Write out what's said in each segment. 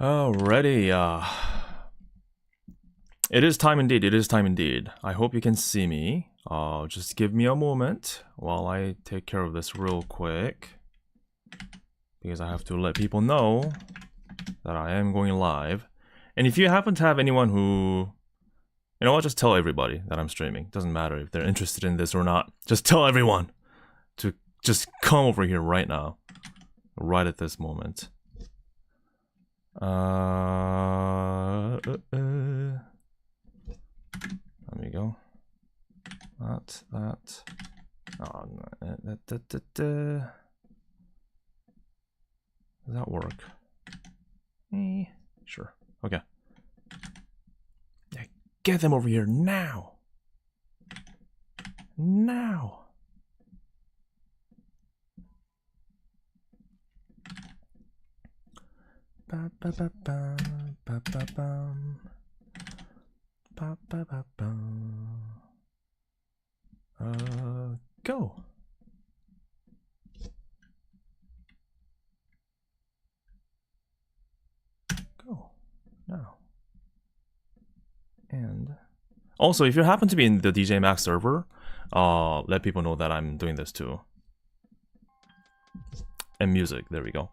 Alrighty, it is time indeed, it is time indeed. I hope you can see me. Just give me a moment while I take care of this real quick, because I have to let people know that I am going live. And if you happen to have anyone who, you know what, just tell everybody that I'm streaming. Doesn't matter if they're interested in this or not. Just tell everyone to just come over here right now, right at this moment. There we go. That. Oh, Does that work? Sure. Okay. Yeah, get them over here now. Now. Ba ba ba ba ba ba bum. Ba ba ba bum. Go. Go now. And also, if you happen to be in the DJMAX server, let people know that I'm doing this too. And music, there we go.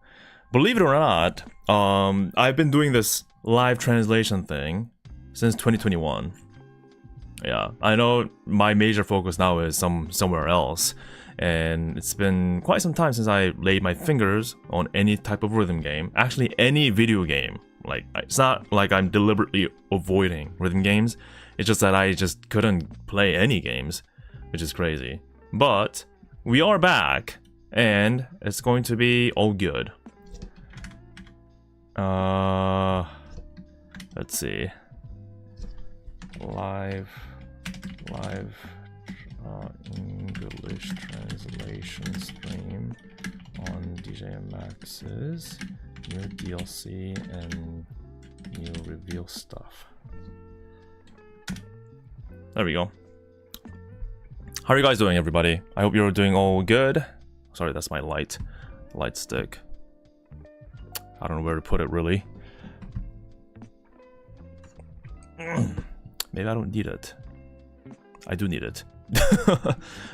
Believe it or not, I've been doing this live translation thing since 2021. Yeah, I know my major focus now is somewhere else, and it's been quite some time since I laid my fingers on any type of rhythm game. Actually, any video game. Like, it's not like I'm deliberately avoiding rhythm games. It's just that I just couldn't play any games, which is crazy. But we are back, and it's going to be all good. Let's see. Live English translation stream on DJMAX's new DLC and new reveal stuff. There we go. How are you guys doing, everybody? I hope you're doing all good. Sorry, that's my light stick. I don't know where to put it, really. Maybe I don't need it. I do need it.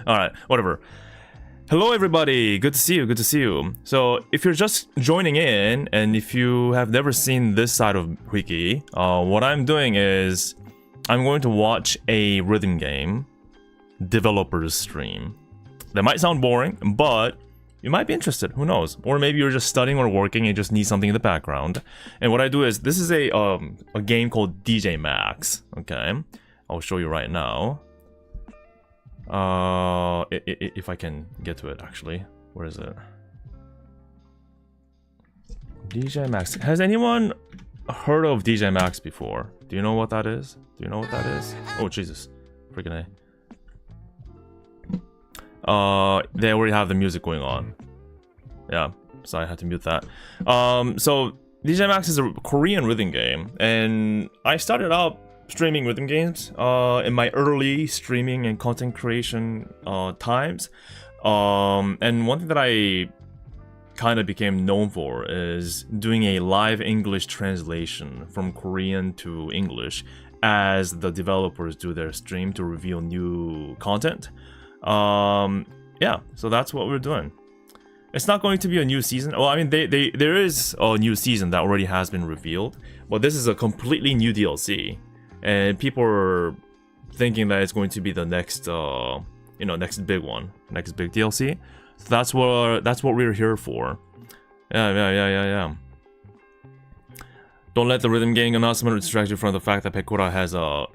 Alright, whatever. Hello, everybody. Good to see you. Good to see you. So, if you're just joining in, and if you have never seen this side of hwikky, what I'm doing is I'm going to watch a rhythm game developer's stream. That might sound boring, but you might be interested, who knows? Or maybe you're just studying or working and you just need something in the background. And what I do is, this is a game called DJMAX, okay? I'll show you right now. If I can get to it, actually. Where is it? DJMAX. Has anyone heard of DJMAX before? Do you know what that is? Do you know what that is? Oh, Jesus. Freaking A. They already have the music going on. Yeah, so I had to mute that. So DJMAX is a Korean rhythm game, and I started out streaming rhythm games in my early streaming and content creation times. And one thing that I kind of became known for is doing a live English translation from Korean to English as the developers do their stream to reveal new content. Yeah, so that's what we're doing. It's not going to be a new season. Well, I mean, there is a new season that already has been revealed, but this is a completely new DLC, and people are thinking that it's going to be the next, next big one, next big DLC. So that's what we're here for. Yeah. Don't let the rhythm gang announcement distract you from the fact that Pekora has a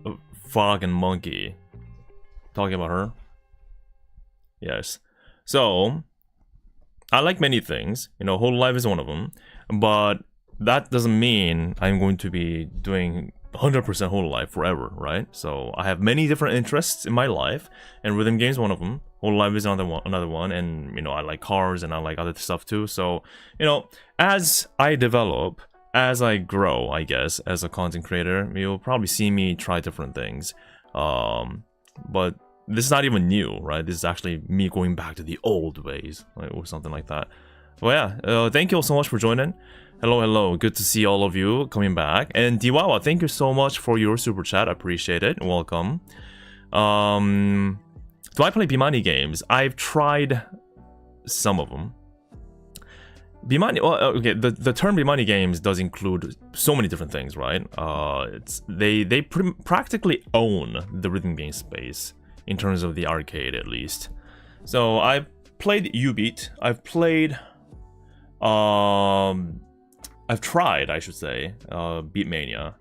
frog and monkey. Talking about her. Yes. So, I like many things. You know, whole life is one of them. But that doesn't mean I'm going to be doing 100% whole life forever, right? So, I have many different interests in my life, and rhythm games is one of them. Whole life is another one, and, you know, I like cars and I like other stuff too. So, you know, as I develop, as I grow, I guess, as a content creator, you'll probably see me try different things. But this is not even new, right? This is actually me going back to the old ways, right? Or something like that. Well, yeah, thank you all so much for joining. Hello, hello. Good to see all of you coming back. And DWAWA, thank you so much for your super chat. I appreciate it. Welcome. Do I play Bimani games? I've tried some of them. Bimani, well, okay, the term Bimani games does include so many different things, right? They practically own the rhythm game space in terms of the arcade, at least. So I've played U-Beat. I've tried, I should say, Beatmania.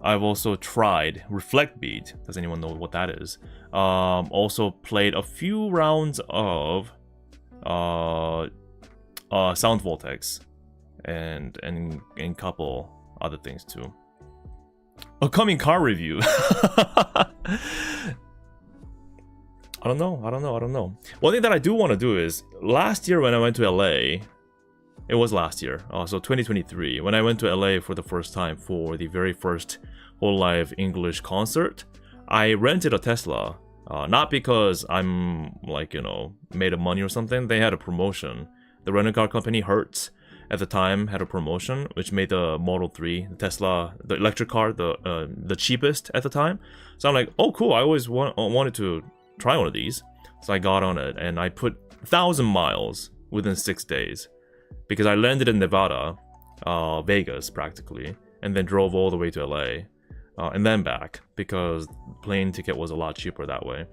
I've also tried Reflect Beat. Does anyone know what that is? Also played a few rounds of Sound Vortex and couple other things too. A coming car review. I don't know. One thing that I do want to do is, last year when I went to LA, it was last year, so 2023, when I went to LA for the first time for the very first Whole Live English concert, I rented a Tesla. Not because I'm, like, you know, made of money or something. They had a promotion. The rental car company, Hertz, at the time had a promotion which made the Model 3, the Tesla, the electric car, the cheapest at the time. So I'm like, oh cool, I always wanted to try one of these. So I got on it and I put 1,000 miles within 6 days. Because I landed in Nevada, Vegas practically, and then drove all the way to LA, and then back, because plane ticket was a lot cheaper that way.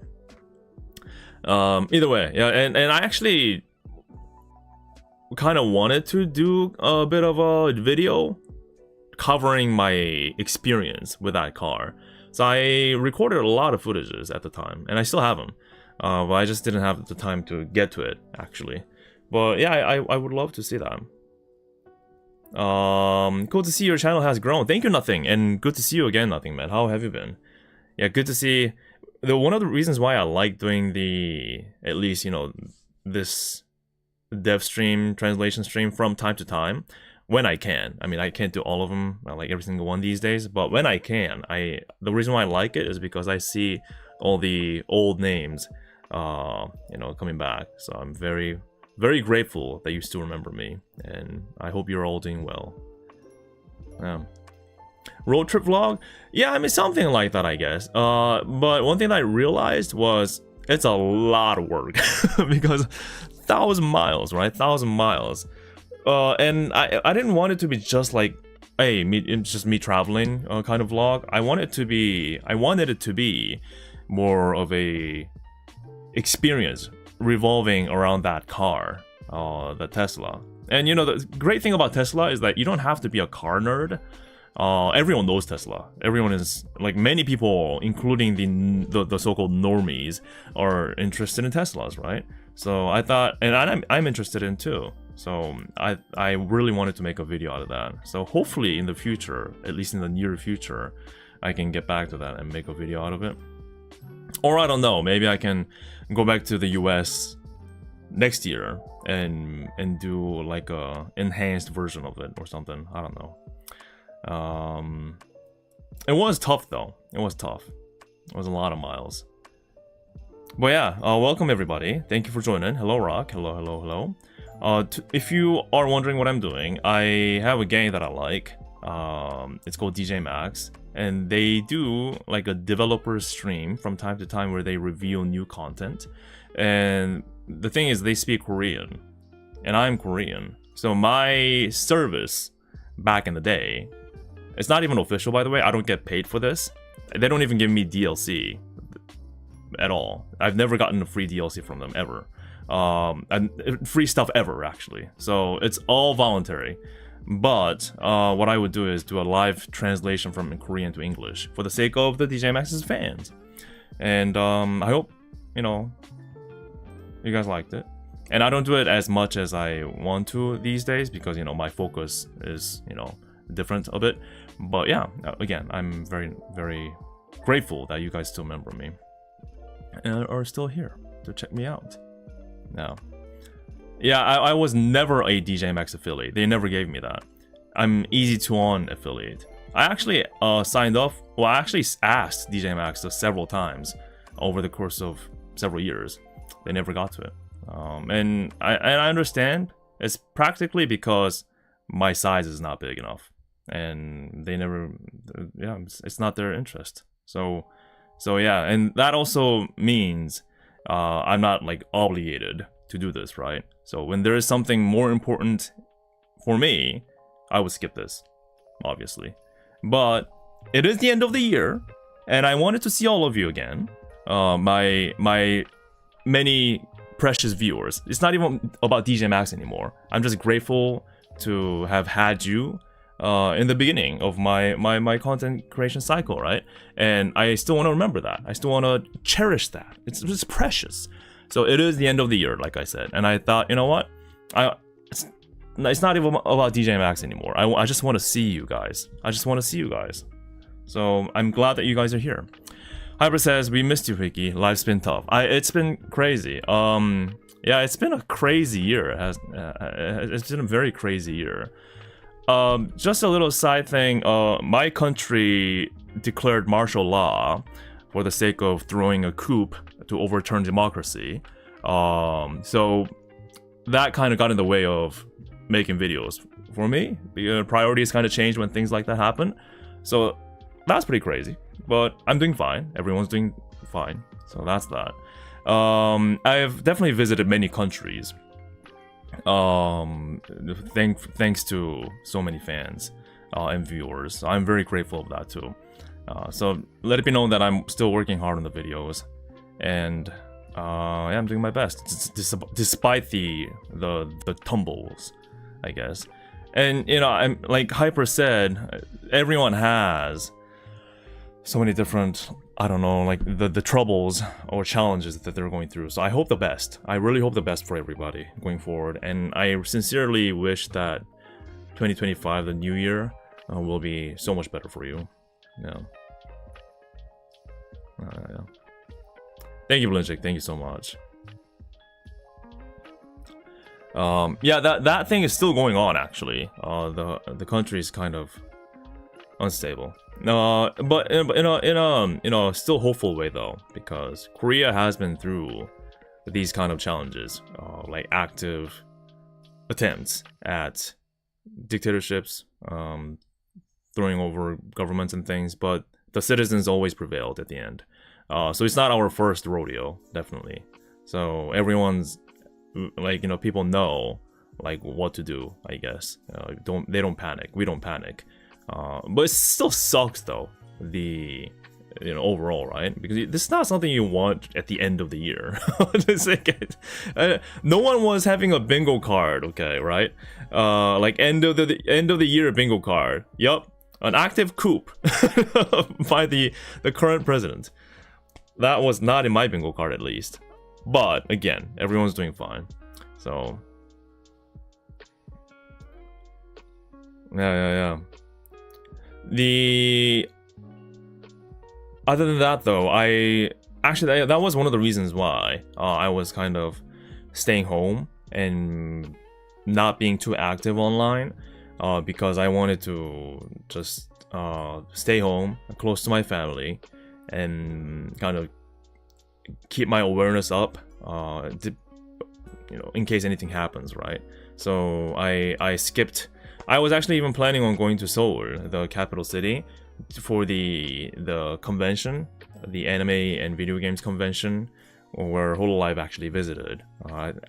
Either way, yeah, and I actually kind of wanted to do a bit of a video covering my experience with that car. So I recorded a lot of footages at the time, and I still have them, but I just didn't have the time to get to it, actually. But yeah, I would love to see that. Cool to see your channel has grown. Thank you, Nothing, and good to see you again, Nothing, man. How have you been? Yeah, good to see. One of the reasons why I like doing at least, you know, this dev stream, translation stream from time to time, when I can. I mean, I can't do all of them, like every single one these days, but when I can, the reason why I like it is because I see all the old names, you know, coming back. So I'm very grateful that you still remember me, and I hope you're all doing well. Road trip vlog? Yeah, I mean, something like that, I guess. But one thing that I realized was it's a lot of work because 1,000 miles, right? 1,000 miles. And I didn't want it to be just like, hey, just me traveling kind of vlog. I wanted it to be more of a experience revolving around that car, the Tesla. And you know, the great thing about Tesla is that you don't have to be a car nerd. Everyone knows Tesla. Everyone is, like, many people, including the so-called normies, are interested in Teslas, right? So I thought, and I'm interested in too. So I really wanted to make a video out of that. So hopefully in the future, at least in the near future, I can get back to that and make a video out of it. Or I don't know, maybe I can go back to the US next year and do like a enhanced version of it or something. I don't know. It was tough though. It was tough. It was a lot of miles. But yeah, welcome everybody. Thank you for joining. Hello Rock. Hello. If you are wondering what I'm doing, I have a gang that I like. It's called DJMAX. And they do like a developer stream from time to time where they reveal new content. And the thing is, they speak Korean, and I'm Korean. So my service back in the day, it's not even official, by the way. I don't get paid for this. They don't even give me DLC at all. I've never gotten a free DLC from them ever. And free stuff ever, actually. So it's all voluntary. But what I would do is do a live translation from Korean to English for the sake of the DJMAX's fans. And I hope, you know, you guys liked it. And I don't do it as much as I want to these days because, you know, my focus is, you know, different a bit. But yeah, again, I'm very, very grateful that you guys still remember me and are still here to check me out. Now, yeah, I was never a DJMAX affiliate. They never gave me that. I'm Easy2On affiliate. I actually signed off. Well, I actually asked DJMAX several times over the course of several years. They never got to it. And I understand It's practically because my size is not big enough, and they never, yeah, it's not their interest. So yeah, and that also means I'm not like obligated to do this, right? So when there is something more important for me, I would skip this, obviously. But it is the end of the year, and I wanted to see all of you again. My many precious viewers. It's not even about DJMAX anymore. I'm just grateful to have had you in the beginning of my content creation cycle, right? And I still want to remember that. I still want to cherish that. It's just precious. So it is the end of the year, like I said. And I thought, you know what? It's not even about DJMAX anymore. I just want to see you guys. I just want to see you guys. So I'm glad that you guys are here. Hyper says, we missed you, hwikky. Life's been tough. It's been crazy. Yeah, it's been a crazy year. It's been a very crazy year. Just a little side thing. My country declared martial law for the sake of throwing a coup to overturn democracy. So that kind of got in the way of making videos for me. The priorities kind of change when things like that happen. So that's pretty crazy. But I'm doing fine. Everyone's doing fine. So that's that. I've definitely visited many countries. Thanks to so many fans and viewers. I'm very grateful of that too. So let it be known that I'm still working hard on the videos, and yeah, I'm doing my best despite the tumbles, I guess. And you know, I'm like Hyper said, everyone has so many different, I don't know, like the troubles or challenges that they're going through. So I hope the best. I really hope the best for everybody going forward. And I sincerely wish that 2025, the new year, will be so much better for you. Yeah. Yeah. Thank you, Blinchik. Thank you so much. Yeah, that thing is still going on actually. The country is kind of unstable. But in a still hopeful way though, because Korea has been through these kind of challenges, like active attempts at dictatorships, throwing over governments and things, but the citizens always prevailed at the end. So it's not our first rodeo, definitely. So everyone's like, you know, people know like what to do, I guess. They don't panic. We don't panic. But it still sucks though, overall, right? Because this is not something you want at the end of the year. No one was having a bingo card, okay, right? Like end of the year bingo card. Yup, an active coup by the current president. That was not in my bingo card, at least. But again, everyone's doing fine. So yeah. Other than that though, that was one of the reasons why I was kind of staying home and not being too active online, because I wanted to just stay home, close to my family, and kind of keep my awareness up, in case anything happens, right? So I skipped. I was actually even planning on going to Seoul, the capital city, for the convention, the anime and video games convention, where HoloLive actually visited.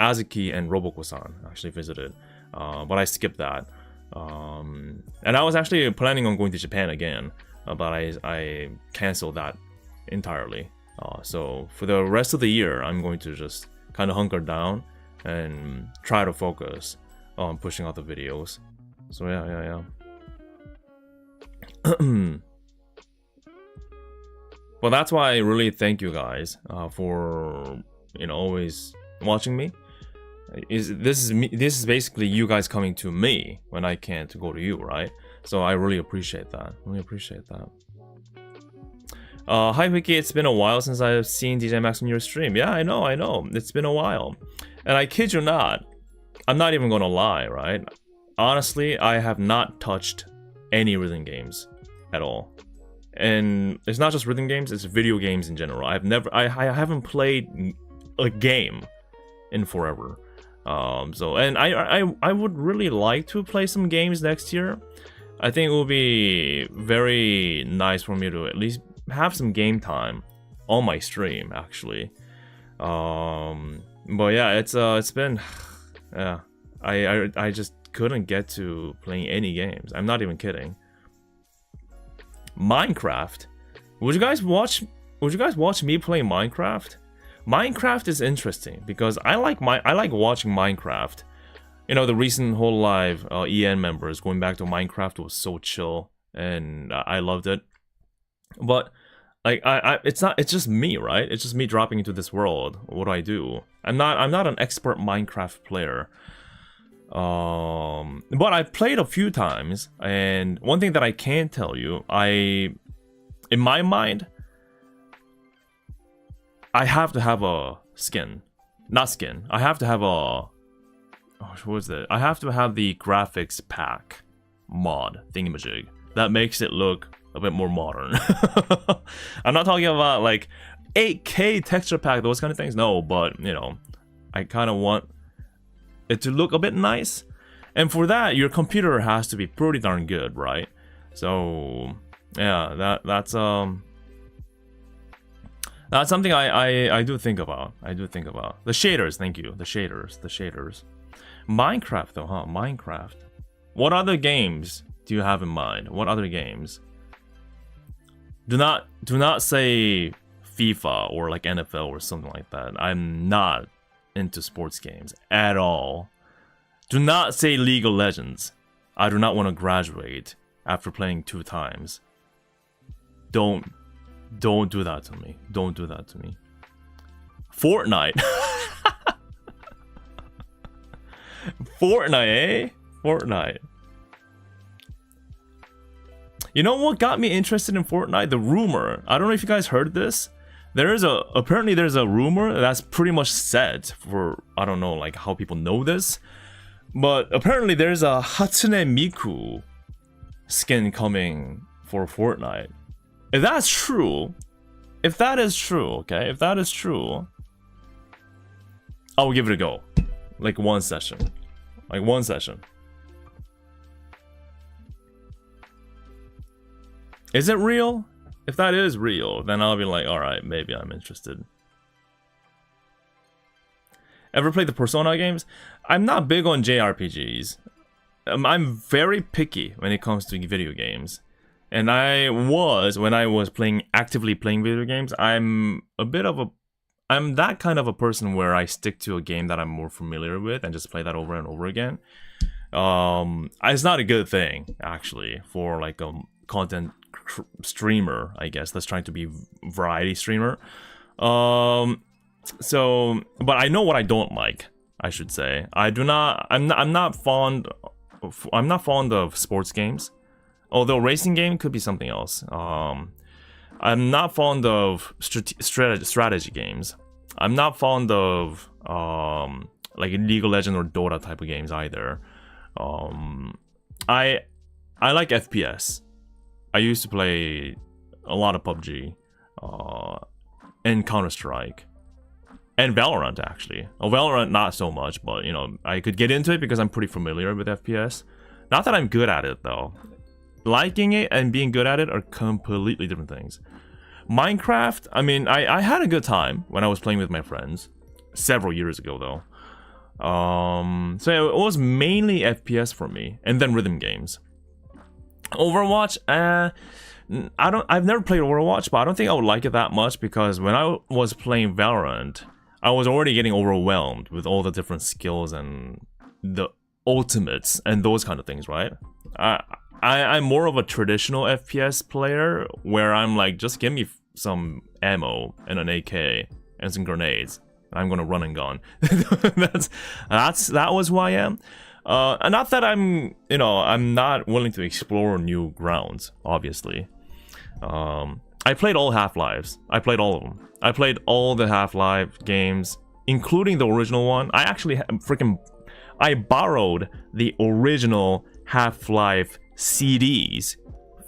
Azuki and Roboko-san actually visited, but I skipped that. And I was actually planning on going to Japan again, but I canceled that entirely. So for the rest of the year, I'm going to just kind of hunker down and try to focus on pushing out the videos. So yeah. Well, that's why I really thank you guys for always watching me. This is basically you guys coming to me when I can't go to you, right? So I really appreciate that. Hi hwikky, it's been a while since I've seen DJMAX on your stream. Yeah, I know. It's been a while. And I kid you not, I'm not even gonna lie, right? Honestly, I have not touched any rhythm games at all. And it's not just rhythm games, it's video games in general. I haven't played a game in forever. So, and I would really like to play some games next year. I think it will be very nice for me to at least have some game time on my stream, actually. But yeah, it's been, yeah, I just couldn't get to playing any games. I'm not even kidding. Minecraft. Would you guys watch me playing Minecraft? Minecraft is interesting because I like watching Minecraft. You know, the recent Whole Live EN members going back to Minecraft was so chill, and I loved it. But like it's just me, right? It's just me dropping into this world. What do I do? I'm not an expert Minecraft player. But I've played a few times, and one thing that I can tell you, in my mind, I have to have a skin. Not skin. I have to have a... what is it? I have to have the graphics pack mod thingamajig. That makes it look a bit more modern. I'm not talking about like 8K texture pack, those kind of things. No, but you know, I kind of want it to look a bit nice. And for that, your computer has to be pretty darn good, right? So yeah, that's something I do think about. The shaders, thank you. The shaders. Minecraft though, huh? Minecraft. What other games do you have in mind? What other games? Do not say FIFA or like NFL or something like that. I'm not into sports games at all. Do not say League of Legends. I do not want to graduate after playing 2 times. Don't do that to me. Don't do that to me. Fortnite. Fortnite, eh? Fortnite. You know what got me interested in Fortnite? The rumor. I don't know if you guys heard this. Apparently there's a rumor that's pretty much set for, I don't know like how people know this. But apparently there's a Hatsune Miku skin coming for Fortnite. If that's true, okay, if that is true, I'll give it a go. Like one session. Is it real? If that is real, then I'll be like, alright, maybe I'm interested. Ever played the Persona games? I'm not big on JRPGs. I'm very picky when it comes to video games. And when I was actively playing video games, I'm that kind of a person where I stick to a game that I'm more familiar with and just play that over and over again. It's not a good thing, actually, for like a content streamer, I guess, that's trying to be variety streamer. But I know what I don't like, I should say. I'm not fond of sports games. Although racing game could be something else. I'm not fond of strategy games. I'm not fond of like League of Legends or Dota type of games either. I like FPS. I used to play a lot of PUBG and Counter-Strike and Valorant actually. Valorant not so much, but you know I could get into it because I'm pretty familiar with FPS. Not that I'm good at it though. Liking it and being good at it are completely different things. Minecraft, I mean, I had a good time when I was playing with my friends. Several years ago, though. So it was mainly FPS for me, and then rhythm games. Overwatch, I've never played Overwatch, but I don't think I would like it that much because when I was playing Valorant, I was already getting overwhelmed with all the different skills and the ultimates and those kind of things, right? I'm more of a traditional FPS player where I'm like, just give me some ammo and an AK and some grenades. I'm gonna run and gun. That was who I am. And not that I'm not willing to explore new grounds, obviously. I played all Half-Lives. I played all of them. I played all the Half-Life games, including the original one. I borrowed the original Half-Life CDs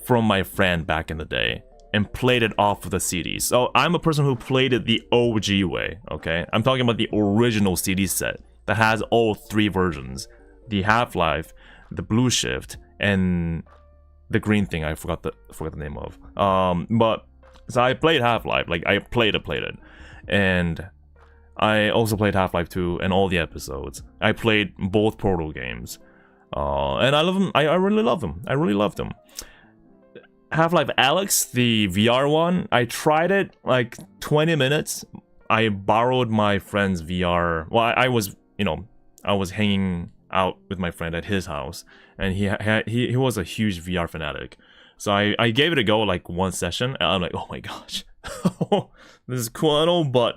from my friend back in the day and played it off of the CDs. So I'm a person who played it the OG way, okay? I'm talking about the original CD set that has all 3 versions: the Half-Life, the Blue Shift, and the green thing I forgot the name of. But so I played Half-Life, like I played it, and I also played Half-Life 2 and all the episodes. I played both Portal games, and I love them. I really love them. I really loved them. Half-Life Alyx, the VR one, I tried it like 20 minutes. I borrowed my friend's VR. Well, I was, I was hanging out with my friend at his house, and he was a huge VR fanatic. So I gave it a go like 1 session, and I'm like, oh my gosh, this is cool and all, but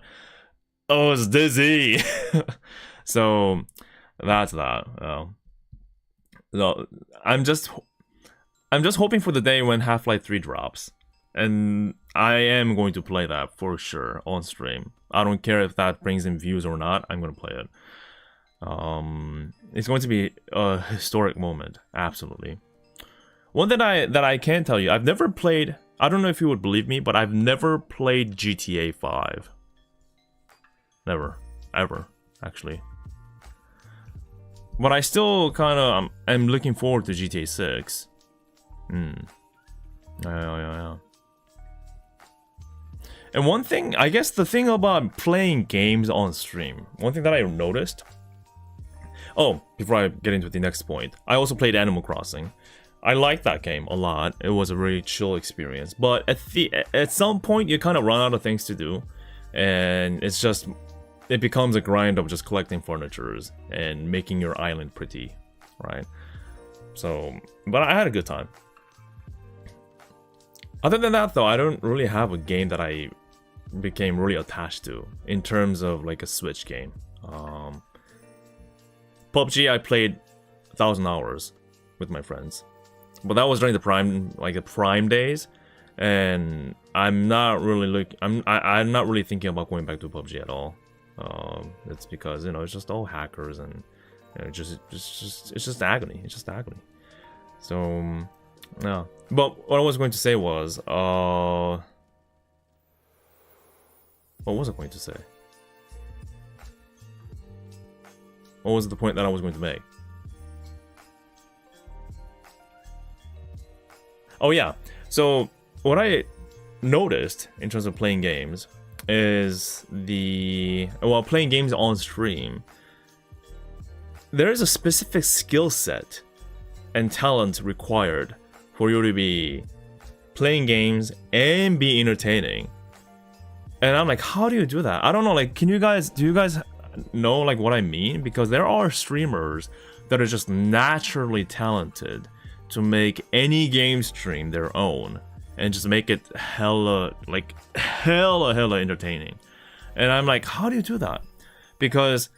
oh, it's dizzy. So that's that. So I'm just hoping for the day when Half-Life 3 drops, and I am going to play that for sure on stream. I don't care if that brings in views or not. I'm going to play it. It's going to be a historic moment, absolutely. One thing that I can tell you, I've never played. I don't know if you would believe me, but I've never played GTA 5. Never, ever, actually. But I still kind of am looking forward to GTA 6. Yeah. And one thing, I guess the thing about playing games on stream, one thing that I noticed. Oh, before I get into the next point, I also played Animal Crossing. I liked that game a lot. It was a really chill experience. But at some point, you kind of run out of things to do, and it becomes a grind of just collecting furnitures and making your island pretty, right? So, but I had a good time. Other than that, though, I don't really have a game that I became really attached to in terms of like a Switch game. PUBG, I played 1,000 hours with my friends, but that was during the prime days, and I'm not really I'm not really thinking about going back to PUBG at all. It's because it's just all hackers, and it's just agony. It's just agony. So yeah. But what I was going to say was, what was I going to say? What was the point that I was going to make? Oh yeah. So what I noticed in terms of playing games is playing games on stream, there is a specific skill set and talent required for you to be playing games and be entertaining. And I'm like, how do you do that? I don't know, like, do you guys know like what I mean? Because there are streamers that are just naturally talented to make any game stream their own and just make it hella entertaining. And I'm like, how do you do that? Because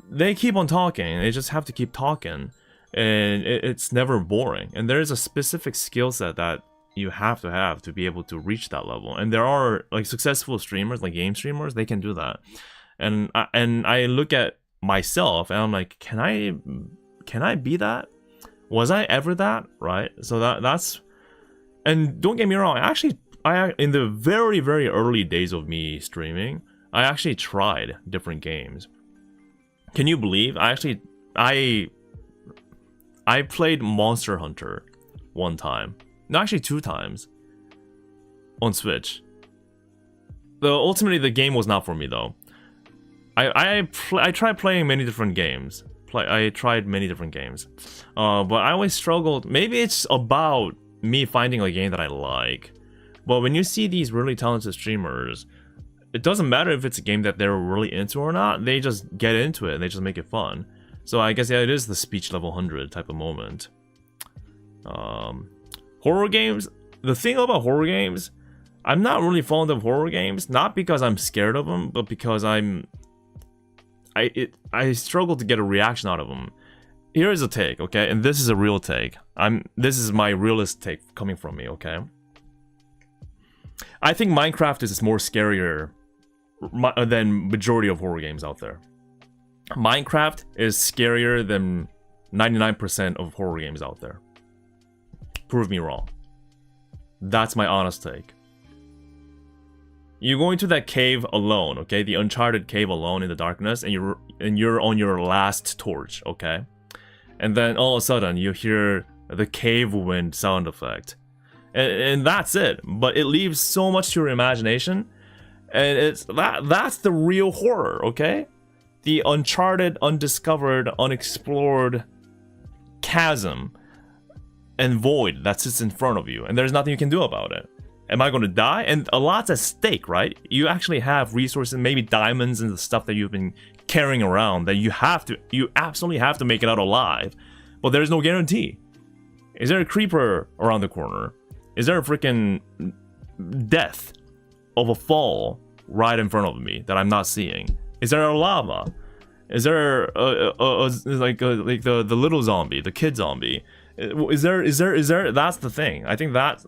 they keep on talking, they just have to keep talking, and it's never boring. And there is a specific skill set that you have to be able to reach that level. And there are like successful streamers, like game streamers, they can do that. And I look at myself and I'm like, can I be that? Was I ever that? Right? So that's, and don't get me wrong, I in the very, very early days of me streaming, I actually tried different games. Can you believe? I played Monster Hunter one time. No, actually 2 times. On Switch. Ultimately, the game was not for me, though. I tried playing many different games. I tried many different games. But I always struggled. Maybe it's about me finding a game that I like. But when you see these really talented streamers, it doesn't matter if it's a game that they're really into or not. They just get into it and they just make it fun. So I guess, yeah, it is the speech level 100 type of moment. Horror games. The thing about horror games, I'm not really fond of horror games. Not because I'm scared of them, but because I struggle to get a reaction out of them. Here is a take, okay? And this is a real take. This is my realist take coming from me, okay? I think Minecraft is more scarier than majority of horror games out there. Minecraft is scarier than 99% of horror games out there. Prove me wrong. That's my honest take. you go into that cave alone, okay? The uncharted cave alone in the darkness, and you're on your last torch, okay? And then all of a sudden you hear the cave wind sound effect. And that's it. But it leaves so much to your imagination. And that's the real horror, okay? The uncharted, undiscovered, unexplored chasm and void that sits in front of you, and there's nothing you can do about it. Am I going to die? And a lot's at stake, right? You actually have resources, maybe diamonds and the stuff that you've been carrying around that you absolutely have to make it out alive. But there's no guarantee. Is there a creeper around the corner? Is there a freaking death of a fall right in front of me that I'm not seeing? Is there a lava? Is there like the little zombie, the kid zombie? Is there? That's the thing. I think that's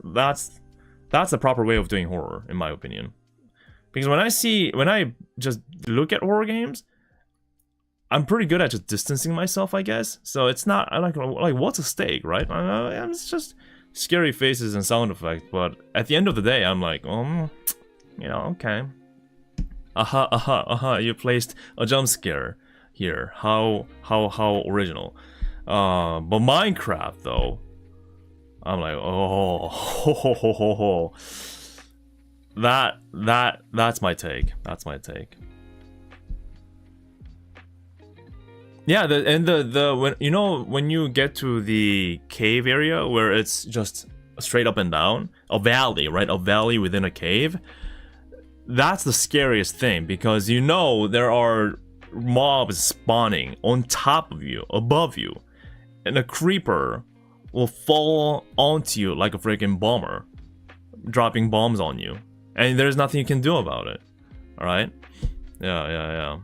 the proper way of doing horror, in my opinion. Because when I just look at horror games, I'm pretty good at just distancing myself, I guess. So it's not like what's a stake, right? It's just scary faces and sound effects. But at the end of the day, I'm like, okay. You placed a jump scare here. How original. But Minecraft though, I'm like, that's my take. That's my take. Yeah, when you get to the cave area where it's just straight up and down, a valley, right? A valley within a cave. That's the scariest thing, because there are mobs spawning on top of you, above you, and a creeper will fall onto you like a freaking bomber, dropping bombs on you, and there's nothing you can do about it. All right? Yeah.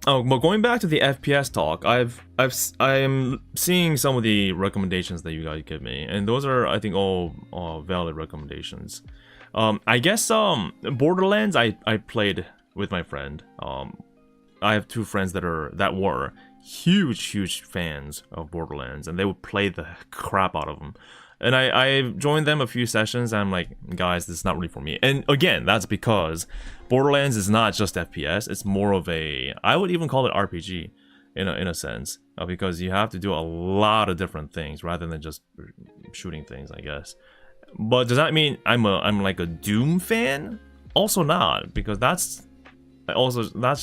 Oh, but going back to the FPS talk, I'm seeing some of the recommendations that you guys give me, and those are, I think, all valid recommendations. I guess Borderlands I played with my friend. I have two friends that were huge fans of Borderlands, and they would play the crap out of them. And I joined them a few sessions, and I'm like, guys, this is not really for me. And again, that's because Borderlands is not just FPS, it's more of I would even call it RPG in a sense, because you have to do a lot of different things rather than just shooting things, I guess. But does that mean I'm like a Doom fan? Also not, because that's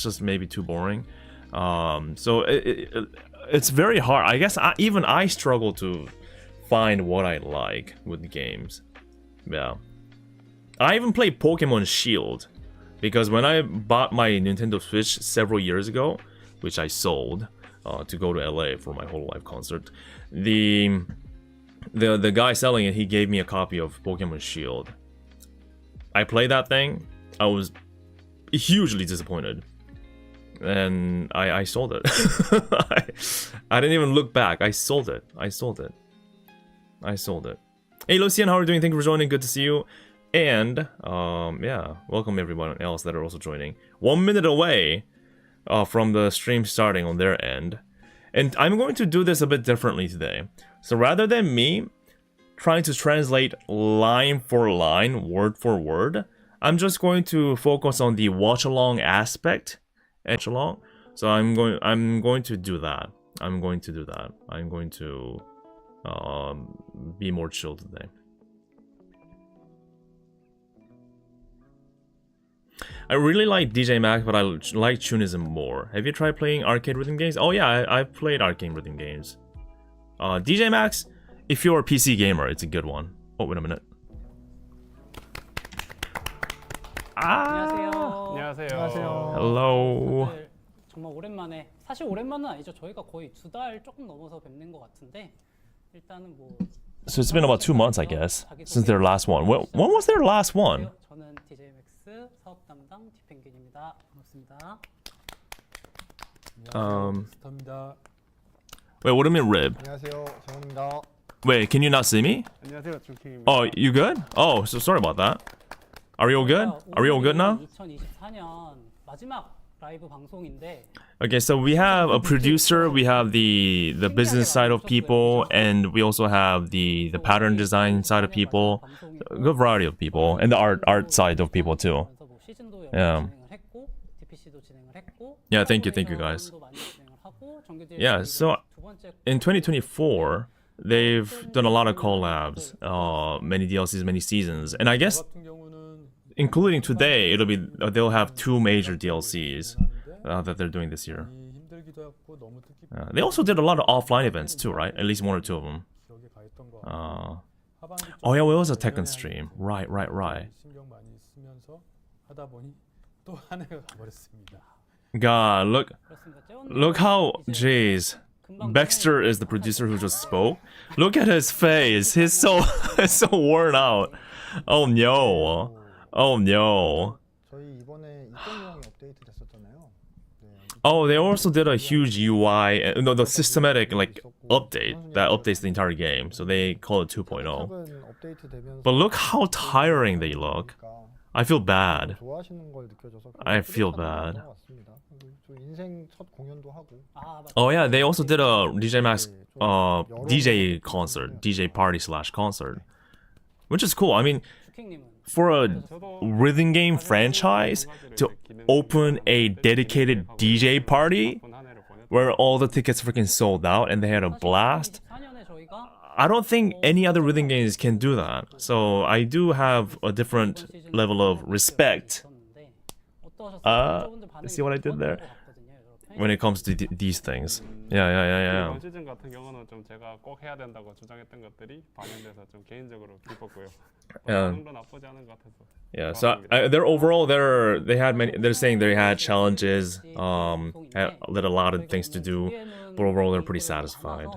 just maybe too boring. So it's very hard. I guess even I struggle to find what I like with the games. Yeah. I even played Pokemon Shield, because when I bought my Nintendo Switch several years ago, which I sold to go to LA for my Hololive concert, the guy selling it, he gave me a copy of Pokemon Shield. I played that thing. I was hugely disappointed, and I sold it. I didn't even look back. I sold it. Hey Lucian, how are you doing? Thank you for joining. Good to see you. And yeah, welcome everyone else that are also joining. 1 minute away from the stream starting on their end, and I'm going to do this a bit differently today. So rather than me trying to translate line for line, word for word, I'm just going to focus on the watch along aspect. So I'm going to do that. I'm going to be more chill today. I really like DJMAX, but I like Tunism more. Have you tried playing arcade rhythm games? Oh yeah, I've played arcade rhythm games. DJMAX, if you're a PC gamer, it's a good one. Oh, wait a minute. 안녕하세요. Hello. 정말 오랜만에, 사실 오랜만은 아니죠. 저희가 거의 2달 조금 넘어서 뵙는 것 같은데 일단은 뭐. So it's been about 2 months, I guess, since their last one. When was their last one? 저는 DJMAX 사업 담당 디펜긴입니다. 반갑습니다. 스타입니다. Wait, what do you mean rib? 안녕하세요, 정원입니다. Wait, can you not see me? 안녕하세요, 준킹입니다. Oh, you good? Oh, so sorry about that. Are we all good? Are we all good now? 2024년 마지막 라이브 방송인데 Okay, so we have a producer, we have the business side of people, and we also have the pattern design side of people. A good variety of people, and the art side of people too. 그래서 뭐 시즌도 Yeah. 진행을 했고 DPC도 진행을 했고 Yeah, thank you guys. 활동도 많이 진행을 하고 정규 Yeah, so 두 번째 in 2024, they've done a lot of collabs, many DLCs, many seasons, and I guess 같은 경우는 including today, they'll have 2 major DLCs that they're doing this year. 힘들기도 했고 너무 특히 They also did a lot of offline events too, right? At least 1 or 2 of them. 기억에 가 있던 거. 하반기 Oh yeah, well, it was a Tekken stream. Right. 신경 많이 쓰면서 하다 보니 또 한 해가 가버렸습니다. God, 그렇습니다. look how, jeez. Baxter is the producer who just spoke. Look at his face. He's so worn out. Oh no. 저희 이번에 2.0이 업데이트 됐었잖아요. 네. Oh, they also did a huge UI, the systematic like update that updates the entire game. So they call it 2.0. 최근 업데이트 되면서 But look how tiring they look. I feel bad. 좋아하시는 걸 느껴져서 I feel bad. 저 인생 첫 공연도 하고. 아, 맞다. Oh yeah, they also did a DJMAX DJ concert, DJ party / concert, which is cool. I mean, 슈킹님은 for a rhythm game franchise to open a dedicated DJ party where all the tickets freaking sold out and they had a blast. 2024년에 저희가 I don't think any other rhythm games can do that. So I do have a different level of respect see what I did there? when it comes to these things. Yeah. 이번 시즌 같은 경우는 좀 제가 꼭 해야 된다고 주장했던 것들이 반영돼서 좀 개인적으로 기뻤고요. 정도 나쁘지 않은 것 같아서. Yeah, so they're overall they're saying they had challenges, had a lot of things to do, but overall they're pretty satisfied.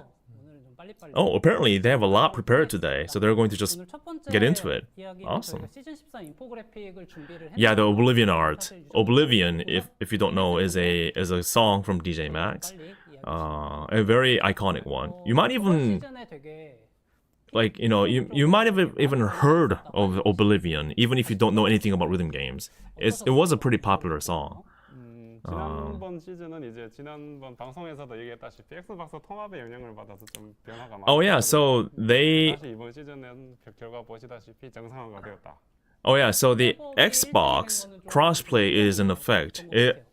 Oh, apparently they have a lot prepared today, so they're going to just get into it. Awesome. Yeah, the Oblivion art. Oblivion, if you don't know, is a song from DJMAX. A very iconic one. You might even you might have even heard of Oblivion, even if you don't know anything about rhythm games. It was a pretty popular song. 지난번 시즌은 이제 지난번 방송에서도 얘기했다시피 엑스박스 통합의 영향을 받아서 좀 변화가 많아요. Oh yeah, so 다시 이번 시즌은 결과 보시다시피 정상화가 되었다. Oh yeah, so the Xbox crossplay is in effect.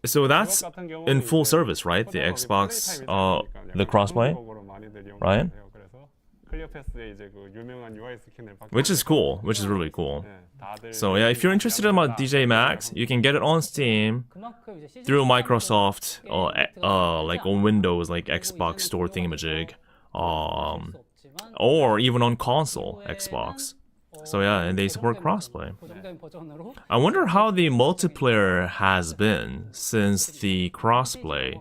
So that's in full service, right? The Xbox, the crossplay, right? Which is cool, which is really cool. So yeah, if you're interested in DJMAX, you can get it on Steam through Microsoft, like on Windows, like Xbox Store thingamajig, or even on console Xbox. So yeah, and they support crossplay. I wonder how the multiplayer has been since the crossplay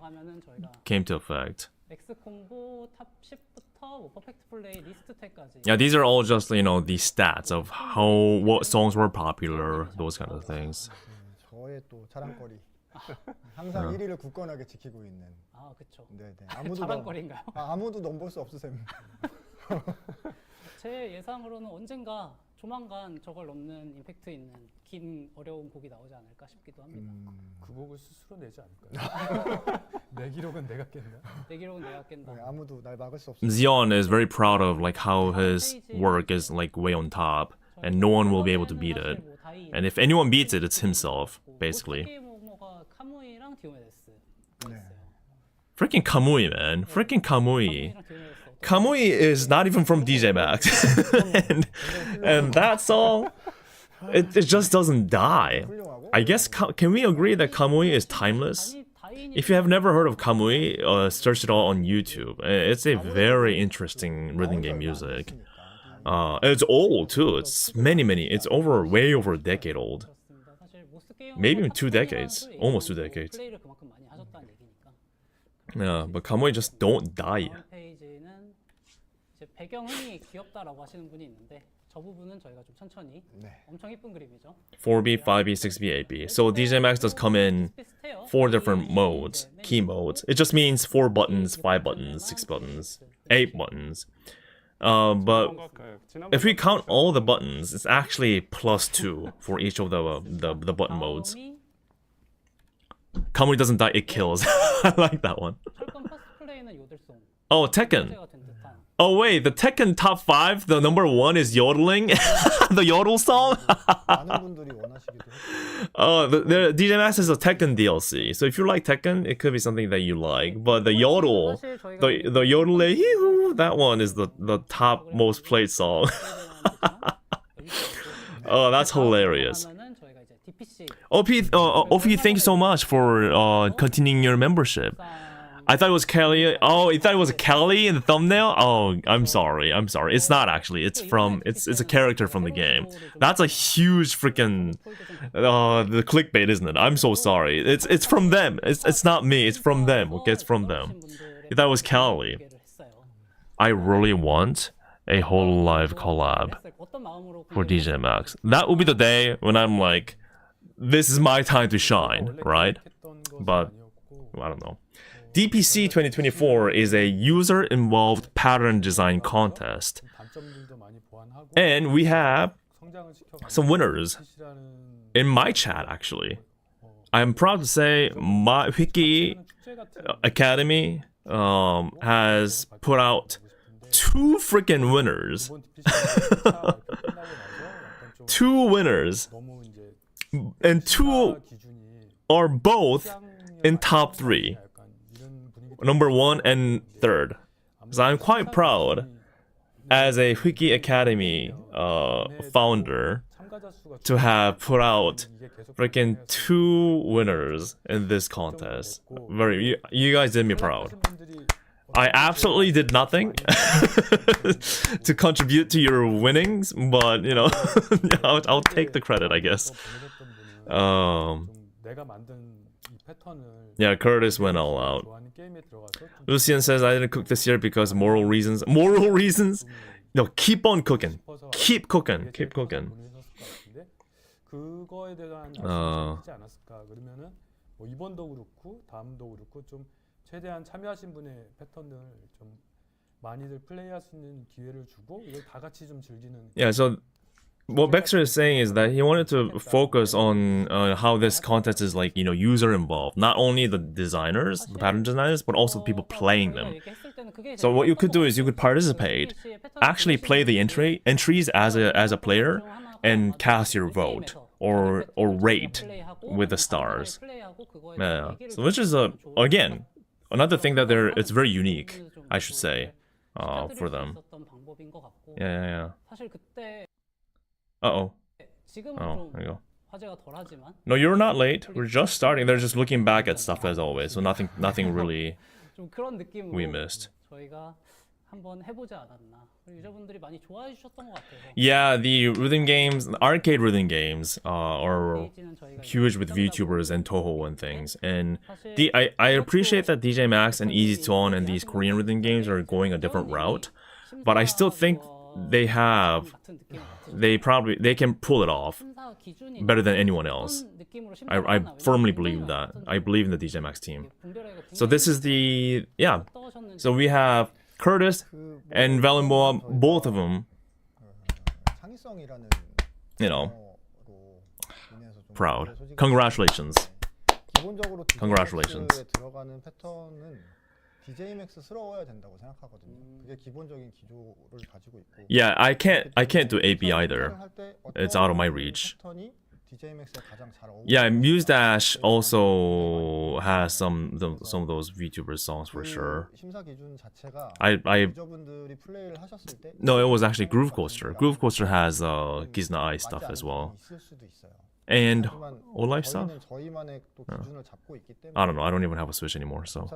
came to effect. Yeah, these are all just, the stats of what songs were popular, those kind of things. 저의 또 자랑거리. 항상 1위를 굳건하게 지키고 있는. 아, 그렇죠. 네. 자랑거리인가요? 아무도 넘볼 수 없으셈. 제 예상으로는 언젠가 조만간 저걸 넘는 임팩트 있는 긴 어려운 곡이 나오지 않을까 싶기도 합니다. 그 곡을 스스로 내지 않을까요? 내 기록은 내가 깬다. 내 기록은 내가 깬다. 아무도 날 막을 수 없어. Zion is very proud of how his work is way on top, and no one will be able to beat it. And if anyone beats it, it's himself, basically. 카무이랑 디오메데스. Freaking Kamui, man. Freaking Kamui. Kamui is not even from DJMAX. and that song, it just doesn't die. I guess, can we agree that Kamui is timeless? If you have never heard of Kamui, search it all on YouTube. It's a very interesting rhythm game music. It's old too. It's it's way over a decade old. Maybe even 2 decades. Almost 2 decades. Yeah, but Kamui just don't die. 배경이 귀엽다라고 하시는 분이 있는데 저 부분은 저희가 좀 천천히 엄청 예쁜 그림이죠. 4B, 5B, 6B, 8B. So DJMAX does come in 4 different modes, key modes. It just means 4 buttons, 5 buttons, 6 buttons, 8 buttons. But if we count all the buttons, it's actually +2 for each of the button modes. Kamui doesn't die, it kills. I like that one. 철권 퍼스트 플레이는 요들송. Oh, Tekken. 화제가 된 듯한. Oh wait, the Tekken top 5, the number 1 is yodeling? The yodel song? 많은 분들이 원하시기도 했고. Oh, the DJMAX is a Tekken DLC. So if you like Tekken, it could be something that you like. But the yodel, the yodel, that one is the top most played song. Oh, that's hilarious. OP, thank you so much for continuing your membership. I thought it was Kelly. Oh, you thought it was Kelly in the thumbnail? Oh, I'm sorry. It's not actually. It's a character from the game. That's a huge freaking the clickbait, isn't it? I'm so sorry. It's from them. It's not me. It's from them. Okay, it's from them. You thought it was Kelly. I really want a whole live collab for DJMAX. That will be the day when I'm like, this is my time to shine, right? But I don't know. DPC 2024 is a user-involved pattern design contest. And we have some winners in my chat, actually. I'm proud to say my hwikky Academy has put out 2 freaking winners. 2 winners. And 2 are both in top 3. Number 1 and 3rd. So I'm quite proud as a hwikky Academy founder to have put out freaking 2 winners in this contest. You guys did me proud. I absolutely did nothing to contribute to your winnings, but you know, I'll take the credit, I guess. Yeah, Curtis went all out. Lucian says I didn't cook this year because moral reasons. Moral reasons? No, keep on cooking. Keep cooking. Keep cooking. 그거에 대한 아쉬움이 있지 않았을까? 그러면은 뭐 이번도 그렇고 다음도 그렇고 좀 최대한 참여하신 분의 패턴을 좀 많이들 플레이할 수 있는 기회를 주고 이걸 다 같이 좀 즐기는. Yeah, so what Baxter is saying is that he wanted to focus on how this contest is like, you know, user involved. Not only the designers, the pattern designers, but also the people playing them. So what you could do is you could participate, actually play the entries as a player, and cast your vote or rate with the stars. Yeah. So which is again another thing that it's very unique, I should say, for them. Yeah. Uh-oh. Oh, there you go. No, you're not late. We're just starting. They're just looking back at stuff as always. So nothing really we missed. Yeah, the rhythm games, arcade rhythm games are huge with VTubers and Toho and things. And I appreciate that DJMAX and Easy Tone and these Korean rhythm games are going a different route. But I still think they can pull it off better than anyone else. I firmly believe that. I believe in the DJMAX team. So this is so we have Curtis and Valenboa, both of them, you know, proud. Congratulations. Congratulations. Yeah, I can't do AP either. It's out of my reach. Yeah, Muse Dash also has some of those VTuber songs for sure. No, it was actually Groove Coaster. Groove Coaster has Gizna Eye stuff as well. And All Life stuff? I don't know, I don't even have a Switch anymore, so.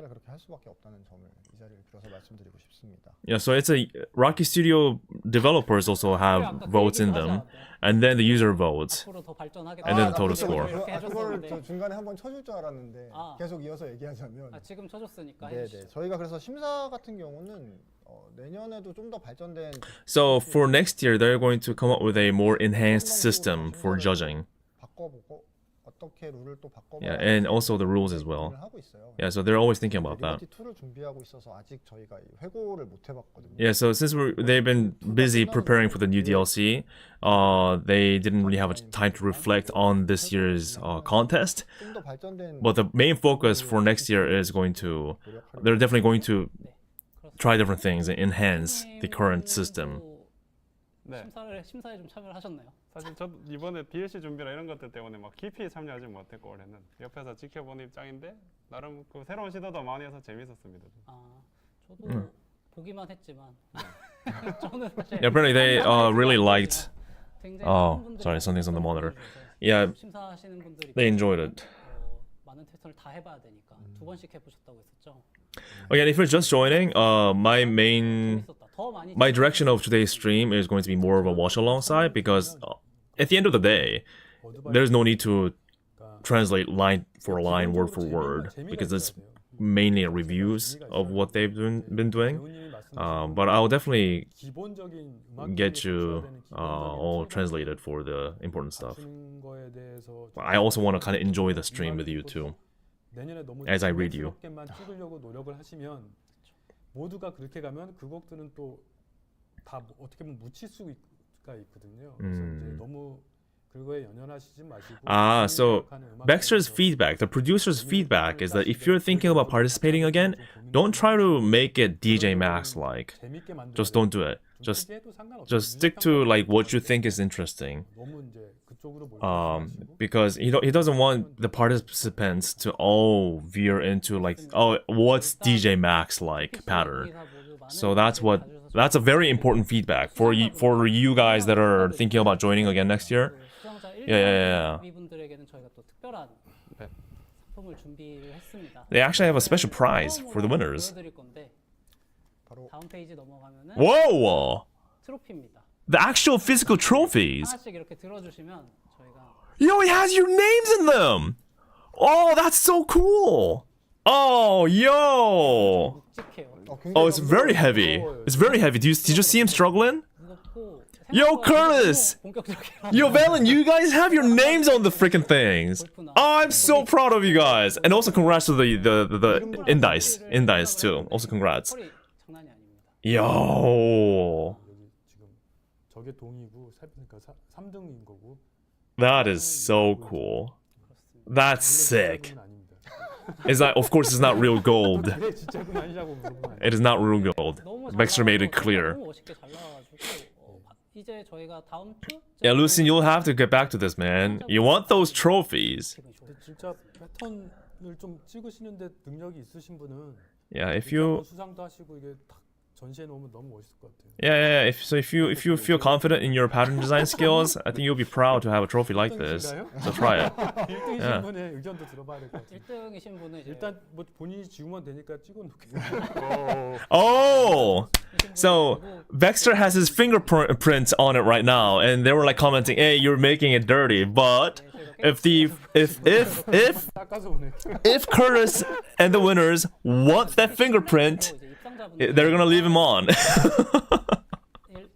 Yeah, so it's Rocky Studio developers also have votes in them, and then the user votes, and then the total score. 그걸 중간에 한번 쳐줄 줄 알았는데 계속 이어서 얘기하자면 지금 쳐줬으니까. 네네. 저희가 그래서 심사 같은 경우는 내년에도 좀 더 발전된. So for next year, they're going to come up with a more enhanced system for judging. 어떻게 룰을 또 바꿔 Yeah, and also the rules as well. 하고 있어요. Yeah, so they're always thinking about that. 리버티 2를 준비하고 있어서 아직 저희가 이 회고를 못 해봤거든요. Yeah, so since they've been busy preparing for the new DLC, they didn't really have time to reflect on this year's contest. 좀더 발전된 But the main focus for next year is going to, they're definitely going to try different things and enhance the current system. 네. 심사에 좀 참여를 하셨나요? 사실 저도 이번에 DLC 준비나 이런 것들 때문에 막 깊이 참여하지 못했고 올해는 옆에서 지켜보는 입장인데 나름 그 새로운 시도도 많이 해서 재밌었습니다. 저도 보기만 했지만 저는 사실 Yeah, apparently they really liked. 굉장히 Oh, 많은 분들이 sorry, something's on the monitor. 보여주셔서 Yeah, 심사하시는 분들이 they enjoyed it. 많은 테스트를 다 해봐야 되니까 두 번씩 해보셨다고 했었죠. Again, if you're just joining, my 재밌었다. 더 많이 my direction of today's stream is going to be more of a watch along side because at the end of the day, there's no need to translate line for line, word for word, because it's mainly reviews of what they've been doing. But I'll definitely get you all translated for the important stuff. I also want to kind of enjoy the stream with you too, as I read you. 찍으려고 노력을 하시면 모두가 그렇게 가면 그 곡들은 또 다 어떻게 보면 묻힐 수가 있거든요. 그래서 이제 너무 그거에 연연하시지 마시고. So Baxter's feedback, the producer's feedback is that if you're thinking about participating again, don't try to make it DJMAX like. Just don't do it. Just stick to like what you think is interesting. Because he doesn't want the participants to all veer into like, oh, what's DJMAX like pattern. So that's a very important feedback for you guys that are thinking about joining again next year. Yeah. 분들에게는 저희가 또 특별한 상품을 준비를 했습니다. They actually have a special prize for the winners. 보여드릴 건데 다음 페이지 넘어가면은 Whoa! 트로피입니다. The actual physical trophies. 하나씩 이렇게 들어주시면 저희가 Yo, it has your names in them. Oh, that's so cool. Oh, yo. 묵직해요. Oh, it's very heavy. It's very heavy. Did you see him struggling? 무겁고 Yo, Curtis! 본격적이라. Yo, Valen, you guys have your names on the freaking things. Oh, I'm so proud of you guys. And also congrats to the Indice too. Also congrats. 컬이 장난이 아닙니다. Yo. 지금 저게 동이고 그러니까 3등인 거고. That is so cool. That's sick. Is that, of course, it's not real gold. 그래 진짜가 아니냐고 물어보면. It is not real gold. Baxter made it clear. 너무 멋있게 잘 나와가지고 이제 저희가 다음 주 Yeah, Lucien, you'll have to get back to this, man. You want those trophies. 근데 진짜 패턴을 좀 찍으시는데 능력이 있으신 분은 Yeah, if you 수상도 하시고 이게 딱 전시해 놓으면 너무 멋있을 것 같아요. yeah. If you feel confident in your pattern design skills, I think you'll be proud to have a trophy like this. So try it. 1등이신 분의 의견도 들어봐야 될 것 같아요. 1등이신 분은 이제 일단 뭐 본인이 지우면 되니까 찍어 놓을게요. Oh, so Baxter has his fingerprints on it right now, and they were like commenting, "Hey, you're making it dirty." But if 닦아서 보낼게요. if Curtis and the winners want that fingerprint, they're gonna leave him on.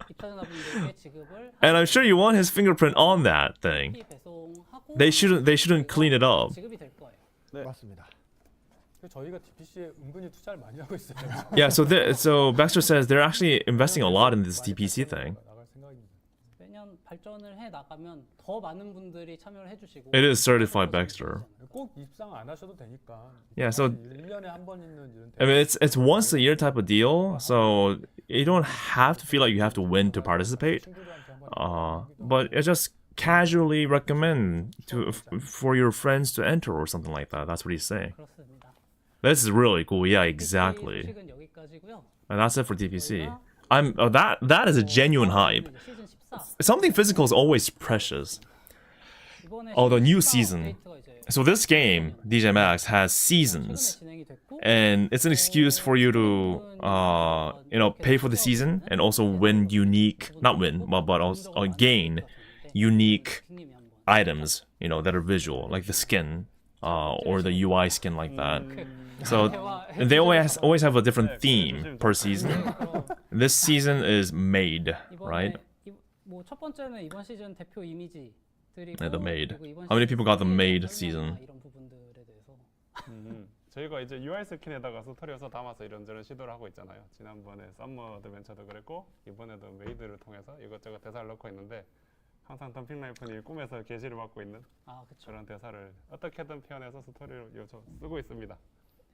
입사자분들께 지급을 And I'm sure you want his fingerprint on that thing. 배송하고 They shouldn't clean it up. 지급이 될 거예요. 맞습니다. 저희가 DPC에 은근히 투자를 많이 하고 있어요. Yeah, so Baxter says they're actually investing a lot in this DPC thing. 나갈 생각입니다. 매년 발전을 해 나가면 더 많은 분들이 참여를 해주시고. It is certified Baxter. 꼭 입상 안 하셔도 되니까. Yeah, so 1년에 한 번 있는 이런 I mean it's once a year type of deal, so you don't have to feel like you have to win to participate. But I just casually recommend for your friends to enter or something like that. That's what he's saying. 그렇습니다. This is really cool. Yeah, exactly. 소식은 여기까지고요. And that's it for DPC. That is a genuine hype. 시즌 14. Something physical is always precious. 이번에 Oh, the new 시즌 14 season. 업데이트가 이제 So this game, DJMAX, has seasons, 최근에 진행이 됐고, and it's an excuse for you to, pay for the season and also win unique, not win, but also gain unique 님이 한번 items, that are visual, like the skin, or the UI skin like that. So they always have a different theme per season. This season is made, right? 뭐첫 번째는 이번 시즌 대표 이미지 드리고 Yeah, the maid. 그리고 이번 How many people got the 시즌에 maid 설명이나 season? 이런 부분들에 대해서 저희가 이제 UI 스킨에다가 스토리 요소 담아서 이런저런 시도를 하고 있잖아요. 지난번에 썸머 어드벤처도 그랬고 이번에도 메이드를 통해서 이것저것 대사를 넣고 있는데 항상 덤핑 라이프님이 꿈에서 계시를 받고 있는 그쵸. 그런 대사를 어떻게든 표현해서 스토리 요소 쓰고 있습니다.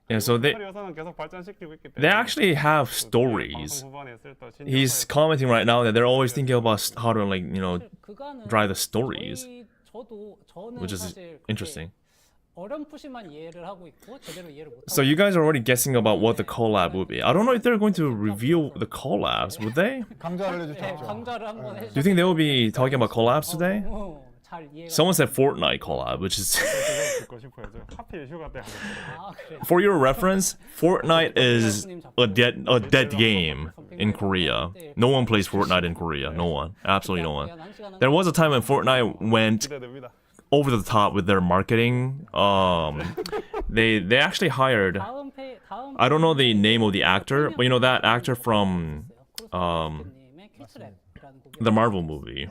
Yeah, so 스토리 요소는 계속 발전시키고 있기 때문에 they actually have 그 stories. 방송 후반에 쓸 또 He's 신조어에서 commenting right now that they're always thinking about how to like 사실 그거는 drive the stories, 저는 which is 사실 그게 interesting. 어렴풋이만 이해를 하고 있고 제대로 이해를 못 So you guys are already guessing about what the collab would be. I don't know if they're going to reveal the collabs, would they? 강조를 네, 해주셨죠. 강좌를 한번 Do you think they will be talking about collabs today? 잘 이해가 Someone said Fortnite collab, which is 그거 듣고 싶어요. 저 하필 휴가 때 하셨어요. 그래. for your reference, Fortnite is a dead game in Korea. No one plays Fortnite in Korea. No one. Absolutely no one. There was a time when Fortnite went 기대됩니다. over the top with their marketing. They actually hired, I don't know the name of the actor, but you know that actor from the Marvel movie.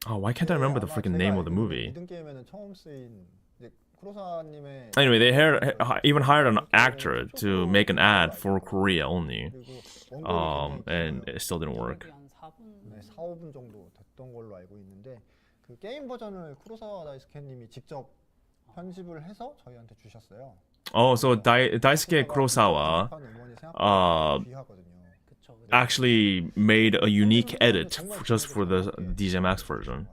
Oh, why can't I remember the freaking name of the movie? 모든 게임에는 처음 쓰인 이제 쿠로사님의 Anyway, they even hired an actor to make an ad for Korea only. 그리고 원고 And it still didn't work. 한 4분 네, 4, 5분 정도 됐던 걸로 알고 있는데 그 게임 버전을 쿠로사와 다이스케님이 직접 편집을 해서 저희한테 주셨어요. Oh, so Daisuke Kurosawa 귀하거든요. 그쵸. actually made a unique edit just for the DJMAX version.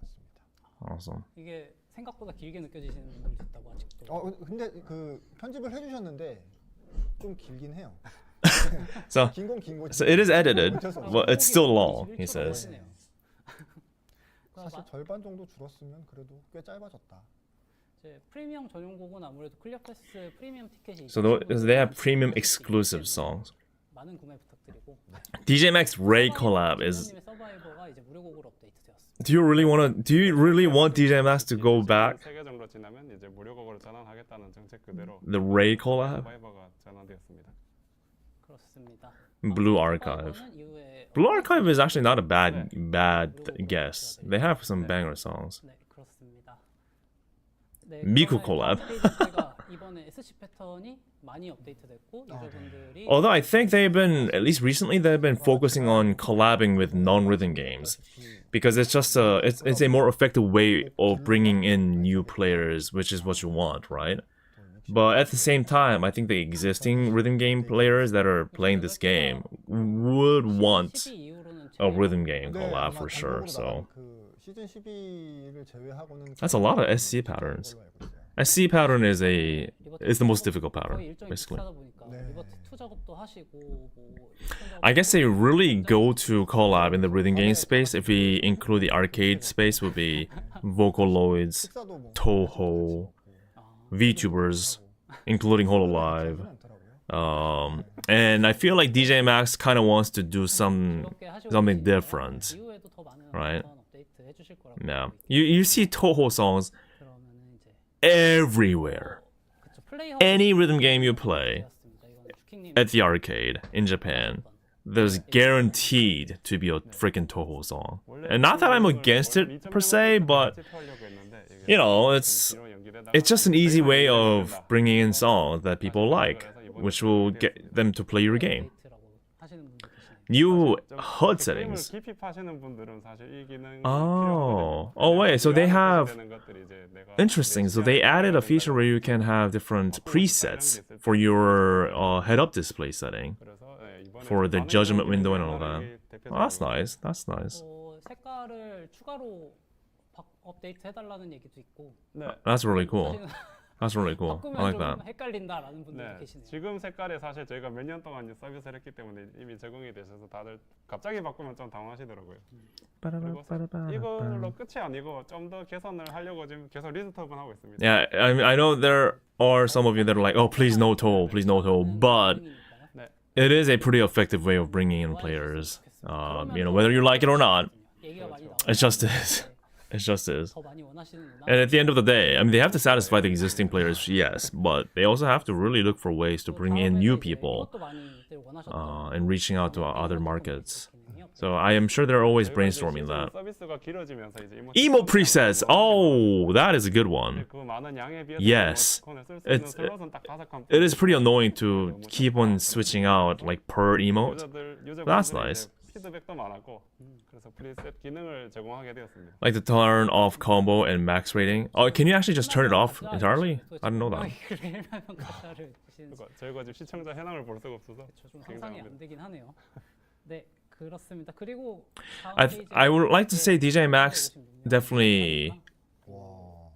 Awesome. 이게 생각보다 길게 느껴지시는 분들도 있다고 아직도. 근데 그 편집을 해주셨는데 좀 길긴 해요. So, 긴 거. so it is edited, but it's still long, he says. 사실 절반 정도 줄었으면 그래도 꽤 짧아졌다. 이제 프리미엄 전용곡은 아무래도 클리어 패스 프리미엄 티켓이 So they have premium exclusive songs. 많은 구매 부탁드리고. DJMAX Ray collab is. 서바이버가 이제 무료곡으로 업데이트되었습니다. Do you really want DJMAX to go back? 3개 정도 지나면 이제 무료곡으로 전환하겠다는 정책 그대로 The Ray collab? 서바이버가 전환되었습니다. 그렇습니다. Blue Archive. 서바이버는 이후에 Blue Archive is actually not a bad guess. They have some banger songs. 네, 그렇습니다. 네, 미쿠 그러면 콜랩. 업데이트가 이번에 SC 패턴이 많이 업데이트됐고 유저분들이 Although I think they've been, at least recently, they've been focusing on collabing with non-rhythm games. Because it's just it's a more effective way of bringing in new players, which is what you want, right? But at the same time, I think the existing rhythm game players that are playing this game would want 12 이후로는 a rhythm game 네, collab 아마 for sure. 단독으로 So 나간 그 시즌 12를 제외하고는 that's a lot of SC patterns. 걸로 알고 있어요. SC pattern is the most difficult 거의 pattern, 일정이 basically. 비슷하다 보니까 네. 리버트 2 작업도 하시고 뭐 I guess they really go to collab in the rhythm game space. If we include the arcade space, would be Vocaloids, 식사도 뭐 Toho, VTubers, including Hololive. And I feel like DJMAX kind of wants to do something different. 이후에도 더 많은 right? 업데이트 해주실 거라고 Yeah, 알고 있고. you see Toho songs 그러면은 이제 everywhere. 그쵸, 플레이 Any rhythm game you play 되었습니다. 이건 주킹님 at the arcade in Japan, there's guaranteed to be a freaking Toho song. And not that I'm against it per se, but you know, it's just an easy way of bringing in songs that people like, which will get them to play your game. 업데이트라고 하시는 분들 계시네요. New HUD settings. 깊이 파시는 분들은 사실 이 기능 Oh wait, so they have interesting. So they added a feature where you can have different presets for your head-up display setting for the judgment window and all that. Oh, that's nice. That's nice. 색깔을 추가로 업데이트 해달라는 얘기도 있고 That's really cool. That's really cool. I 바꾸면 like 좀 that. 헷갈린다라는 분들이 네, 계시네요. 지금 색깔에 사실 저희가 몇 년 동안 이제 서비스를 했기 때문에 이미 적응이 되셔서 다들 갑자기 바꾸면 좀 당황하시더라고요. 그리고 이걸로 끝이 아니고 좀 더 개선을 하려고 지금 계속 리스트업은 하고 있습니다. Yeah, I know there are some of you that are like, oh, please no toll, please no toll. But it is a pretty effective way of bringing in players. You know, whether you like it or not, 얘기가 많이 it just is. It just is. 더 많이 원하시는구나. And at the end of the day, I mean, they have to satisfy the existing players, yes, but they also have to really look for ways to bring in new people 이것도 많이들 원하셨던 and reaching out to other markets. So I am sure they're always 저희가 이제 brainstorming 시즌 that. 서비스가 길어지면서 이제 Emo presets. Oh, that is a good one. 그 많은 양에 비해서 Yes. 이모티콘을 쓸수 있는 It's- 슬롯은 딱 5칸. It is pretty annoying to keep on switching out like per emote. That's nice. 피드백도 많았고 그래서 프리셋 기능을 제공하게 되었습니다. Like the turn off combo and max rating. Oh, can you actually just turn it off entirely? I didn't know that. 그러니까 저희가 지금 시청자 현황을 볼 수가 없어서 좀 상상이 안 되긴 하네요. 네, 그렇습니다. 그리고 I would like to say DJMAX definitely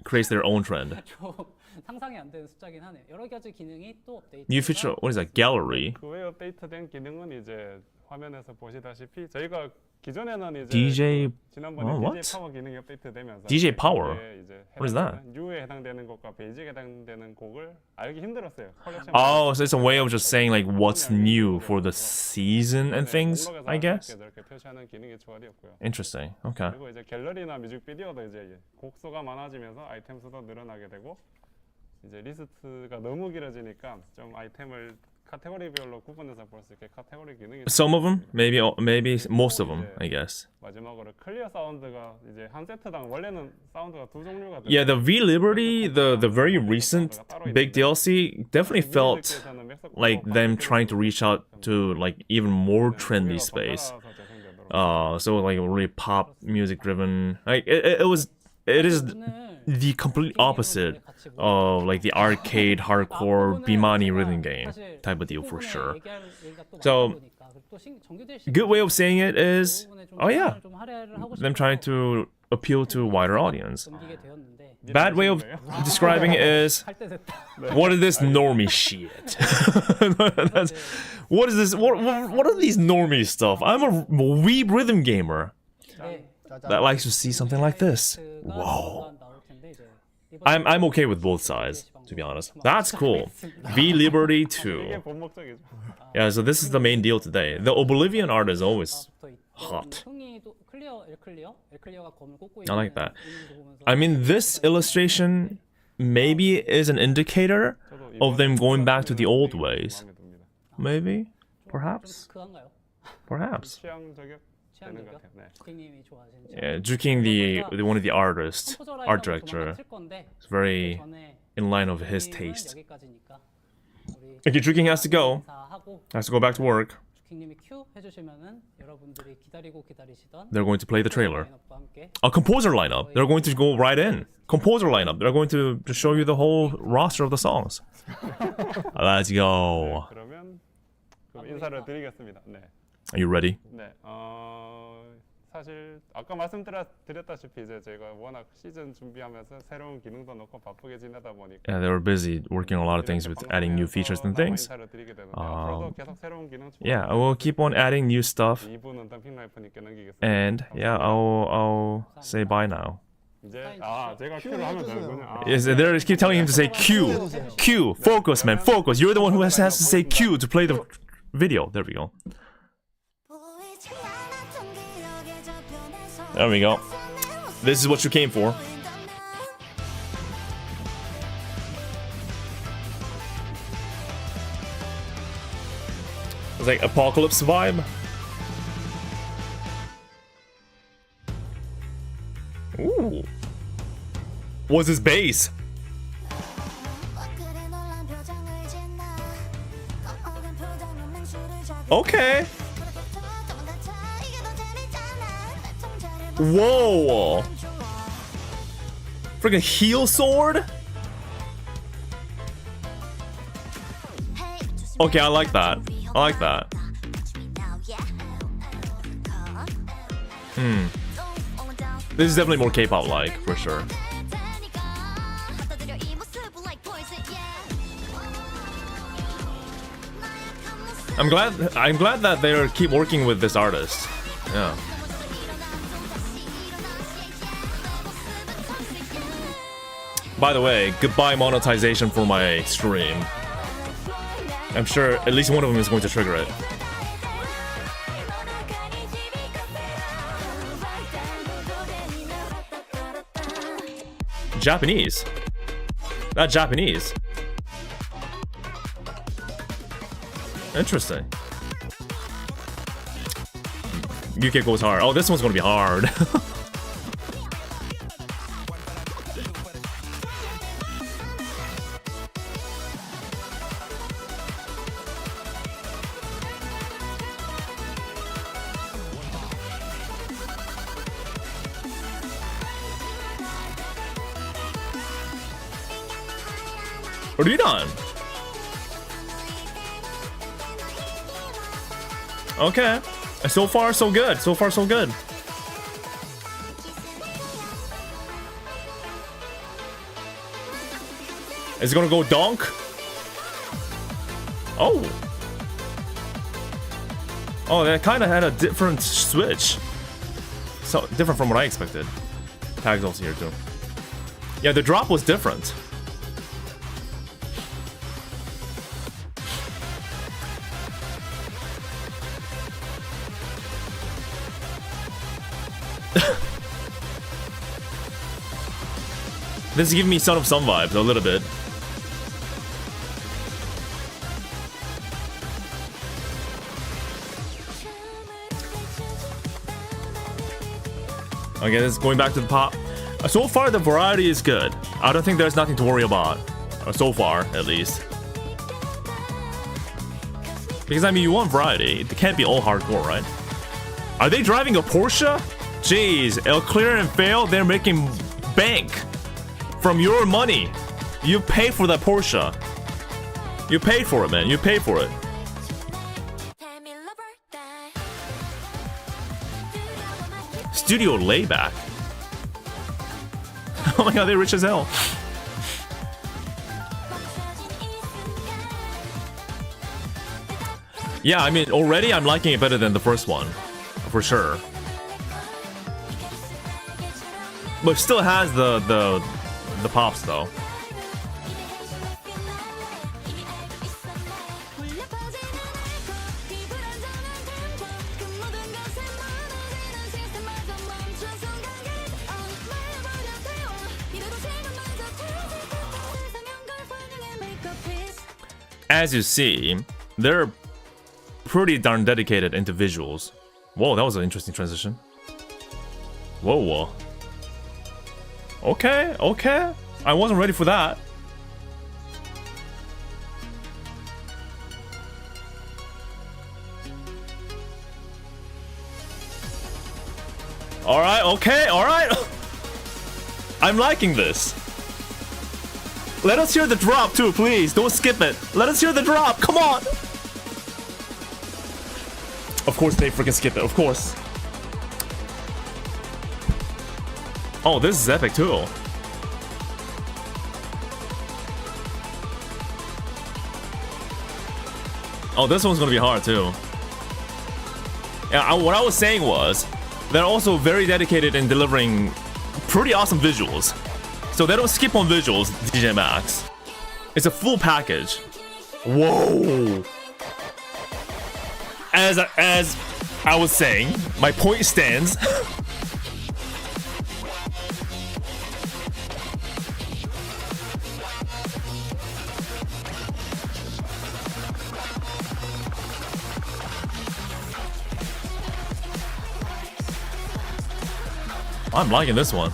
creates their own trend. 좀 상상이 안 되는 숫자긴 하네요. 여러 가지 기능이 또 업데이트. New feature, what is that? Gallery. 그 외에 업데이트된 기능은 이제 화면에서 보시다시피 저희가 기존에는 이제 DJ 지난번에 what? DJ 파워 기능이 업데이트되면서 DJ Power? 이제 What is that? U에 해당되는 곡과 베이직에 해당되는 곡을 알기 힘들었어요. 컬렉션 Oh, so it's a way of just saying like what's new for the season and things, I guess. 이렇게 표시하는 기능이 추가되었고요. Interesting. Okay. 그리고 이제 갤러리나 뮤직비디오도 이제 곡 수가 많아지면서 아이템 수도 늘어나게 되고 이제 리스트가 너무 길어지니까 좀 아이템을 카테고리별로 구분해서 볼 수 있게 카테고리 기능이 Some of them, maybe most of them, I guess. 마지막으로 클리어 사운드가 이제 한 세트당 원래는 사운드가 두 종류가 Yeah, the V Liberty, the very recent big DLC definitely felt like them trying to reach out to like even more trendy space. So like really pop music driven. Like it is the complete opposite of like the arcade hardcore Bimani rhythm game type of deal for sure. So good way of saying it is, oh yeah, them trying to appeal to a wider audience. Bad way of describing it is, what is this normie shit? What is this? What are these normie stuff? I'm a weeb rhythm gamer that likes to see something like this. Whoa. I'm okay with both sides, to be honest. That's cool. V Liberty 이게 2. 본목적이죠. Yeah, so this is the main deal today. The Oblivion art is always hot. I like that. I mean, this illustration maybe is an indicator of them going back to the old ways. Maybe? Perhaps? Perhaps. 취향 저격 되는 것 같아요. 네. Yeah, Juking the one of the artists, art director, is very in line of his taste. Okay, Juking has to go. Has to go back to work. They're going to play the trailer. A composer lineup. They're going to go right in. Composer lineup. They're going to just show you the whole roster of the songs. Let's go. 그러면 그럼 인사를 드리겠습니다. 네. Are you ready? 네. 사실 아까 말씀드렸다시피 이제 저희가 워낙 시즌 준비하면서 새로운 기능도 넣고 바쁘게 지내다 보니까 Yeah, they were busy working on a lot of things with adding new features and things. 인사를 드리게 되는데 앞으로도 계속 새로운 기능 Yeah, I will keep on adding new stuff. 2부는 덤핑 라이프님께 넘기겠습니다. And yeah, I'll say bye now. 이제 제가 큐를 하면 되는군요. Yes, they keep telling him to say Q. Q. Focus, man. Focus. You're the one who has to say Q to play the video. There we go. There we go. This is what you came for. It's like apocalypse vibe. Ooh. What's his bass? Okay. Whoa. Freaking heel sword? Okay, I like that. I like that. This is definitely more K-pop like, for sure. I'm glad that they keep working with this artist. Yeah. By the way, goodbye monetization for my stream. I'm sure at least one of them is going to trigger it. Japanese. That's Japanese. Interesting. UK goes hard. Oh, this one's gonna be hard. What are you doing? Okay. So far, so good. So far, so good. Is it gonna go donk? Oh. Oh, that kind of had a different switch. So different from what I expected. Tags also here too. Yeah, the drop was different. This is giving me Son of Sun vibes a little bit. Okay, this is going back to the pop. So far, the variety is good. I don't think there's nothing to worry about. So far, at least. Because, I mean, you want variety. It can't be all hardcore, right? Are they driving a Porsche? Jeez, it'll clear and fail. They're making bank from your money. You pay for that Porsche. You paid for it, man. You paid for it. Studio layback. Oh my god, they're rich as hell. Yeah, I mean, already I'm liking it better than the first one. For sure. But it still has the pops though. As you see, they're pretty darn dedicated into visuals. Whoa, that was an interesting transition. Whoa, whoa. Okay, okay. I wasn't ready for that. Alright, okay, alright. I'm liking this. Let us hear the drop too, please. Don't skip it. Let us hear the drop. Come on. Of course they freaking skip it. Of course. Oh, this is epic too. Oh, this one's gonna be hard too. Yeah, what I was saying was they're also very dedicated in delivering pretty awesome visuals. So they don't skip on visuals, DJMAX. It's a full package. Whoa! As I was saying, my point stands. I'm liking this one.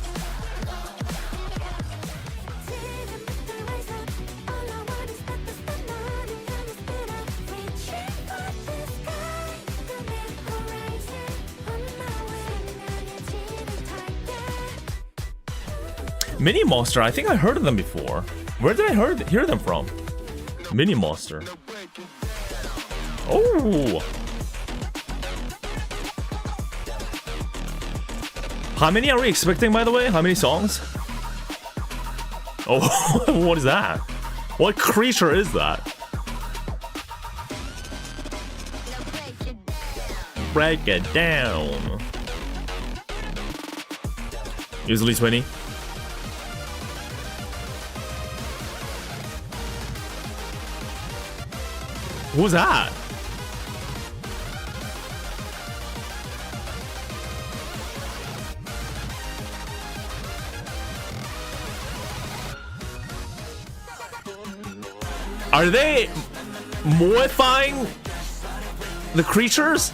Mini Monster, I think I heard of them before. Where did I hear them from? Mini Monster. Oh! How many are we expecting, by the way? How many songs? Oh, what is that? What creature is that? Break it down. Usually 20. Who's that? Are they modifying the creatures?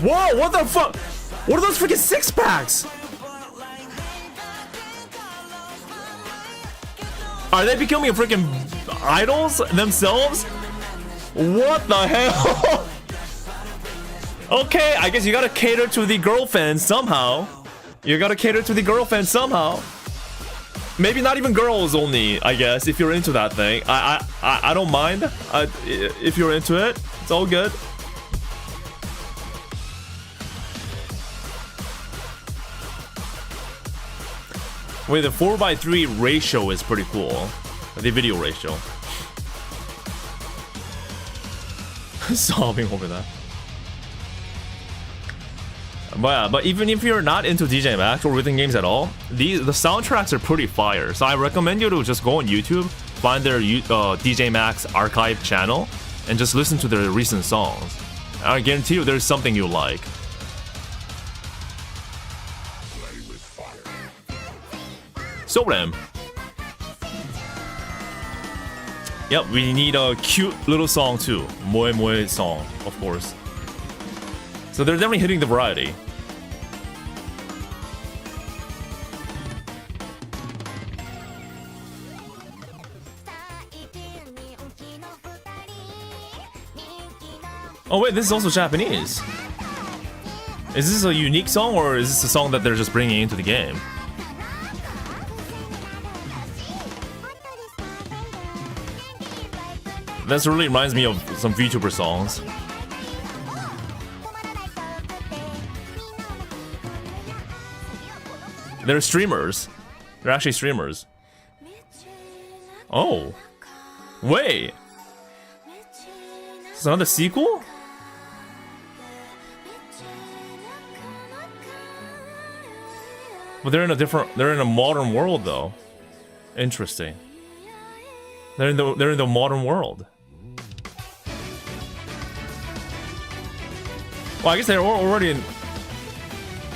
Whoa, what the fuck? What are those freaking six packs? Are they becoming freaking idols themselves? What the hell? Okay, I guess you gotta cater to the girlfriends somehow. You gotta cater to the girlfriends somehow. Maybe not even girls only, I guess, if you're into that thing. I don't mind. If you're into it, it's all good. Wait, the 4:3 ratio is pretty cool. The video ratio. Sobbing over that. But yeah, but even if you're not into DJMAX or rhythm games at all, the soundtracks are pretty fire. So I recommend you to just go on YouTube, find their DJMAX archive channel, and just listen to their recent songs. I guarantee you there's something you like. Soram. Yep, we need a cute little song too. Moe Moe song, of course. So they're definitely hitting the variety. Oh wait, this is also Japanese. Is this a unique song or is this a song that they're just bringing into the game? This really reminds me of some VTuber songs. They're streamers. They're actually streamers. Oh. Wait. It's another sequel? But they're in a modern world though. Interesting. They're in the modern world. Well, I guess they're already in.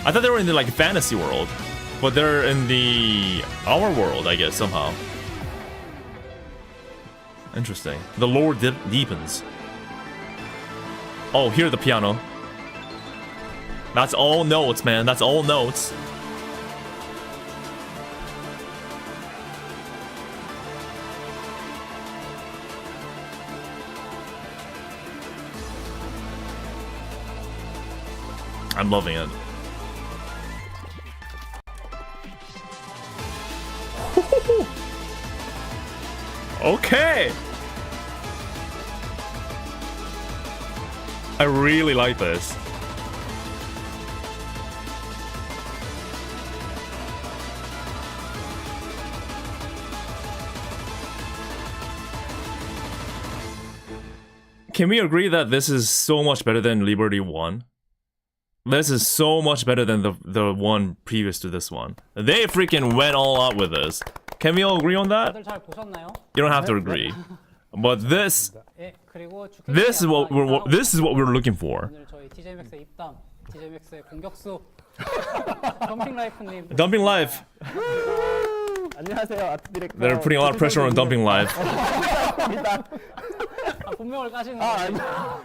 I thought they were in the like fantasy world, but they're in our world, I guess somehow. Interesting. The lore deepens. Oh, hear the piano. That's all notes, man. That's all notes. I'm loving it. Okay. I really like this. Can we agree that this is so much better than Liberty 1? This is so much better than the one previous to this one. They freaking went all out with this. Can we all agree on that? 다들 잘 보셨나요? You don't have to agree. But this 예, 그리고 is what we're looking for. 오늘 저희 DJMAX의 입담, DJMAX의 공격수 덤핑 라이프님. Dumping Life. 안녕하세요, 아트 디렉터. They're putting a lot of pressure on Dumping Life. 아, 본명을 까시는 아니. 거예요.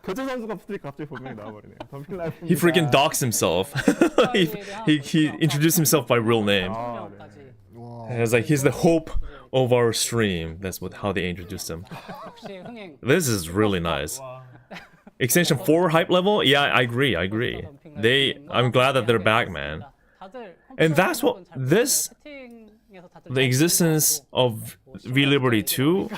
교체 선수가 스트릭 갑자기 본명이 나와버리네요. 덤핑 라이프. He freaking doxed himself. he introduced himself by real name. 본명까지. It's like he's the hope of our stream. That's how they introduced him. 역시 흥행. This is really nice. Extension 4 hype level? Yeah, I agree. I'm glad that they're back, man. And that's what the existence of V-Liberty 2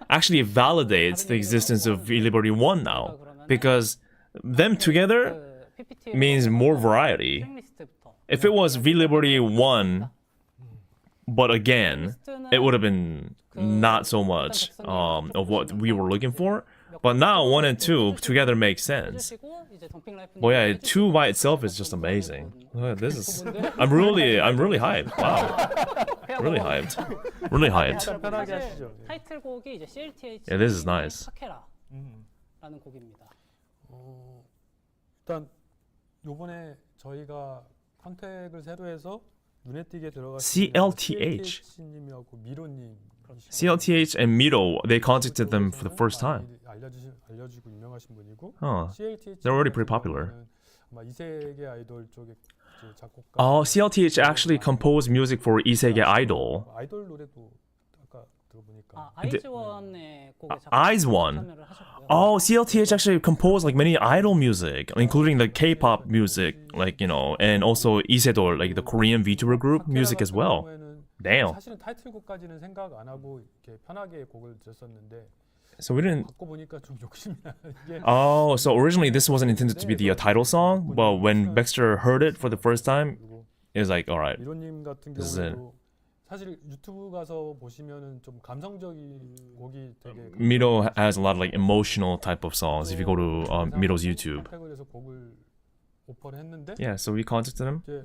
actually validates the existence of V-Liberty 1 now. Because them together means more variety. If it was V-Liberty 1, but again, it would have been not so much of what we were looking for. But now 1 and 2 together make sense. But yeah, 2 by itself is just amazing. This is I'm really hyped. Wow. Really hyped. Really hyped. 편하게 하시죠. 타이틀곡이 이제 CLTH. Yeah, this is nice. 라는 곡입니다. 일단 요번에 저희가 컨택을 새로 해서 눈에 띄게 들어가. CLTH. CLTH님하고 미로님. CLTH and Miro, they contacted them for the first time. 알려지고 유명하신 분이고. Huh. CLTH. They're already pretty popular. 아마 이세계 아이돌 쪽에 작곡가. Oh, CLTH actually composed music for 이세계 아이돌. 아이돌 노래도 아까 들어보니까. 아이즈원의 곡에 아이즈원. 참여를 하셨고요. Oh, CLTH actually composed like many idol music, including the K-pop music, like, you know, and also 이세돌, like the Korean VTuber group music as well. Damn. 사실은 타이틀곡까지는 생각 안 하고 이렇게 편하게 곡을 들었었는데. So we didn't. 바꿔 보니까 좀 욕심이 나게. Oh, so originally this wasn't intended to be the title song, but when Baxter heard it for the first time, it was like, all right. 미로님 같은 This is it. 경우도 사실 유튜브 가서 보시면은 좀 감성적인 곡이 되게. Miro has a lot of like emotional type of songs if you go to Miro's YouTube. 카테고리에서 곡을 오퍼를 했는데. Yeah, so we contacted him. 이제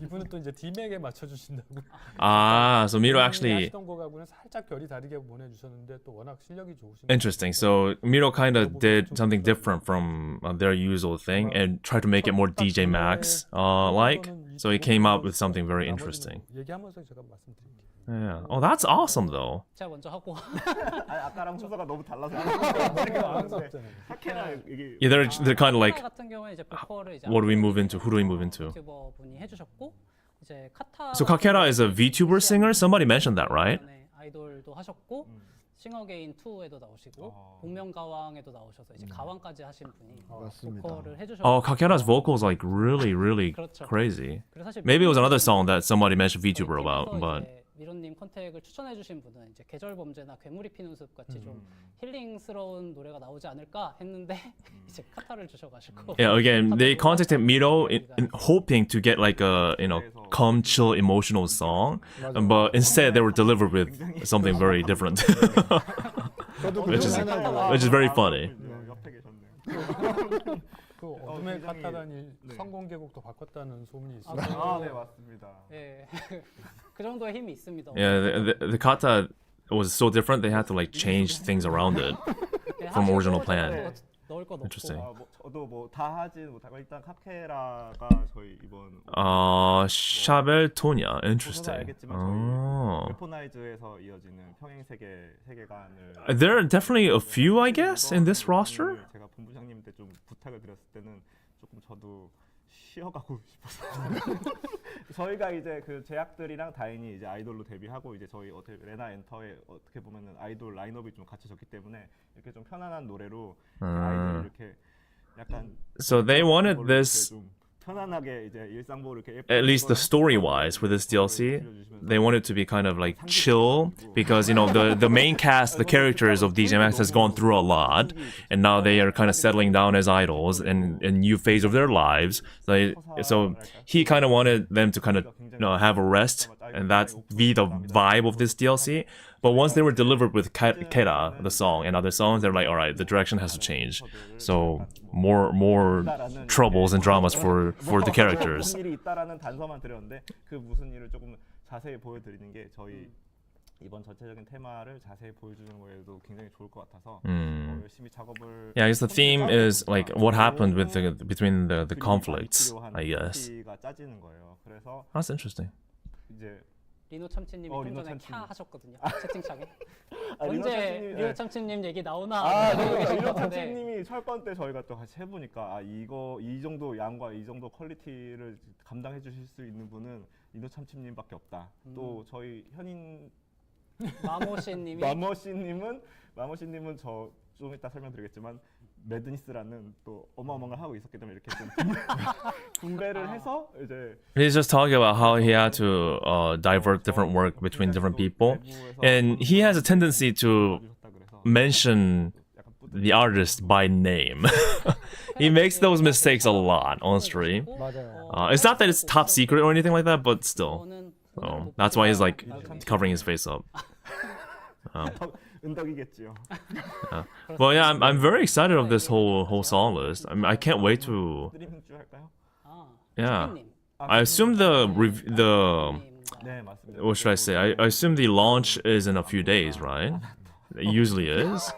이분은 또 이제 디맥에 맞춰주신다고. Ah, so Miro actually. 하시던 곡하고는 살짝 결이 다르게 보내주셨는데 또 워낙 실력이 좋으신. Interesting. So Miro kind of did something different from their usual thing and tried to make it more DJMAX like. So he came up with something very interesting. 얘기하면서 제가 말씀드릴게요. Yeah. Oh, that's awesome though. 제가 먼저 하고. 아까랑 순서가 너무 달라서. 카케라 이게. Yeah, they're kind of like. 같은 경우에 이제 보컬을 이제 What do we move into? Who do we move into? 유튜버 분이 해주셨고 이제 카타. So Kakera is a VTuber singer. Somebody mentioned that, right? 아이돌도 하셨고 싱어게인 2에도 나오시고 복면가왕에도 나오셔서 이제 가왕까지 하신 분이 보컬을 해주셨고. Oh, Kakera's vocals like really crazy. Maybe it was another song that somebody mentioned VTuber about, but. 미로님 컨택을 추천해주신 분은 이제 계절 범죄나 괴물이 피는 숲 같이 좀 힐링스러운 노래가 나오지 않을까 했는데 이제 카타를 주셔가지고. Yeah, again, they contacted Miro in hoping to get like a, you know, calm, chill, emotional song, but instead they were delivered with something very different, which is very funny. 옆에 계셨네요. 그 어둠의 카타단이 성공개곡도 바꿨다는 소문이 있어요. 네 맞습니다. 예, 그 정도의 힘이 있습니다. Yeah, the kata was so different they had to like change things around it from original plan. 넣을 거 넣고. Interesting. 저도 뭐 다 하진 못하고 일단 카케라가 저희 이번 샤벨토냐, interesting. 알겠지만 저희 웨포나이즈에서 이어지는 평행 세계관을. There are definitely a few, I guess, in this roster. 제가 본부장님한테 좀 부탁을 드렸을 때는 조금 저도 쉬어가고 싶었어요. 저희가 이제 그 제약들이랑 다행히 이제 아이돌로 데뷔하고 이제 저희 어떻게 레나 엔터에 어떻게 보면은 아이돌 라인업이 좀 갖춰졌기 때문에 이렇게 좀 편안한 노래로 아이돌 이렇게 약간. So they wanted this. 편안하게 이제 일상보를 이렇게 At least the story-wise for this DLC, they wanted to be kind of like chill because you know the main cast, the characters of DJMAX has gone through a lot, and now they are kind of settling down as idols in a new phase of their lives. So he kind of wanted them to kind of have a rest, and that's be the vibe of this DLC. But once they were delivered with Kera, the song, and other songs, they're like, all right, the direction has to change. So more troubles and dramas for the characters. 무슨 일이 있다라는 단서만 드렸는데 그 무슨 일을 조금 자세히 보여드리는 게 저희 이번 전체적인 테마를 자세히 보여주는 거에도 굉장히 좋을 것 같아서 열심히 작업을. Yeah, I guess the theme is like what happened with between the conflicts, I guess. 짜지는 거예요. 그래서 That's interesting. 이제 리노 참치님이 좀 전에 캬 하셨거든요. 채팅창에. 리노 언제 참치님, 리노 참치님 얘기 나오나. 리노 참치님이 철권 때 저희가 또 같이 해보니까 이 정도 양과 이 정도 퀄리티를 감당해 주실 수 있는 분은 리노 참치님밖에 없다. 또 저희 현인 마모씨님이 마모씨님은 저 좀 이따 설명드리겠지만 매드니스라는 또 어마어마한 걸 하고 있었기 때문에 이렇게 좀 분배를 해서 이제. He's just talking about how he had to divert different work between different people, and he has a tendency to mention the artist by name. He makes those mistakes a lot on stream. It's not that it's top secret or anything like that, but still. So that's why he's like covering his face up. 은덕이겠지요. Well, yeah, I'm very excited of this whole song list. I mean, I can't wait to. Yeah, I assume the 네, 맞습니다. what should I say? I assume the launch is in a few days, right? It usually is,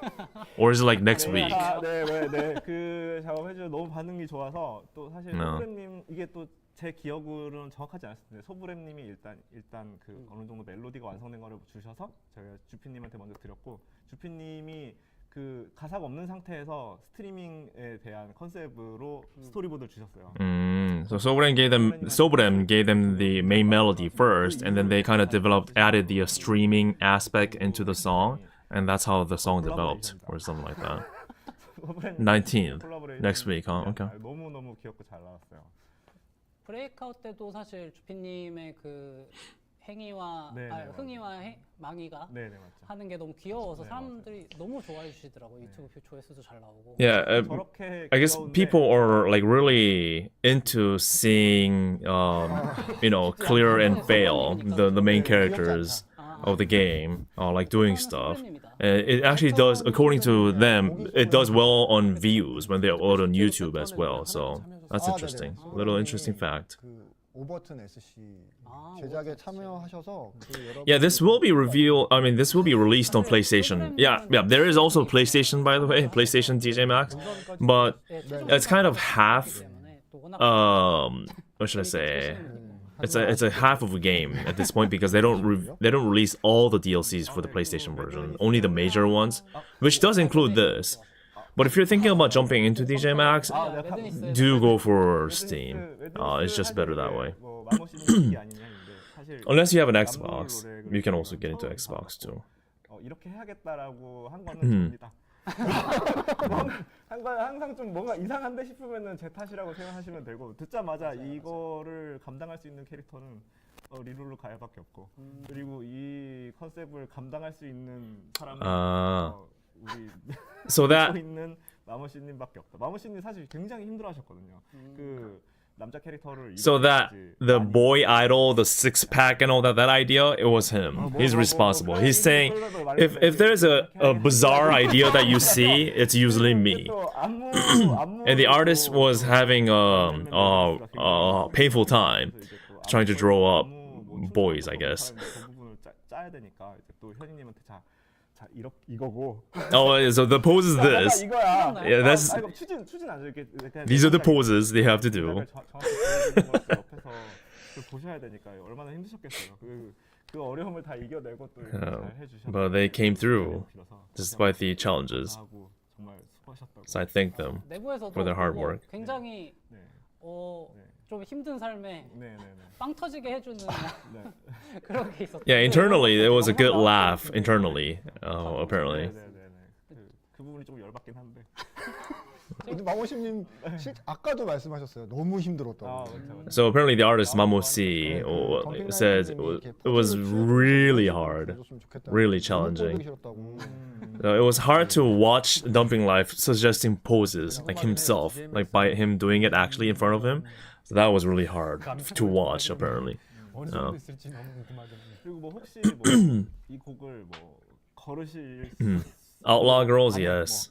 or is it like next week? 네. 그 작업해주 너무 반응이 좋아서 또 사실 프로그램님 이게 또 제 기억으로는 정확하지 않을 텐데 소브렘님이 일단 그 어느 정도 멜로디가 완성된 거를 주셔서 제가 주피님한테 먼저 드렸고 주피님이 그 가사가 없는 상태에서 스트리밍에 대한 컨셉으로 스토리보드를 주셨어요. So Sobrem gave them the main melody first, and then they kind of added the streaming aspect into the song, and that's how the song developed, or something like that. 19th, next week, huh? Okay. 너무 귀엽고 잘 나왔어요. 브레이크아웃 때도 사실 주피님의 그 행위와 네, 네, 흥이와 망이가 네네 맞죠. 하는 게 너무 귀여워서 네, 사람들이 너무 좋아해 주시더라고. 유튜브 조회수도 잘 나오고. Yeah, I guess people are like really into seeing, clear and fail the main characters of the game, like doing stuff. It actually does, according to them, it does well on views when they upload on YouTube as well. So that's interesting. Little interesting fact. 그 오버튼 SC 제작에 참여하셔서 그 여러 Yeah, this will be revealed. I mean, this will be released on PlayStation. Yeah. There is also PlayStation, by the way, PlayStation DJMAX, but it's kind of half. What should I say? It's a half of a game at this point because they don't release all the DLCs for the PlayStation version, only the major ones, which does include this. But if you're thinking about jumping into DJMAX, do go for Steam. It's just better that way. Unless you have an Xbox, you can also get into Xbox too. 이렇게 해야겠다라고 한 거는 접니다. 항상 좀 뭔가 이상한데 싶으면은 제 탓이라고 생각하시면 되고 듣자마자 이거를 감당할 수 있는 캐릭터는 리룰루 가야밖에 없고 그리고 이 컨셉을 감당할 수 있는 사람은 우리 So that 있는 마모씨님밖에 없다. 마모씨님 사실 굉장히 힘들어하셨거든요. 그 남자 캐릭터를 So that the boy idol, the six pack and all that idea, it was him. He's responsible. He's saying if there's a bizarre idea that you see, it's usually me. And the artist was having a painful time trying to draw up boys, I guess. 짜야 되니까 또 현이님한테 자 이거고. Oh, so the pose is this. 이거야. Yeah, that's. 추진 안 이렇게. These are the poses they have to do. 옆에서 보셔야 되니까요. 얼마나 힘드셨겠어요. 그 어려움을 다 이겨내고 또 잘 해주셨어요. But they came through despite the challenges. 정말 수고하셨다고. So I thank them for their hard work. 굉장히 좀 힘든 삶에 빵 터지게 해주는 그런 게 있었어요. Yeah, internally there was a good laugh internally, apparently. 그 부분이 좀 열받긴 한데. 근데 마모심님 아까도 말씀하셨어요. 너무 힘들었다고. So apparently the artist Mamosi said it was really hard, really challenging. It was hard to watch Dumping Life suggesting poses like himself, like by him doing it actually in front of him. So that was really hard to watch apparently. 어느 정도 있을지 너무 궁금하긴 해요. 그리고 뭐 혹시 이 곡을 뭐 걸으실 Outlaw Girls, yes.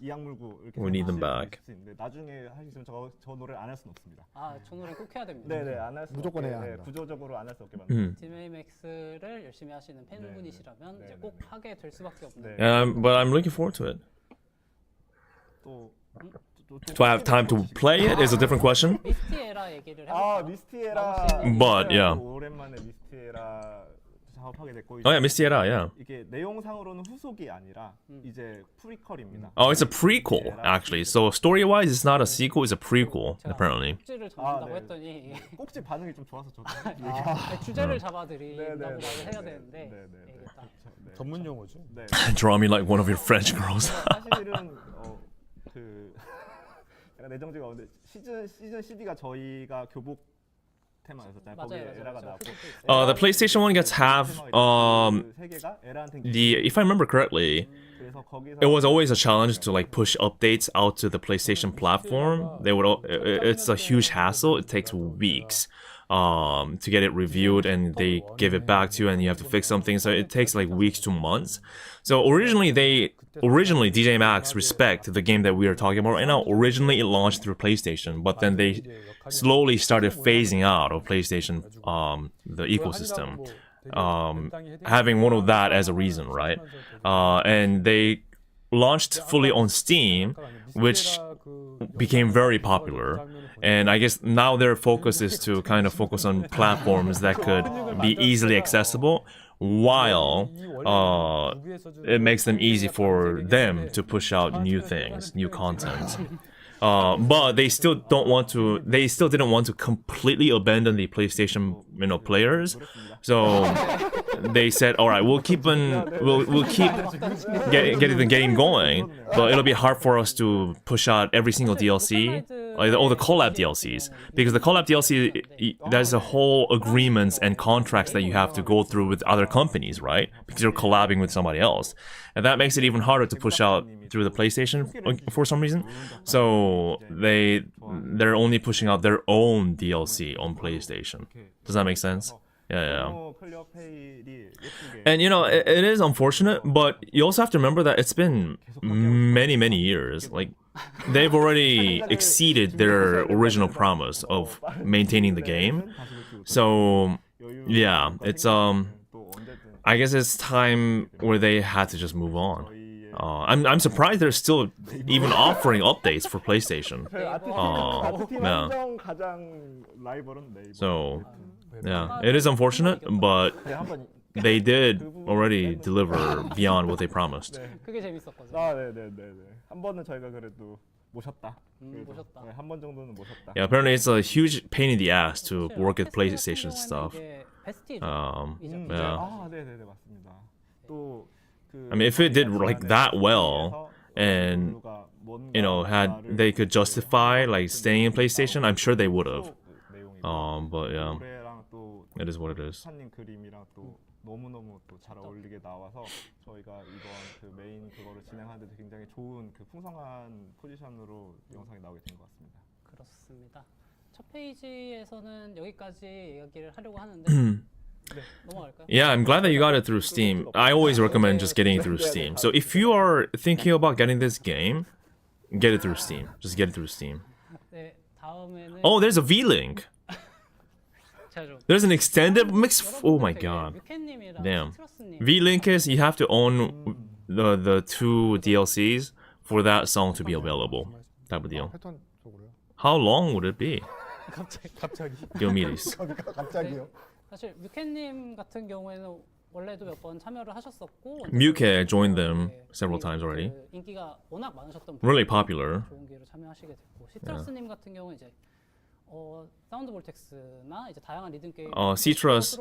We need them back. 나중에 하시면 저 노래 안 할 수는 없습니다. 저 노래 꼭 해야 됩니다. 네네 안 할 수 무조건 해야 합니다. 구조적으로 안 할 수 없게 만듭니다. DJMAX를 열심히 하시는 팬분이시라면 이제 꼭 하게 될 수밖에 없는. But I'm looking forward to it. 또 Do I have time to play it? Is a different question. 미스티에라 얘기를 해볼까요? 미스티에라. But yeah. 오랜만에 미스티에라 작업하게 됐고. Oh yeah, Mistiera, yeah. 이게 내용상으로는 후속이 아니라 이제 프리퀄입니다. Oh, it's a prequel actually. So story-wise, it's not a sequel; it's a prequel apparently. 꼭지를 잡는다고 했더니 꼭지 반응이 좀 좋아서 저도 주제를 잡아드린다고 말을 해야 되는데 이게 딱 전문 용어죠. 네. Draw me like one of your French girls. 사실은 그 약간 내정지가 없는데 시즌 12가 저희가 교복 테마였었잖아요. 거기에 에라가 나왔고. The PlayStation one gets half. If I remember correctly, it was always a challenge to like push updates out to the PlayStation platform. It's a huge hassle. It takes weeks to get it reviewed, and they give it back to you, and you have to fix something. So it takes like weeks to months. So originally DJMAX respect the game that we are talking about right now. Originally it launched through PlayStation, but then they slowly started phasing out of PlayStation the ecosystem, having one of that as a reason, right? And they launched fully on Steam, which became very popular. And I guess now their focus is to kind of focus on platforms that could be easily accessible, while it makes them easy for them to push out new things, new content. But they still don't want to. They still didn't want to completely abandon the PlayStation, players. So they said, "All right, we'll keep getting the game going, but it'll be hard for us to push out every single DLC, all the collab DLCs, because the collab DLC, there's a whole agreements and contracts that you have to go through with other companies, right? Because you're collabing with somebody else, and that makes it even harder to push out through the PlayStation for some reason. So they're only pushing out their own DLC on PlayStation. Does that make sense? Yeah. And it is unfortunate, but you also have to remember that it's been many years. Like, they've already exceeded their original promise of maintaining the game. So yeah, it's I guess it's time where they had to just move on. I'm surprised they're still even offering updates for PlayStation. Yeah. So yeah, it is unfortunate, but they did already deliver beyond what they promised. 그게 재밌었거든요. 네네네네. 한 번은 저희가 그래도 모셨다. 모셨다. 한 번 정도는 모셨다. Yeah, apparently it's a huge pain in the ass to work with PlayStation stuff. 베스티죠. Yeah. 아, 네네네 맞습니다. 또 그 I mean, if it did like that well, and they could justify like staying in PlayStation, I'm sure they would have. But yeah, it is what it is. 사님 그림이랑 또 너무너무 또 잘 어울리게 나와서 저희가 이번 그 메인 그거를 진행하는데 굉장히 좋은 그 풍성한 포지션으로 영상이 나오게 된 것 같습니다. 그렇습니다. 첫 페이지에서는 여기까지 이야기를 하려고 하는데 넘어갈까요? Yeah, I'm glad that you got it through Steam. I always recommend just getting it through Steam. So if you are thinking about getting this game, get it through Steam. Just get it through Steam. 네, 다음에는 Oh, there's a V-Link. There's an extended mix. Oh my god. Damn. V-Link is you have to own the two DLCs for that song to be available. Type of deal. 패턴 쪽으로요? How long would it be? 갑자기 Diomedes. 갑자기요? 사실 뮤케님 같은 경우에는 원래도 몇 번 참여를 하셨었고 Muke joined them several times already. 그 인기가 워낙 많으셨던 Really popular. 좋은 기회로 참여하시게 됐고 시트러스님 같은 경우는 이제 사운드 볼텍스나 이제 다양한 리듬 게임 Citrus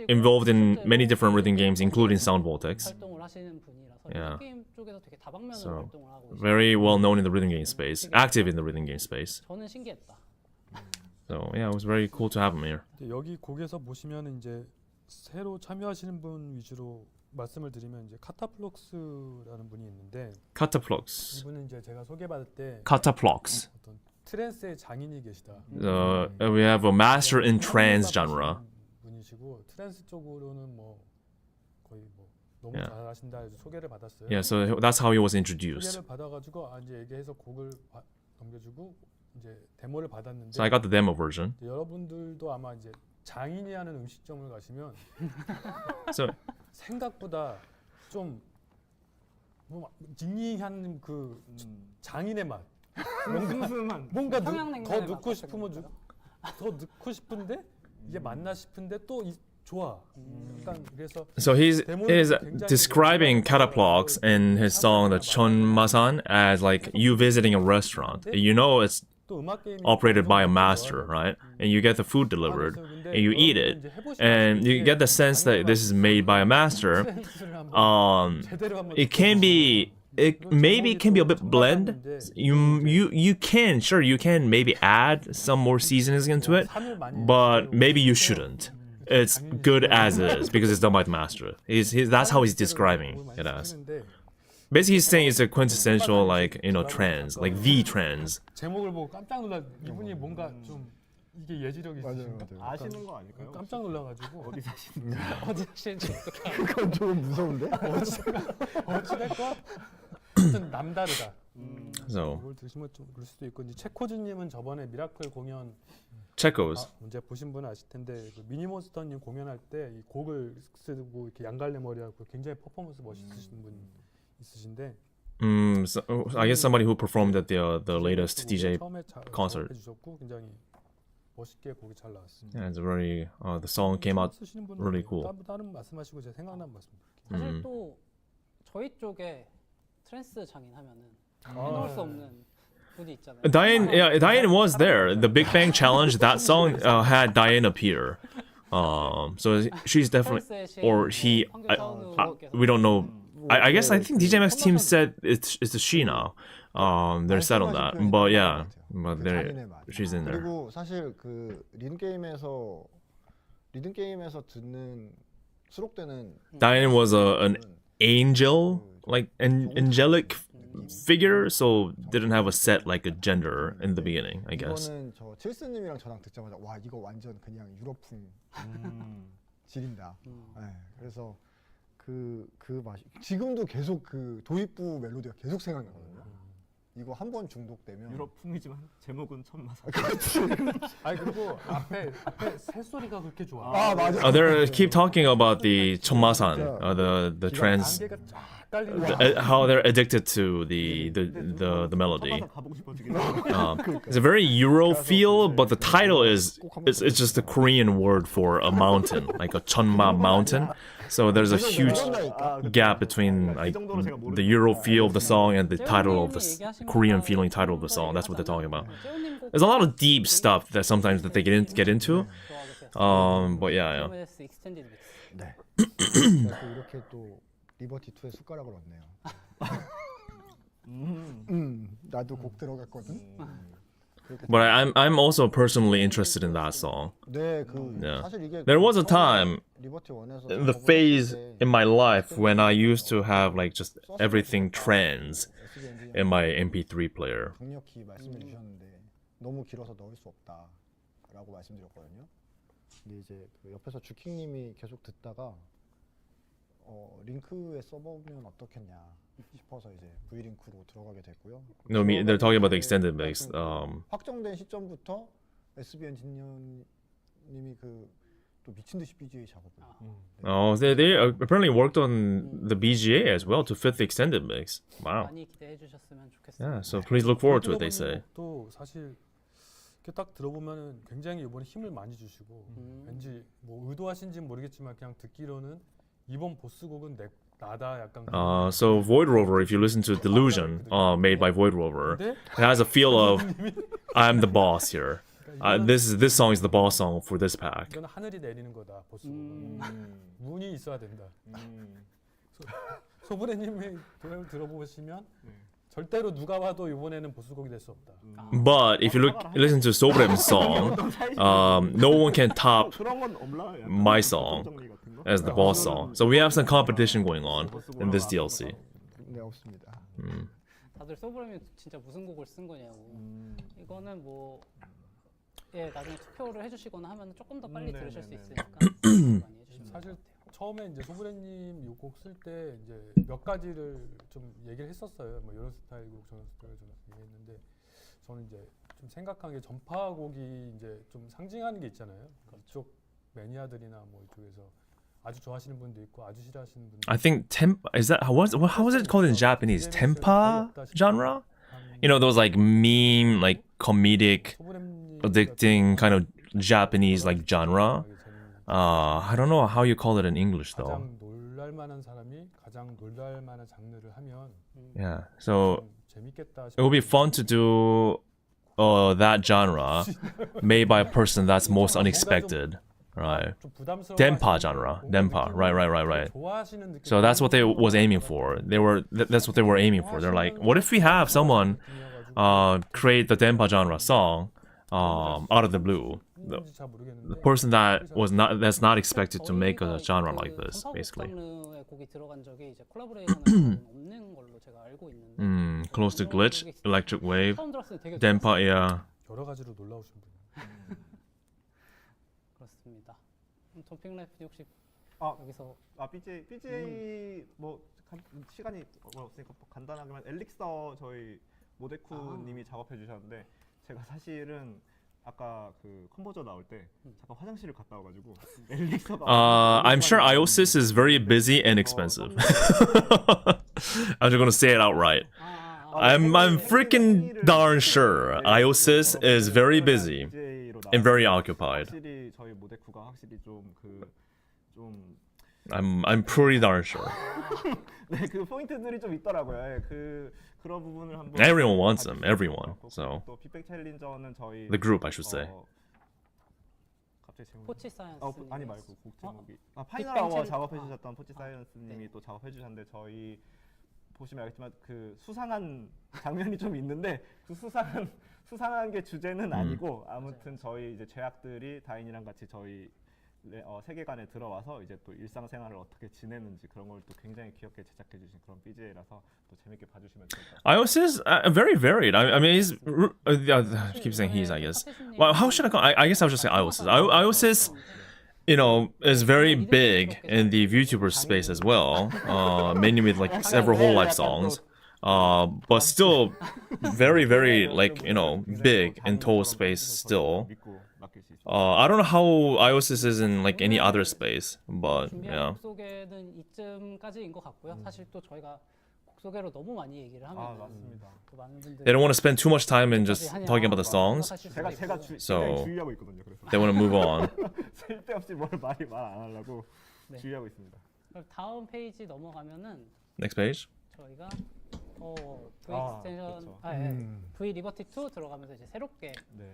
involved in many different rhythm games, including Sound Vortex. 활동을 하시는 분이라서 Yeah. 리듬 게임 쪽에서 되게 다방면으로 So, 활동을 하고 계시고 very well known in the rhythm game space, active in the rhythm game space. 저는 신기했다. So yeah, it was very cool to have him here. 여기 곡에서 보시면 이제 새로 참여하시는 분 위주로 말씀을 드리면 이제 카타플럭스라는 분이 있는데 Cataplox. 이분은 이제 제가 소개받을 때 Cataplox. 어떤 트랜스의 장인이 계시다. We have a master in trance genre. 분이시고 트랜스 쪽으로는 뭐 거의 뭐 너무 Yeah. 잘하신다 해서 소개를 받았어요. Yeah, so that's how he was introduced. 소개를 받아가지고 이제 얘기해서 곡을 넘겨주고 이제 데모를 받았는데 So I got the demo version. 여러분들도 아마 이제 장인이 하는 음식점을 가시면 So 생각보다 좀 뭐 닝닝한 그 장인의 맛 뭔가 더 넣고 싶으면 더 넣고 싶은데 이게 맞나 싶은데 또 좋아. 약간 그래서 So he's describing Cataplox in his song the Chonmasan as like you visiting a restaurant. You know it's operated by a master, right? And you get the food delivered and you eat it, and you get the sense that this is made by a master. It maybe can be a bit bland. You can maybe add some more seasonings into it, but maybe you shouldn't. It's good as is because it's done by the master. That's how he's describing it as. Basically, he's saying it's a quintessential trends, like the trends. 제목을 보고 깜짝 놀라. 이분이 뭔가 좀 이게 예지력이 있으신가? 아시는 거 아닐까요? 깜짝 놀라가지고 어디 사시는지. 어디 사시는지 어떻게 그건 좀 무서운데? 어찌됐건 하여튼 남다르다. So 이걸 들으시면 좀 그럴 수도 있고 이제 체코즈님은 저번에 미라클 공연 Chekos. 이제 보신 분은 아실 텐데 그 미니몬스터님 공연할 때 이 곡을 쓰고 이렇게 양갈래 머리하고 굉장히 퍼포먼스 멋있으신 분 있으신데 So, I guess somebody who performed at the latest DJ 처음에 concert. 해주셨고 굉장히 멋있게 곡이 잘 나왔습니다. Yeah, it's very. The song came out 쓰시는 분은 really cool. 다른 말씀하시고 제가 생각난 말씀드릴게요. 사실 또 저희 쪽에 트랜스 장인 하면은 빼놓을 수 없는 분이 있잖아요. Diane was there. The Big Bang Challenge. That song had Diane appear. So she's definitely, or he. We don't know. I guess I think DJMAX team said it's a she now. They're set on that. But yeah, but she's in there. 그리고 사실 그 리듬 게임에서 듣는 수록되는 Diane was an angel, like an angelic figure, so didn't have a set like a gender in the beginning, I guess. 이거는 저 칠스님이랑 저랑 듣자마자 와 이거 완전 그냥 유럽풍 지린다. 네, 그래서 그 맛이 지금도 계속 그 도입부 멜로디가 계속 생각나거든요. 이거 한 번 중독되면 유럽풍이지만 제목은 천마산. 아니 그리고 앞에 새소리가 그렇게 좋아. 아 맞아. They keep talking about the Chonmasan, the trans, 단계가 쫙 깔리는 how they're addicted to the melody. 천마산 가보고 싶어지긴 It's a very Euro feel, but the title is it's just a Korean word for a mountain, like a Chonma mountain. So there's a huge gap between like the Euro feel of the song and the title of the Korean feeling title of the song. That's what they're talking about. There's a lot of deep stuff that sometimes that they get into. But yeah. 네. 이렇게 또 리버티 2의 숟가락을 얻네요. 나도 곡 들어갔거든. But I'm also personally interested in that song. 네, Yeah. 사실 이게 There was a time 리버티 1에서 in the phase in my life when I used to have like just everything trans in my MP3 player. 강력히 말씀해 주셨는데 너무 길어서 넣을 수 없다라고 말씀드렸거든요. 근데 이제 그 옆에서 주킹님이 계속 듣다가 링크에 써보면 어떻겠냐 싶어서 이제 V 링크로 들어가게 됐고요. No, they're talking about the extended mix. 확정된 시점부터 SB 엔지니어님이 또 미친 듯이 BGA 작업을. Oh, they apparently worked on the BGA as well to fit the extended mix. Wow. 많이 기대해 주셨으면 좋겠어요. Yeah, so please look forward to it. They say. 또 사실 이렇게 딱 들어보면은 굉장히 이번에 힘을 많이 주시고 왠지 뭐 의도하신지 모르겠지만 그냥 듣기로는 이번 보스곡은 나다 약간. So Void Rover, if you listen to Delusion, made by Void Rover, it has a feel of I'm the boss here. This song is the boss song for this pack. 이건 하늘이 내리는 거다 보스곡은. 운이 있어야 된다. 소브레님의 노래를 들어보시면 절대로 누가 봐도 이번에는 보스곡이 될 수 없다. But if you listen to Sobrem's song, no one can top 그런 건 없나? my song as the boss song. So we have some competition going on in this DLC. 네, 없습니다. 다들 소브렘이 진짜 무슨 곡을 쓴 거냐고. 이거는 뭐 나중에 투표를 해주시거나 하면 조금 더 빨리 들으실 수 있으니까 많이 해주시면 사실 처음에 이제 소브레님 이 곡 쓸 때 이제 몇 가지를 좀 얘기를 했었어요. 뭐 이런 스타일 곡, 저런 스타일 곡 얘기했는데 저는 이제 좀 생각한 게 전파곡이 이제 좀 상징하는 게 있잖아요. 이쪽 매니아들이나 뭐 이쪽에서 아주 좋아하시는 분도 있고 아주 싫어하시는 분도. I think how is it called in Japanese? Tempa genre? You know those like meme, like comedic, addicting kind of Japanese like genre. I don't know how you call it in English though. 가장 놀랄만한 사람이 가장 놀랄만한 장르를 하면 Yeah, so 재밌겠다. it would be fun to do that genre made by a person that's most unexpected, right? Denpa genre, Denpa, right. So that's what they was aiming for. That's what they were aiming for. They're like, what if we have someone create the Denpa genre song out of the blue? The person that's not expected to make a genre like this, basically. 장르의 곡이 들어간 적이 이제 콜라보레이션은 없는 걸로 제가 알고 있는데. Close to Glitch, Electric Wave, 처음 들었을 때 되게 Denpa, yeah. 여러 가지로 놀라우신 분. 그렇습니다. 덤핑 라이프 혹시 아, 여기서 BJ 뭐 시간이 없으니까 간단하게만 엘릭서 저희 모데쿠님이 작업해 주셨는데 제가 사실은 아까 그 컨버저 나올 때 잠깐 화장실을 갔다 와가지고 엘릭서가 I'm sure Iosis is very busy and expensive. I'm just gonna say it outright. I'm freaking darn sure Iosis is very busy and very occupied. 확실히 저희 모데쿠가 확실히 좀 I'm pretty darn sure. 네, 그 포인트들이 좀 있더라고요. 예, 그런 부분을 한번 Everyone wants them, everyone. So 또 빅뱅 챌린저는 저희 the group, I should say. 갑자기 제목이 포치 사이언스 아니 말고 곡 제목이 파이널 빅뱅 아워 챌린저. 작업해 주셨던 포치 아, 사이언스님이 네. 또 작업해 주셨는데 저희 보시면 알겠지만 그 수상한 장면이 좀 있는데 그 수상한 게 주제는 아니고 아무튼 저희 이제 죄악들이 다인이랑 같이 저희 세계관에 들어와서 이제 또 일상생활을 어떻게 지내는지 그런 걸 또 굉장히 귀엽게 제작해 주신 그런 BJ라서 또 재밌게 봐주시면 좋을 것 같아요. Ios is very varied. I mean, he's. I keep saying he's, I guess. Well, how should I call? I guess I would just say Ios is. Ios is, you know, is very big in the VTuber space as well. Mainly with like several whole life songs. But still very, very like, you know, big in total space still. 믿고 맡길 수 있어요. I don't know how Ios is in like any other space, but yeah. 준비한 곡 소개는 이쯤까지인 것 같고요. 사실 또 저희가 곡 소개로 너무 많이 얘기를 하면 맞습니다. 또 많은 분들이 They don't want to spend too much time in just talking about the songs. 제가 굉장히 So- 주의하고 있거든요. 그래서 They want to move on. 쓸데없이 뭘 말이 말 안 하려고 네. 주의하고 있습니다. 그럼 다음 페이지 넘어가면은 Next page. 저희가 V 아, 익스텐션 그쵸. V 리버티 2 들어가면서 이제 새롭게 네.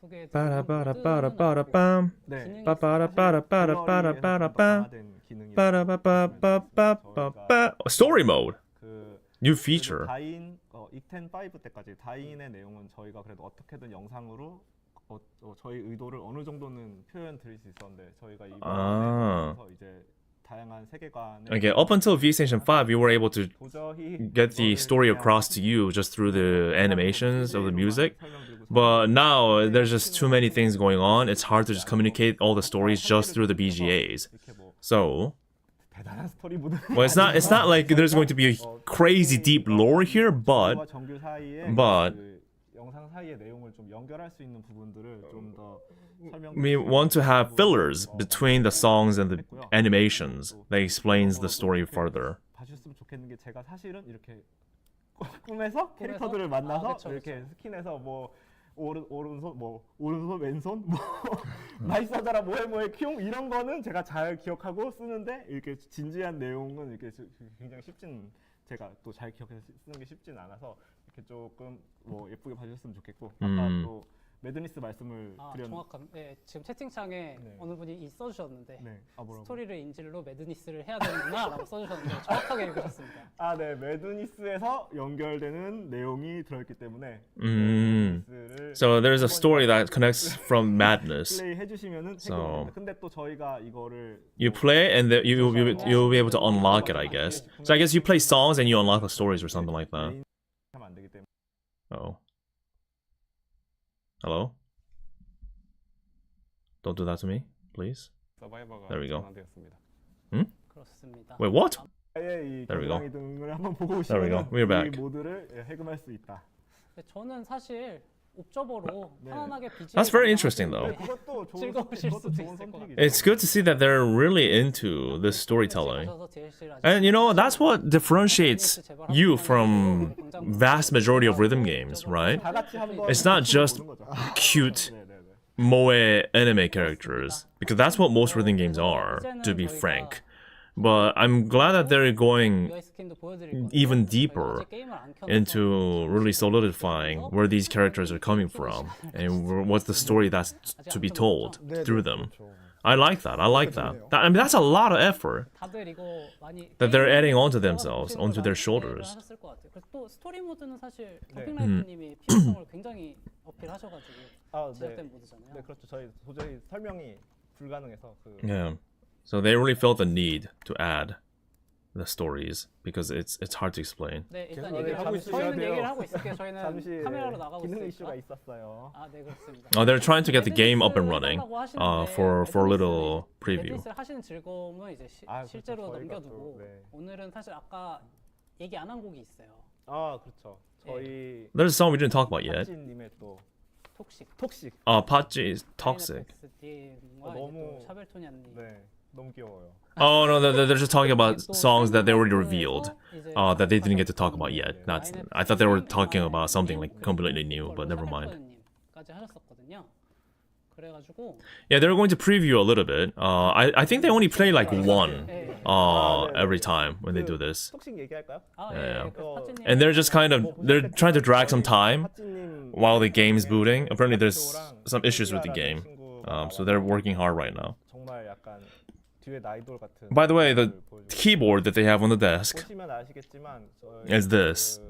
소개해 Para para para para pam. 네. Pa para para para para para pam. Para pa pa pa pa pa pa. Story mode. 그 New feature. 다인 익텐 5 때까지 다인의 내용은 저희가 그래도 어떻게든 영상으로 저희 의도를 어느 정도는 표현 드릴 수 있었는데 저희가 아. 이번에 이제 다양한 세계관에 Okay, up until V Station 5, you were able to 도저히 get the story across to you just through the animations of the music. But now there's just too many things going on. It's hard to just communicate all the stories just through the BGAs. 이렇게 뭐 So, 대단한 스토리 모드 well, it's not like there's going to be a crazy deep lore here, but 정규 사이에 but- 그 영상 사이의 내용을 좀 연결할 수 있는 부분들을 좀 더 설명. we want to have fillers between the songs and the animations that explains the story further. 봐주셨으면 좋겠는 게 제가 사실은 이렇게 꿈에서 캐릭터들을 만나서 그쵸, 이렇게 스킨에서 뭐 오른손 뭐 오른손 왼손 뭐 나이스하더라 뭐해 키용 이런 거는 제가 잘 기억하고 쓰는데 이렇게 진지한 내용은 이렇게 굉장히 쉽진 제가 또 잘 기억해서 쓰는 게 쉽진 않아서 이렇게 조금 뭐 예쁘게 봐주셨으면 좋겠고 아까 또 매드니스 말씀을 드렸는데 정확한 지금 채팅창에 네. 어느 분이 써주셨는데 네. 뭐라고? 스토리를 인질로 매드니스를 해야 되는구나 라고 써주셨는데 정확하게 읽으셨습니다. 아, 네. 매드니스에서 연결되는 내용이 들어있기 때문에 매드니스를 So there's a story that connects from madness. 플레이 해주시면은 So- 근데 또 저희가 이거를 You play and you'll be able to unlock it, I guess. So I guess you play songs and you unlock the stories or something like that. 하면 안 되기 때문에 Oh. Hello? Don't do that to me, please. 서바이버가 There we go. 전환되었습니다. 그렇습니다. Wait, what? 아예 이 There we go. 겨드랑이 등을 한번 보고 There we go. 오시면 We're 이 back. 모드를 해금할 수 있다. 저는 사실 옵저버로 네. 편안하게 BGM That's very interesting, though. 그것도 좋은 즐거우실 그것도 수도 좋은 있을 것 선택이죠. It's good to see that they're really into this storytelling. 가셔서 DLC를 아직 And you know, that's what differentiates you from vast majority of rhythm games, right? 다 같이 한번 It's not just 보는 거죠. cute 네, 네, 네. moe anime characters, because that's what most rhythm games are, to be frank. But I'm glad that they're going UI 스킨도 보여드릴 건데 even 저희가 deeper 아직 게임을 안 켜놔서 into really solidifying where these characters are coming from and what's the story that's to be told through them. I like that. I like that. I mean, that's a lot of effort 다들 이거 많이 that they're adding onto 게임을 themselves, 보시는 onto their 분들 shoulders. 하셨을 것 같아요. 그리고 또 스토리 모드는 사실 네. 더핑라이프님이 필요성을 굉장히 어필하셔가지고 아, 네. 제작된 모드잖아요. 네, 그렇죠. 저희 도저히 설명이 불가능해서 그 Yeah. So they really felt the need to add the stories because it's hard to explain. 네, 일단 계속 얘기를 하고 하고 있으셔야 저희는 돼요. 얘기를 하고 있을게요. 저희는 잠시 카메라로 나가고 기능 있으니까. 이슈가 있었어요. 아, 네, 그렇습니다. Oh, they're trying to get the game up and running 하려고 하시는데 for a little preview. 매드니스를 하시는 즐거움은 이제 아, 그렇죠. 실제로 저희가 넘겨두고 또, 네. 오늘은 사실 아까 얘기 안 한 곡이 있어요. 아, 그렇죠. 저희 There's a song we didn't talk about yet. 님의 또 톡식. 톡식. Pachi is toxic. 님과 너무- 이제 또 샤벨토냐님. 네. 너무 귀여워요. Oh no, they're just talking about songs that they already revealed, that they didn't get to talk about yet. That's I thought they were talking about something like completely new, but never mind. 까지 하셨었거든요. 그래가지고 Yeah, they're going to preview a little bit. I think they only play like one every time when they do this. 톡식 얘기할까요? Yeah. 그 파츠님 And they're just kind of they're trying to drag some time 파찌님 while the game's booting. Apparently there's some issues with the game. So they're working hard right now. 정말 약간 뒤에 나이돌 같은. By the way, the 모습을 보여주고. keyboard that they have on the desk 보시면 아시겠지만 is this.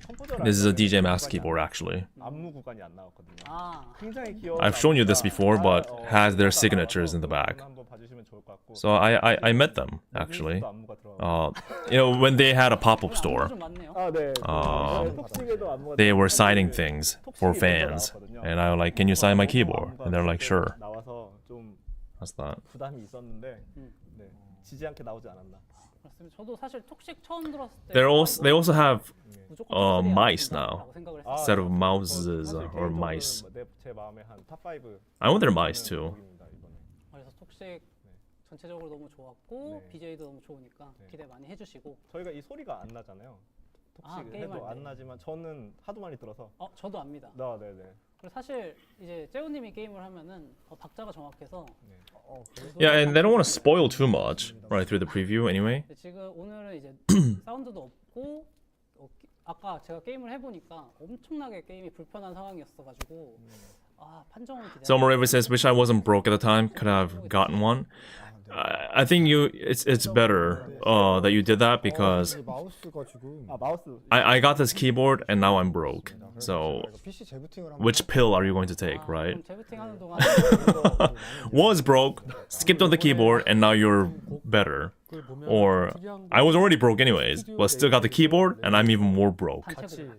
컴포저라는 This is a 거에 DJMAX 구간이 keyboard 안- actually. 안무 구간이 안 나왔거든요. 아 굉장히 귀여운. I've shown you this before, but 안무가 has their 나와서 signatures in the back. 한번 봐주시면 좋을 것 같고. So I met them actually. 뮤직도 안무가 들어가고. When they had a pop-up store, 좀 많네요. 아, 네. 톡식에도 안무가 they were 들어가고. signing things for fans, and I was like, "Can you sign my keyboard?" And they're like, "Sure." 나와서 좀 That's that. 부담이 있었는데 네. 지지 않게 나오지 않았나. 그렇습니다. 저도 사실 톡식 처음 들었을 때 They also have 무조건 mice now 생각을 아, 했어요. instead of mouses 사실 or 개인적으로는 mice. 제 마음에 한 탑5. I want their mice too. 그래서 톡식 전체적으로 너무 좋았고 네. BJ도 너무 좋으니까 네. 기대 많이 해주시고 저희가 이 소리가 안 나잖아요. 아, 톡식 게임할 해도 때. 안 나지만 저는 하도 많이 들어서. 저도 압니다. 네네. 그리고 사실 이제 재우님이 게임을 하면은 박자가 정확해서 Yeah, and they don't want to spoil too much right through the preview anyway. 근데 지금 오늘은 이제 사운드도 없고 아까 제가 게임을 해보니까 엄청나게 게임이 불편한 상황이었어가지고 판정은 기대. So Moreover says, "Wish I wasn't broke at the time. Could have gotten one." I think it's better that you did that because 이게 마우스가 지금 아 마우스. I got this keyboard and now I'm broke. So PC 재부팅을 하면 which pill are you going to take, 그럼 right? 재부팅 하는 동안 Was broke, skipped on the keyboard, and now you're better. Or I was already broke anyways, but still got the keyboard, and I'm even more broke.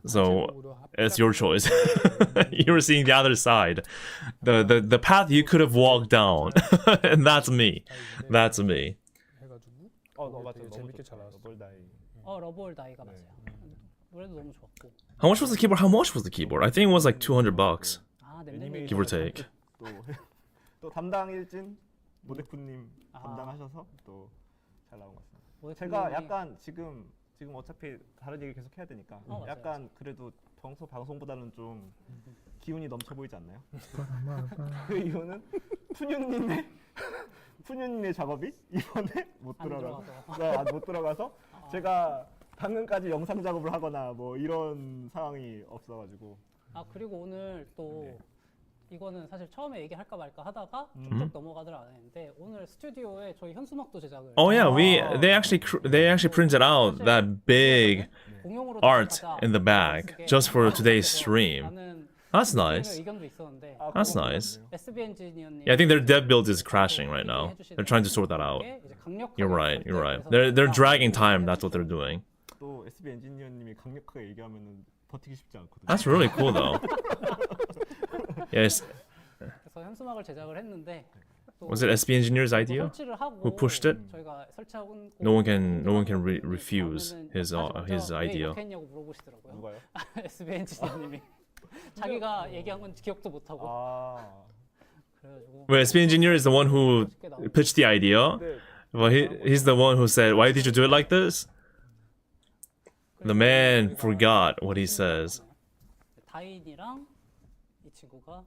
So it's your choice. You were seeing the other side, the path you could have walked down, and that's me. That's me. 해가지고 너 맞죠. 되게 너무 재밌게 좋다. 잘 나왔어. 러블다이. 러브홀 다이가 맞아요. 노래도 너무 좋았고. How much was the keyboard? How much was the keyboard? I think it was like $200. 넬레님 Give or take. 또 담당 일진 모데쿠님 담당하셔서 또 잘 나온 것 같습니다. 제가 약간 지금 어차피 다른 얘기 계속 해야 되니까 맞아요. 약간 그래도 평소 방송보다는 좀 기운이 넘쳐 보이지 않나요? 그 이유는 푸뉴님의 작업이 이번에 못 들어가서 제가 방금까지 영상 작업을 하거나 뭐 이런 상황이 없어가지고. 그리고 오늘 또 네. 이거는 사실 처음에 얘기할까 말까 하다가 쭉 넘어가더라 안 했는데 오늘 스튜디오에 저희 현수막도 제작을 Oh yeah, they actually printed out that big 공용으로 art 제작하자. in the back just for today's stream. 라는 That's nice. 의견도 있었는데 That's nice. SB 엔지니어님 Yeah, I think their dev build is crashing right now. They're trying to sort that out. You're right. You're right. They're dragging time. That's what they're doing. 또 SB 엔지니어님이 강력하게 얘기하면은 버티기 쉽지 않거든요. That's really cool though. Yes. 그래서 현수막을 제작을 했는데 또 Was it SB Engineer's idea? 설치를 하고 Who pushed it? 저희가 설치하고 No one can refuse his idea. 이렇게 했냐고 물어보시더라고요. 누가요? SB 엔지니어님이 자기가 얘기한 건 기억도 못 하고 그래가지고 Wait, SB Engineer is the one who pitched the idea. Well, he's the one who said, "Why did you do it like this?" The man forgot what he says. 다인이랑 이 친구가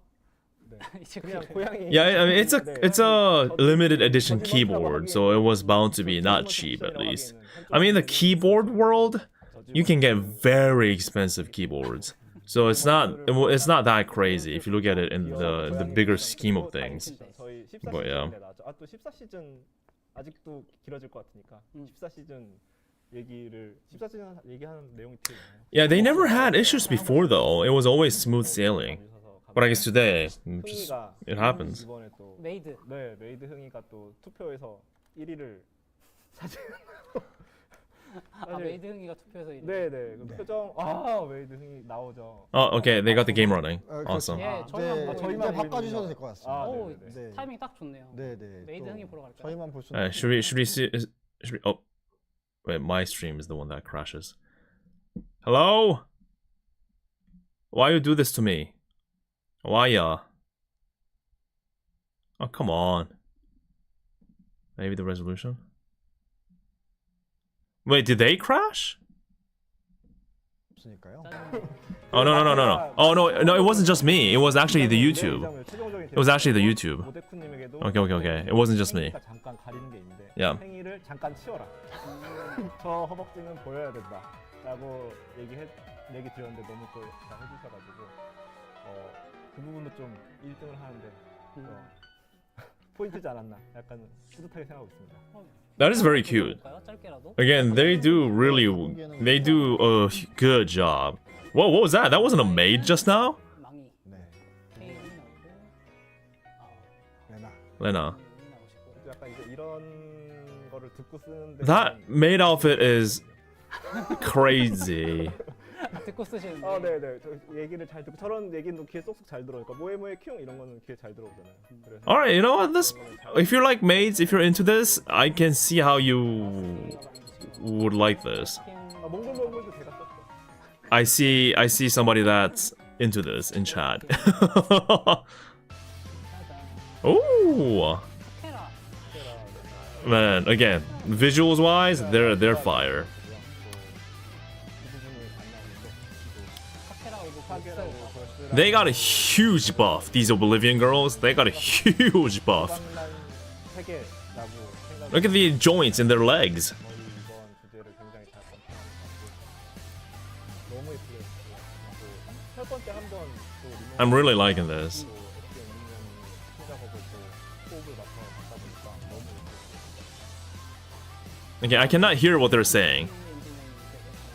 이 그냥 친구가 고양이. Yeah, I mean it's a limited edition keyboard, so it was bound to be not cheap at least. I mean, in the keyboard world, you can get very expensive keyboards. So it's not that crazy if you look at it in the bigger scheme of things. 저희 14 But yeah. 시즌에 나왔죠. 또 14 시즌 아직도 길어질 것 같으니까 14 시즌 얘기를 14 시즌 얘기하는 내용이 되게 많아요. Yeah, they never had issues before though. It was always smooth sailing. But I guess today, just it happens. 이번에 또 메이드 메이드 흥이가 또 투표에서 1위를 차지. 메이드 흥이가 투표해서 이래. 네네. 그 표정 메이드 흥이 나오죠. Oh, okay, they got the game running. Awesome. 예, 저희만 보고 저희만 있는데 이제 바꿔주셔도 될 것 같습니다. 오, 네네네. 타이밍 딱 좋네요. 네네. 메이드 흥이 보러 갈까요? 저희만 볼 수. Should we see? Should we? Oh, wait, my stream is the one that crashes. Hello? Why you do this to me? Why ya? Oh, come on. Maybe the resolution. Wait, did they crash? 없으니까요. Oh no. Oh no, it wasn't just me. It was actually the YouTube. It was actually the YouTube. Okay. It wasn't just me. 잠깐 가리는 게 있는데 Yeah. 행위를 잠깐 치워라. 저 허벅지는 보여야 된다라고 얘기 드렸는데 너무 또 잘 해주셔가지고 그 부분도 좀 1등을 하는데 포인트지 않았나 약간 뿌듯하게 생각하고 있습니다. That is very cute. 짧게라도. Again, they do a good job. Whoa, what was that? That wasn't a maid just now? 망이. 네. 케인이 나오고. 레나. Lena. 나오시고. 약간 이제 이런 거를 듣고 쓰는데 That maid outfit is crazy. 듣고 쓰시는데. 네네. 저 얘기를 잘 듣고 저런 얘기는 귀에 쏙쏙 잘 들어오니까 뭐에 큐 이런 거는 귀에 잘 들어오잖아요. 그래서 Alright, you know what? If you like maids, if you're into this, I can see how you would like this. 몽골도 제가 썼죠. I see somebody that's into this in chat. Oh 카테라. man, again, visuals wise, they're fire. 카테라 오브 박스. They got a huge buff. These Oblivion girls, they got a huge buff. 세계라고 생각. Look at the joints in their legs. 거의 이번 주제를 굉장히 잘 관찰한 것 같고 너무 예쁘게 했고 첫 번째 한번 또 I'm really liking this. 또 SDM 민영이 팀작업을 또 호흡을 맞춰 갔다 보니까 너무 예쁘고 Okay, I cannot hear what they're saying.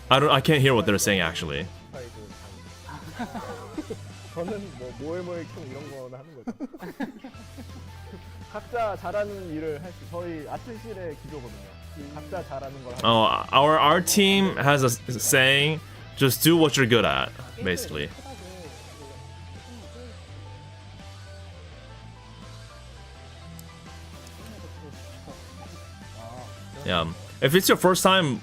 I can't hear what they're saying actually. 저는 뭐에 총 이런 거는 하는 거죠. 각자 잘하는 일을 할 수. 저희 아트실의 기조거든요. 각자 잘하는 걸. Oh, our team has a saying, just do what you're good at, basically. Yeah. If it's your first time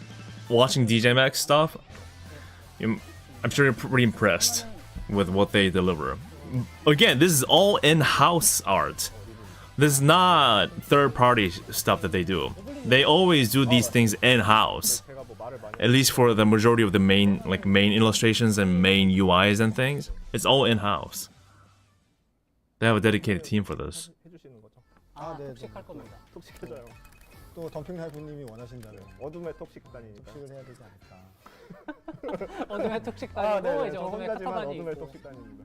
watching DJMAX stuff, I'm sure you're pretty impressed with what they deliver. Again, this is all in-house art. This is not third-party stuff that they do. They always do these things in-house. 제가 뭐 말을 많이 At least for the majority of the main illustrations and main UIs and things, it's all in-house. They have a dedicated team for this. 해주시는 거죠. 네. 톡식할 겁니다. 톡식해줘요. 또 덤핑날부님이 원하신다면 어둠의 톡식단이니까. 톡식을 해야 되지 않을까. 어둠의 톡식단이고 이제 저 어둠의 혼자지만 카타단이 어둠의 있고. 톡식단입니다.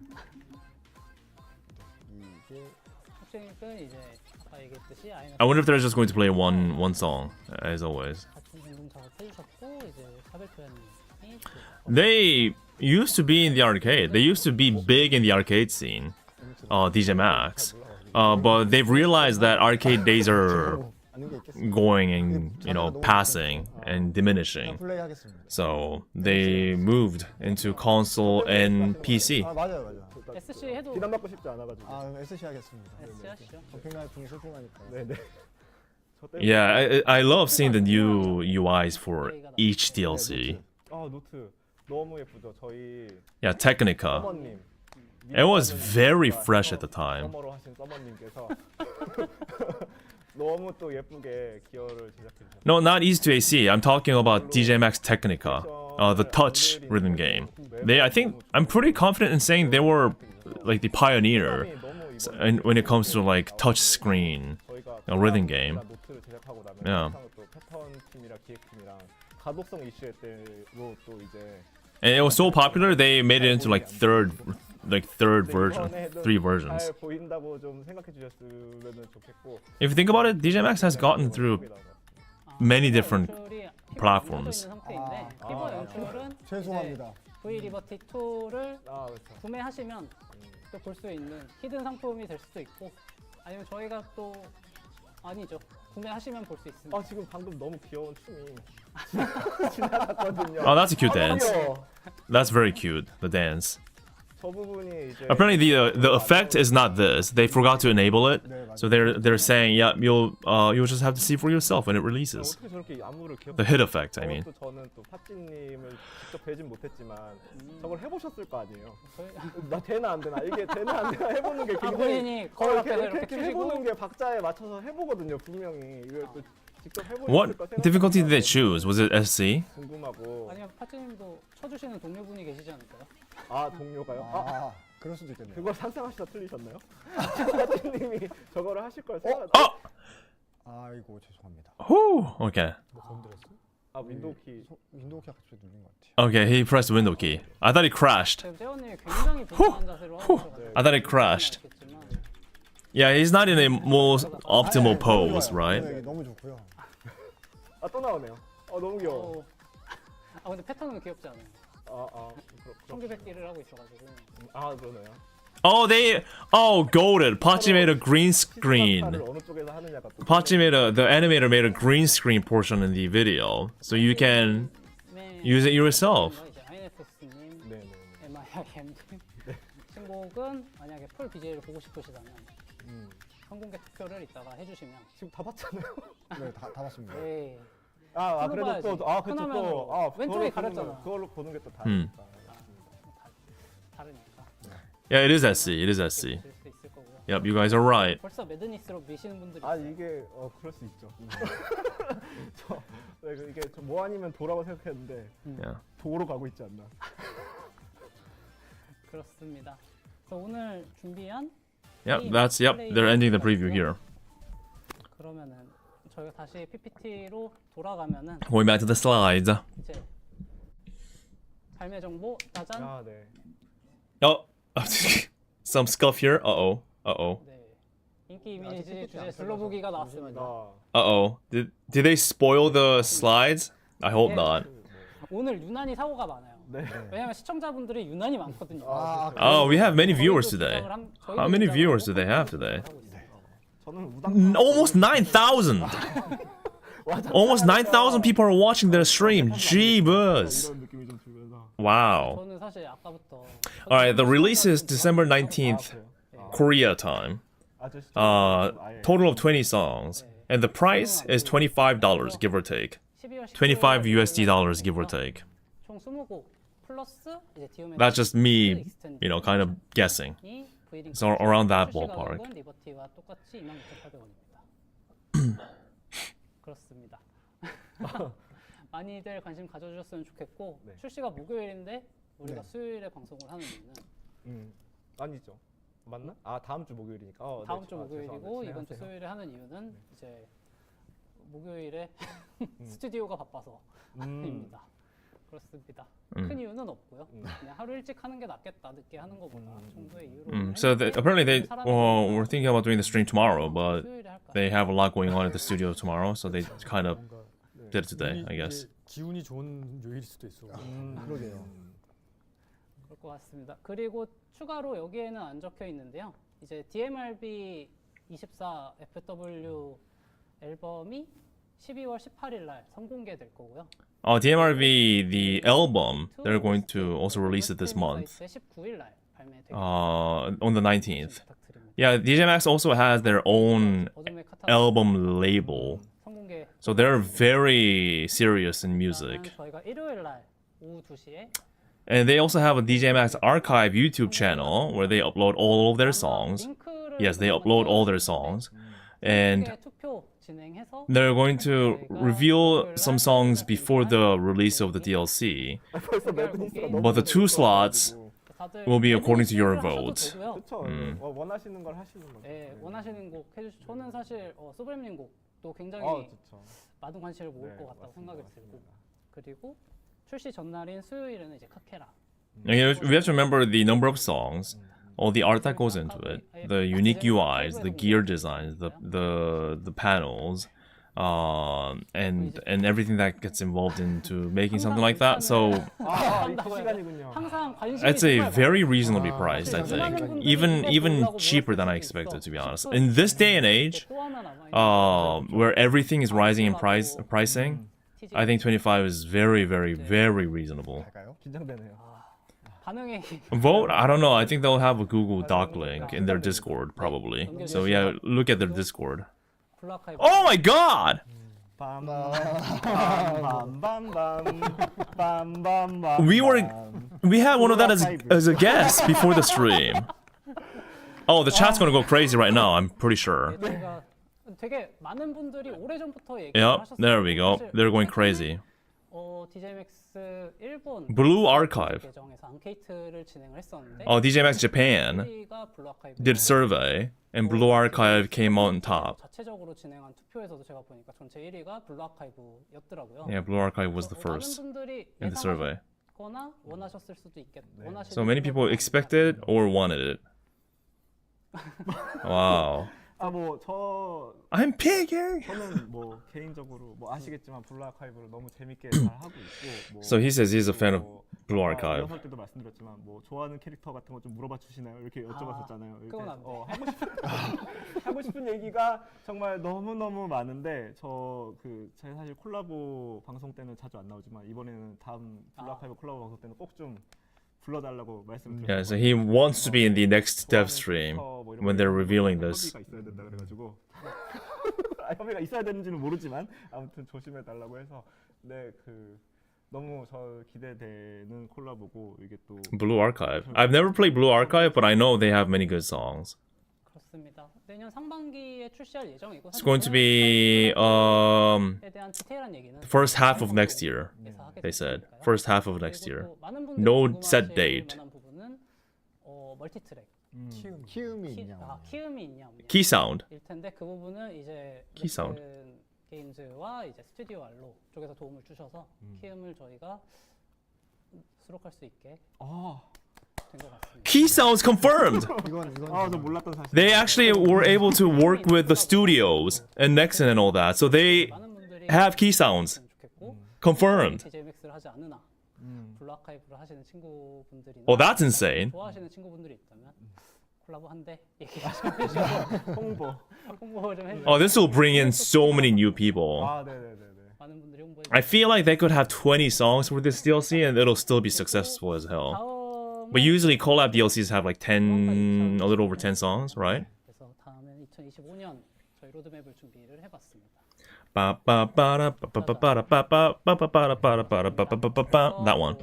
이게 톡식은 이제 아까 얘기했듯이 아이는 I wonder if they're just going to play one song, as always. 같은 공동 작업해주셨고 이제 사벨 표현이 They used to be in the arcade. They used to be big in the arcade scene, DJMAX. But they've realized that arcade days are 아는 게 있겠습니다. going and passing and diminishing. 플레이하겠습니다. So they moved into console and PC. 맞아요. SC 해도 비난받고 싶지 않아가지고. SC 하겠습니다. SC 하시죠. 덤핑날분이 소중하니까. 네네. Yeah, I love seeing the new UIs for each DLC. 노트 너무 예쁘죠. 저희 Yeah, Technica. 서머님. It was very fresh at the time. 서머로 하신 서머님께서 너무 또 예쁘게 기어를 제작해 주셨어요. No, not Easy to AC. I'm talking about DJMAX Technica, the touch rhythm game. I'm pretty confident in saying they were like the pioneer when it comes to like touch screen rhythm game. 노트를 제작하고 나면 Yeah. 또 패턴 팀이랑 기획 팀이랑 가독성 이슈 때로 또 이제 And it was so popular they made it into like third version, 3 versions. 잘 보인다고 좀 생각해 주셨으면 좋겠고. If you think about it, DJMAX has gotten through many different platforms. 피버 연출은 죄송합니다. V 리버티 2를 그렇죠. 구매하시면 또 볼 수 있는 히든 상품이 될 수도 있고 아니면 저희가 또 아니죠. 구매하시면 볼 수 있습니다. 지금 방금 너무 귀여운 춤이 지나갔거든요. Oh, that's a cute dance. 귀여워. That's very cute, the dance. 저 부분이 이제 Apparently the effect is not this. They forgot to enable it. So they're saying, yeah, you'll just have to see for yourself when it releases. 어떻게 저렇게 안무를 기억? The hit effect, I mean. 저는 또 파찌님을 직접 뵈진 못했지만 저걸 해보셨을 거 아니에요. 저희 나 되나 안 되나 이게 되나 안 되나 해보는 게 굉장히 본인이 거울 앞에서 이렇게 이렇게 펴시고 해보는 게 박자에 맞춰서 해보거든요 분명히. 이걸 또 직접 해보셨을 What 거 difficulty did they choose? Was it SC? 궁금하고. 아니면 파츠님도 쳐주시는 동료분이 계시지 않을까요? 아 동료가요? 아 아, 그럴 수도 있겠네요. 그걸 상상하시다 틀리셨나요? 파찌님이 저거를 하실 걸 생각. Oh! 아이고 죄송합니다. Whew. Okay. 뭐 건드렸어? 아 윈도우 키. 윈도우 키가 갑자기 누른 것 같아요. Okay, he pressed the window key. I thought he crashed. 지금 재원님이 굉장히 불편한 자세로 하고 있어가지고 I thought it crashed. 알겠지만 Yeah, he's not in a most optimal pose, right? 네, 너무 좋고요. 아 또 나오네요. 너무 귀여워. 아 근데 패턴은 귀엽지 않아요. 청기백기를 하고 있어가지고 아 그러네요. Golded. Pachi made a green screen. 어느 쪽에서 하느냐가 또. Pachi the animator made a green screen portion in the video. So you can use it yourself. 이제 아이네프스님, 네네. MIRM님 신곡은 만약에 풀 BJ를 보고 싶으시다면 선공개 투표를 이따가 해주시면 지금 다 봤잖아요. 네, 다 봤습니다. 네. 그래도 봐야지. 그쵸 화면으로 또 왼쪽에 가렸잖아. 그걸로 보는 게 또 다르니까. 다르니까 Yeah, it is SC. It is SC. 보실 수 있을 거고요. Yep, you guys are right. 벌써 매드니스로 미시는 분들이 아 있어요. 이게 그럴 수 있죠. 이게 뭐 아니면 도라고 생각했는데 Yeah. 도로 가고 있지 않나. 그렇습니다. 그래서 오늘 준비한 Yep, they're ending the preview here. 그러면은 저희가 다시 PPT로 돌아가면은 Going back to the slides. 이제 발매 정보 짜잔. 아 네. Oh, some scuff here. Uh-oh. 네. 인기 이미지 주제 둘러보기가 나왔습니다. Uh-oh. Did they spoil the slides? I hope not. 오늘 유난히 사고가 많아요. 네. 왜냐면 시청자분들이 유난히 많거든요. Oh, we have many viewers today. How many viewers do they have today? 저는 우당. Almost 9,000! Almost 9,000 people are watching their stream. Jeebus! 이런 느낌이 좀 들면서. Wow. 저는 사실 아까부터 Alright, the release is December 19th, Korea time. Total of 20 songs. And the price is $25, give or take. 12월 25 USD dollars, give or take. 총 20곡 플러스 이제 DJMAX That's just me, kind of guessing. So around that ballpark. 리버티와 똑같이 29,800원입니다. 그렇습니다. 많이들 관심 가져주셨으면 좋겠고 네. 출시가 목요일인데 우리가 네. 수요일에 방송을 하는 이유는 아니죠. 맞나? 다음 주 목요일이니까. 다음 주 목요일이고 이번 주 수요일에 하는 이유는 이제 목요일에 스튜디오가 바빠서입니다. 그렇습니다. 큰 이유는 없고요. 그냥 하루 일찍 하는 게 낫겠다. 늦게 하는 것보다 정도의 이유로. So apparently they were thinking about doing the stream tomorrow, but 수요일에 할까요? they have a lot going on at the studio tomorrow, so they kind of 뭔가 did it today, I guess. 기운이 좋은 요일일 수도 있어. 그러게요. 그럴 것 같습니다. 그리고 추가로 여기에는 안 적혀 있는데요. 이제 DMRB 24 FW 앨범이 12월 18일 날 선공개될 거고요. DMRV, the album, they're going to also release it this month. 19일 날 발매되고 On the 19th. 부탁드립니다. Yeah, DJMAX also has their own 어둠의 카타로그 album label. 선공개. So they're very serious in music. 저희가 일요일 날 오후 2시에 And they also have a DJMAX archive YouTube channel where they upload all of their songs. Yes, they upload all their songs. And 투표 진행해서 they're going to reveal some songs before the release of the DLC. But the 2 slots will be according to your vote. 그렇죠. 원하시는 걸 하시는 거죠. 네, 원하시는 곡 해주시. 저는 사실 소브렘님 곡도 굉장히 좋죠. 많은 관심을 모을 것 같다고 생각이 들고 그리고 출시 전날인 수요일에는 이제 카케라. And we have to remember the number of songs, all the art that goes into it, the unique UIs, the gear designs, the panels, and everything that gets involved into making something like that. So 항상 관심이 it's a 정말 very reasonably priced, I think, even cheaper than I expected, to be honest. In this day and age, 또 하나 남아있는 where everything is rising in pricing, I think 25 is very, very, very reasonable. 갈까요? 긴장되네요. 반응이 Vote? I don't know. I think they'll have a Google Doc link in their Discord, probably. So yeah, look at their Discord. 블루 아카이브 Oh my god! We had one of that as a guest before the stream. Oh, the chat's gonna go crazy right now, I'm pretty sure. 저희가 되게 많은 분들이 오래전부터 얘기를 Yep, 하셨어요. there we go. 사실 They're going crazy. DJMAX 일본 Blue Archive. 계정에서 앙케이트를 진행을 했었는데 Oh, DJMAX Japan 1위가 블루 아카이브 did survey, and Blue Archive came on top. 자체적으로 진행한 투표에서도 제가 보니까 전체 1위가 블루 아카이브였더라고요. Yeah, Blue Archive was the 많은 first 분들이 in the survey. 예상하거나 원하셨을 수도 있겠. So many people expected or wanted it. Wow. I'm picking. 저는 뭐 개인적으로 뭐 아시겠지만 블루 아카이브를 너무 재밌게 잘 하고 있고. 뭐 So he says he's a fan of Blue Archive. 리허설 때도 말씀드렸지만 뭐 좋아하는 캐릭터 같은 거 좀 물어봐 주시나요? 이렇게 여쭤봤었잖아요. 이렇게, 그건 안 돼. 하고 싶은 얘기가 정말 너무 너무 많은데 제가 사실 콜라보 방송 때는 자주 안 나오지만 이번에는 다음 블루 아카이브 콜라보 방송 때는 꼭 좀 불러달라고 말씀을 드렸어요. Yeah, so he wants to be in the next dev stream when they're revealing this. 협의가 있어야 된다 그래가지고 협의가 있어야 되는지는 모르지만 아무튼 조심해 달라고 해서 너무 저 기대되는 콜라보고 이게 또 Blue Archive. I've never played Blue Archive, but I know they have many good songs. 그렇습니다. 내년 상반기에 출시할 예정이고 It's going to be 에 대한 디테일한 얘기는 the first half of next year. They said first half of next year. No set date. 멀티트랙. 키음이 있냐? 키음이 있냐? Key sound. 일 텐데 그 부분은 이제 Key sound. 게임즈와 이제 스튜디오 알로 쪽에서 도움을 주셔서 키음을 저희가 수록할 수 있게 된 것 같습니다. Key sounds confirmed. 저 몰랐던 사실. They actually were able to work with the studios and Nexon and all that. So they 많은 분들이 have key sounds 좋겠고 confirmed. DJMAX를 하지 않으나 블루 아카이브를 하시는 친구분들이나 Oh, that's insane. 좋아하시는 친구분들이 있다면 콜라보 한대 얘기 좀 해주시고 홍보 좀 해주세요. Oh, this will bring in so many new people. 네네네네. 많은 분들이 홍보해 I feel like they could have 20 songs for this DLC and it'll still be successful as hell. But usually collab DLCs have like 10, a little over 10 songs, right? 그래서 다음엔 2025년 저희 로드맵을 준비를 해봤습니다. That one.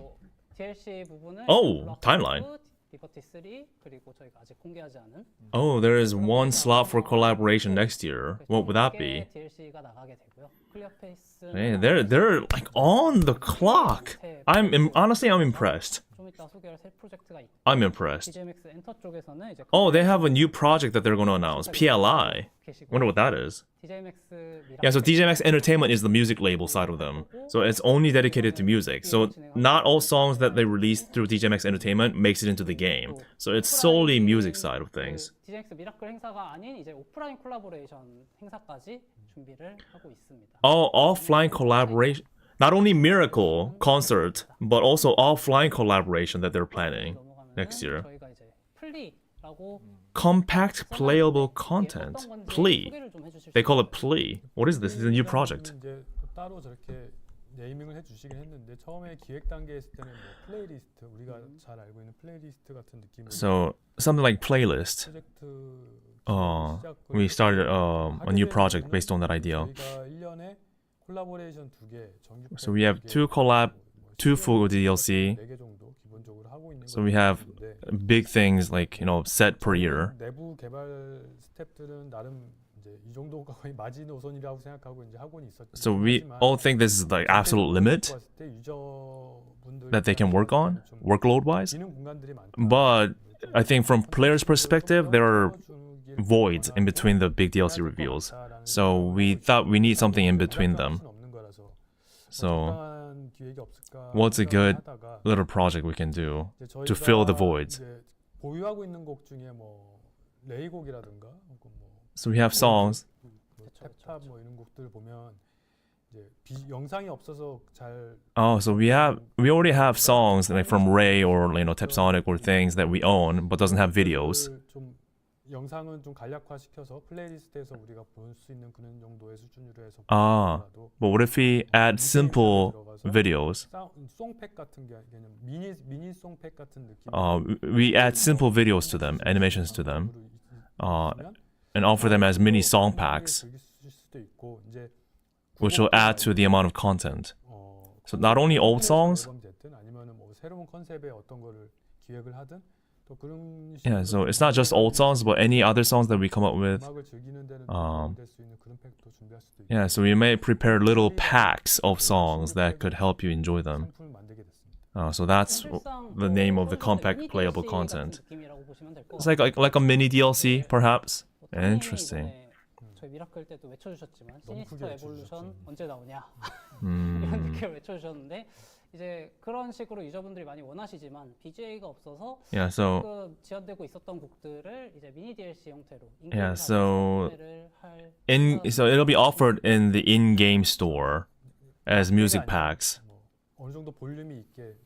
DLC 부분은 Oh, timeline. 리버티 3 그리고 저희가 아직 공개하지 않은 Oh, there is one slot for collaboration next year. What would that be? DLC가 나가게 되고요. 클리어 페이스는 Man, they're like on the clock. Honestly, I'm impressed. 좀 이따 소개할 새 프로젝트가 있고 I'm impressed. DJMAX 엔터 쪽에서는 이제 Oh, they have a new project that they're going to announce. PLI. Wonder what that is. Yeah, so DJMAX Entertainment is the music label side of them. So it's only dedicated to music. So not all songs that they release through DJMAX Entertainment makes it into the game. So it's solely music side of things. DJMAX 미라클 행사가 아닌 이제 오프라인 콜라보레이션 행사까지 준비를 하고 있습니다. Oh, offline collaboration. Not only Miracle concert, but also offline collaboration that they're planning next year. 저희가 이제 플리라고 Compact playable content. Plea. They call it Plea. What is this? It's a new project. 이제 또 따로 저렇게 네이밍을 해주시긴 했는데 처음에 기획 단계에 있을 때는 뭐 플레이리스트 우리가 잘 알고 있는 플레이리스트 같은 느낌으로 So something like playlist. 프로젝트 We started a new project based on that idea. 저희가 1년에 콜라보레이션 2개, 정규 So we have two collab, two full DLC. 4개 정도 기본적으로 하고 있는 So we have big things like, set per year. 내부 개발 스태프들은 나름 이제 이 정도가 거의 마지노선이라고 생각하고 이제 학원이 있었죠. So we all think this is the absolute limit that they can work on, workload-wise. But I think from players' perspective, there are voids in between the big DLC reveals. So we thought we need something in between them. So what's a good little project we can do to fill the voids? 보유하고 있는 곡 중에 뭐 레이곡이라든가 혹은 뭐 So we have songs. 탭탑 뭐 이런 곡들 보면 이제 영상이 없어서 잘 Oh, so we already have songs like from Ray or Tepsonic or things that we own but doesn't have videos. 좀 영상은 좀 간략화시켜서 플레이리스트에서 우리가 볼 수 있는 그런 정도의 수준으로 해서 But what if we add simple videos. 송팩 같은 게 그냥 미니 송팩 같은 느낌. We add simple videos to them, animations to them, and offer them as mini song packs, which will add to the amount of content. So not only old songs. 아니면은 뭐 새로운 컨셉의 어떤 거를 기획을 하든 또 그런 Yeah, so it's not just old songs, but any other songs that we come up with. 음악을 즐기는 데는 도움이 될 수 있는 그런 팩도 준비할 수도 있고. Yeah, so we may prepare little packs of songs that could help you enjoy them. 상품을 만들게 됐습니다. So that's the name of the compact playable content. It's like a mini DLC, perhaps. Interesting. 저희 미라클 때도 외쳐주셨지만 너무 시니스터 크게 에볼루션 언제 나오냐 이런 느낌을 외쳐주셨는데 이제 그런 식으로 유저분들이 많이 원하시지만 BGA가 없어서 Yeah, so 그 지연되고 있었던 곡들을 이제 미니 DLC 형태로 Yeah, so 판매를 할 so it'll be offered in the in-game store as music packs. 뭐 어느 정도 볼륨이 있게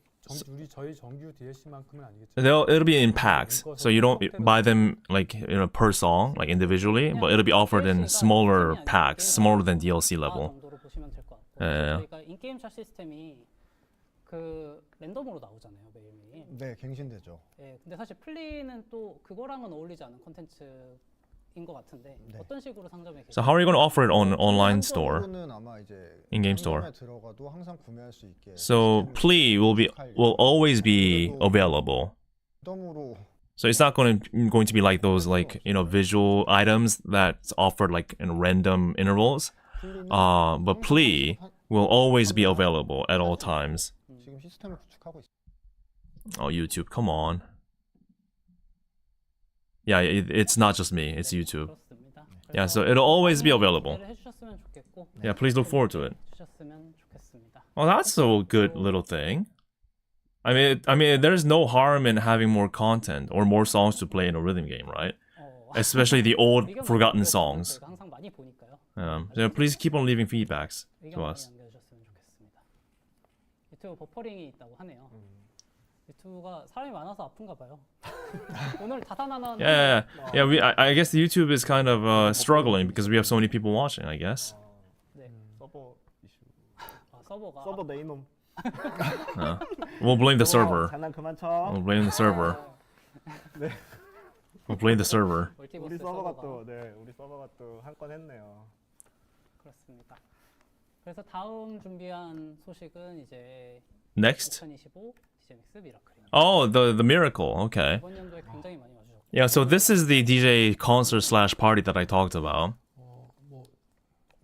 우리 저희 정규 DLC만큼은 아니겠지만 It'll be in packs, so you don't buy them like per song, like individually, but it'll be offered in smaller packs, smaller than DLC level. 정도로 보시면 될 것 같고 예. 저희가 인게임 샷 시스템이 그 랜덤으로 나오잖아요 매일매일. 네, 갱신되죠. 예, 근데 사실 플리는 또 그거랑은 어울리지 않은 콘텐츠인 것 같은데 네. 어떤 식으로 상점에 So how are you going to offer it on online store? 한정으로는 아마 이제 In-game store. 상점에 들어가도 항상 구매할 수 있게. So plea will always be available. 랜덤으로 So it's not going to be like those visual items that's offered like in random intervals. But plea will always be available at all times. 지금 시스템을 구축하고 있어요. Oh, YouTube, come on. Yeah, it's not just me, it's YouTube. 그렇습니다. Yeah, so it'll always be available. 해주셨으면 좋겠고. Yeah, please look forward to it. 해주셨으면 좋겠습니다. Oh, that's a good little thing. I mean, there's no harm in having more content or more songs to play in a rhythm game, right? Especially the old forgotten songs. 저희가 항상 많이 보니까요. So please keep on leaving feedbacks to 의견 많이 us. 남겨주셨으면 좋겠습니다. 유튜브 버퍼링이 있다고 하네요. 유튜브가 사람이 많아서 아픈가 봐요. 오늘 다산하는 Yeah. I guess the YouTube is kind of struggling because we have so many people watching, I guess. 네. 서버 이슈. 서버가 서버 내 이놈. We'll blame the server. 장난 그만 쳐. We'll blame the server. 네. We'll blame the server. 멀티버스 우리 서버가 서버가 또 우리 서버가 또 한 건 했네요. 그렇습니다. 그래서 다음 준비한 소식은 이제 Next. 2025 DJMAX 미라클입니다. Oh, the miracle. Okay. 이번 연도에 굉장히 많이 와주셨고 Yeah, so this is the DJ concert/party that I talked about. 뭐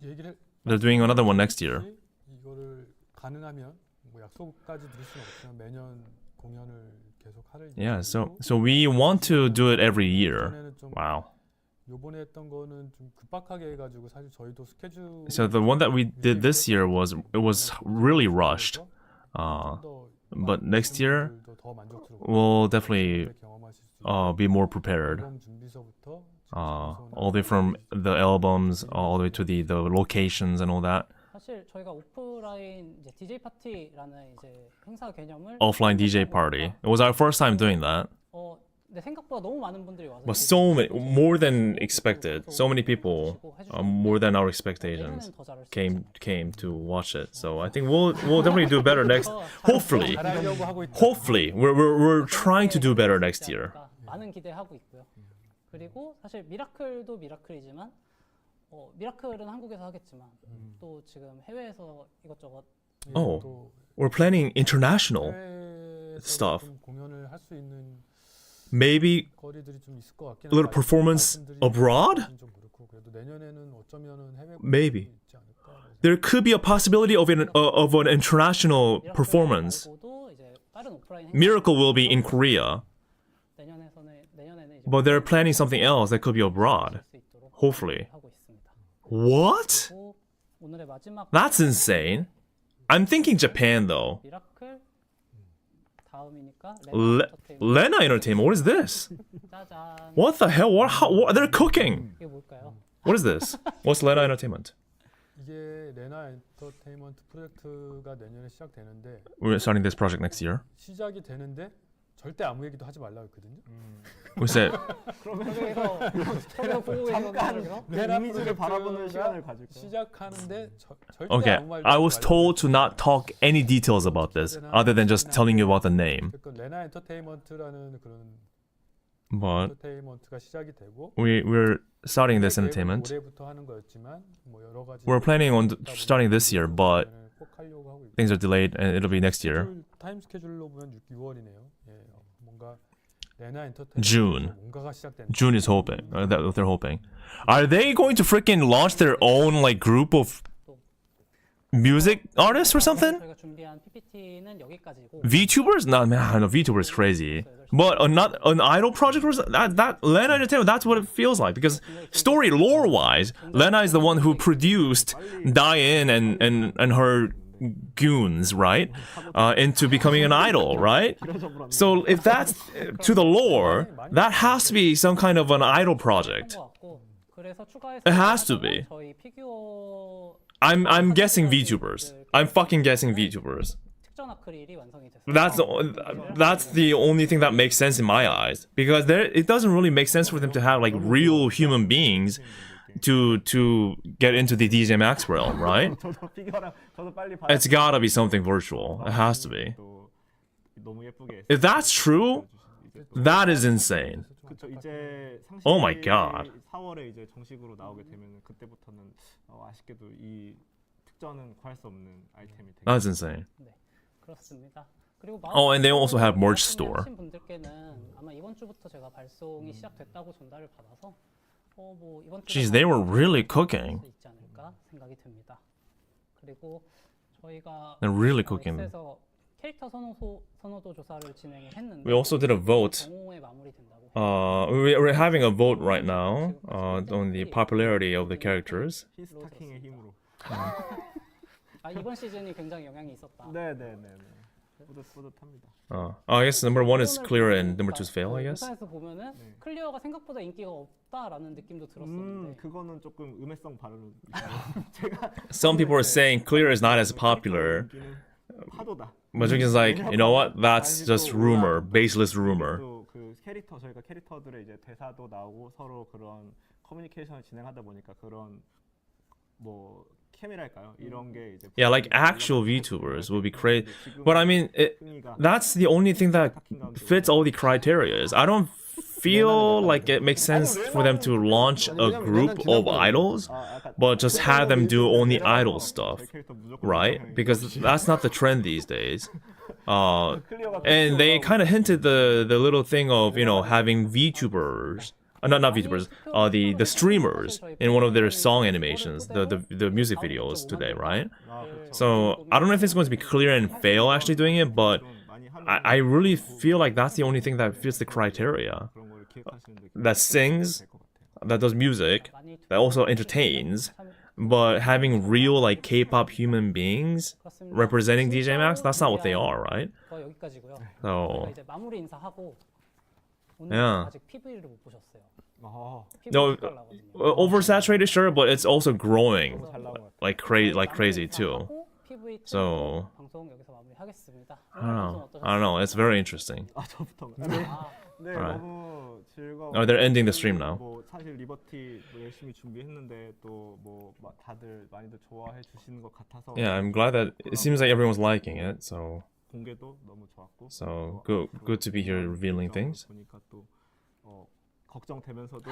얘기를 They're doing another one next year. 이거를 가능하면 뭐 약속까지 드릴 수는 없지만 매년 공연을 계속 할 Yeah, so we want to do it every year. 이번에는 좀 Wow. 요번에 했던 거는 좀 급박하게 해가지고 사실 저희도 스케줄 So the one that we did this year was really rushed. But next year 더 만족스럽고 we'll definitely 경험하실 수 be more prepared. 앨범 준비서부터 All the way from the albums all the way to the locations and all that. 사실 저희가 오프라인 이제 DJ 파티라는 이제 행사 개념을 Offline DJ party. It was our first time doing that. 근데 생각보다 너무 많은 분들이 와서 But so many, more than expected. So many people, more than our expectations, came to watch it. So I think we'll definitely do better next. Hopefully, 잘하려고 하고 있다. hopefully, we're trying to do better next year. 많은 기대하고 있고요. 그리고 사실 미라클도 미라클이지만 미라클은 한국에서 하겠지만 또 지금 해외에서 이것저것 Oh, we're planning international 해외에서 stuff. 좀 공연을 할 수 있는 Maybe 거리들이 좀 있을 것 같긴 a little performance abroad? 좀 그렇고 그래도 내년에는 어쩌면은 해외 Maybe. 있지 않을까. There could be a possibility of an international performance. 말고도 이제 다른 오프라인 Miracle will be in Korea, 내년에는 이제 but they're planning something else that could be abroad. 수 있도록 Hopefully. 하고 있습니다. What? 그리고 오늘의 마지막 That's insane. I'm thinking Japan though. 미라클 다음이니까 Lena Entertainment. What is this? 짜잔. What the hell? What? They're cooking. 이게 뭘까요? What is this? What's Lena Entertainment? 이게 레나 엔터테인먼트 프로젝트가 내년에 시작되는데 We're starting this project next year. 시작이 되는데 절대 아무 얘기도 하지 말라고 했거든요. We said, 저기서 보고 계시거든요. 레나 이미지를 바라보는 시간을 가질까? 시작하는데 절대 okay, 아무 말도 I 하지 was 말라고 told to not talk any details about this, other than just telling you about the name. 그러니까 레나 엔터테인먼트라는 그런 But 엔터테인먼트가 시작이 되고 we're starting this entertainment. 올해부터 하는 거였지만 뭐 여러 가지 We're planning on starting this year, but 꼭 하려고 하고 있고. things are delayed and it'll be next year. 타임 스케줄로 보면 6월이네요. 예, 뭔가 레나 엔터테인먼트 June. 뭔가가 시작된. June is hoping. That's what they're hoping. Are they going to freaking launch their own like group of music artists or something? 저희가 준비한 PPT는 여기까지고. VTubers? No, man, no, VTubers is crazy. But not an idol project or that Lena Entertainment, that's what it feels like. Because story lore wise, Lena is the one who produced Diane and her goons, right? Into becoming an idol, right? So if that's to the lore, that has to be some kind of an idol project. It has to be. 저희 피규어 I'm guessing VTubers. I'm fucking guessing VTubers. 특전 아크릴이 완성이 됐어요. That's the only thing that makes sense in my eyes, because it doesn't really make sense for them to have like real human beings to get into the DJMAX realm, right? 저도 피규어랑 저도 빨리 봐야 It's gotta be something virtual. It has to be. 또 너무 예쁘게. If that's true, that is insane. 그쵸 이제 상식이 Oh my God. 4월에 이제 정식으로 나오게 되면 그때부터는 아쉽게도 이 특전은 구할 수 없는 아이템이 되게. That's insane. 네, 그렇습니다. 그리고 Oh, and they also have merch store. 하신 분들께는 아마 이번 주부터 제가 발송이 시작됐다고 전달을 받아서 뭐 이번 주에 Jeez, they were really cooking. 수 있지 않을까 생각이 듭니다. 그리고 저희가 They're really cooking. X에서 캐릭터 선호도 조사를 진행했는데 We also did a vote. 정오에 마무리된다고. We're having a vote right now on the popularity of the characters. 히스타킹의 힘으로. 이번 시즌이 굉장히 영향이 있었다. 네네네. 뿌듯합니다. I guess number one is clear and number two is fail, I guess. 조사에서 보면은 클리어가 생각보다 인기가 없다라는 느낌도 들었었는데. 그거는 조금 음해성 발언. Some people are saying clear is not as popular. 파도다. But is like, you know what? That's just rumor, baseless rumor. 또 그 캐릭터 저희가 캐릭터들의 이제 대사도 나오고 서로 그런 커뮤니케이션을 진행하다 보니까 그런 뭐 캠이랄까요? 이런 게 이제 Yeah, like actual VTubers would be great. But I mean, that's the only thing that fits all the criteria. I don't feel like it makes sense for them to launch a group of idols, but just have them do only idol stuff, right? Because that's not the trend these days. And they kind of hinted the little thing of, you know, having VTubers, not VTubers, the streamers in one of their song animations, the music videos today, right? So I don't know if it's going to be clear and fail actually doing it, but I really feel like that's the only thing that fits the criteria. That sings, that does music, that also entertains, but having real like K-pop human beings representing DJMAX, that's not what they are, right? 여기까지고요. So 이제 마무리 인사하고 오늘 Yeah. 아직 PV를 못 보셨어요. no, oversaturated, sure, but it's also growing like crazy too. So 방송 여기서 마무리하겠습니다. I don't know. It's very interesting. 저부터. 네, Alright. 너무 즐거워. They're ending the stream now. 뭐 사실 리버티 뭐 열심히 준비했는데 또 뭐 다들 많이들 좋아해 주시는 것 같아서. Yeah, I'm glad that it seems like everyone's liking it. So 공개도 너무 좋았고. good to be here revealing things. 보니까 또 걱정되면서도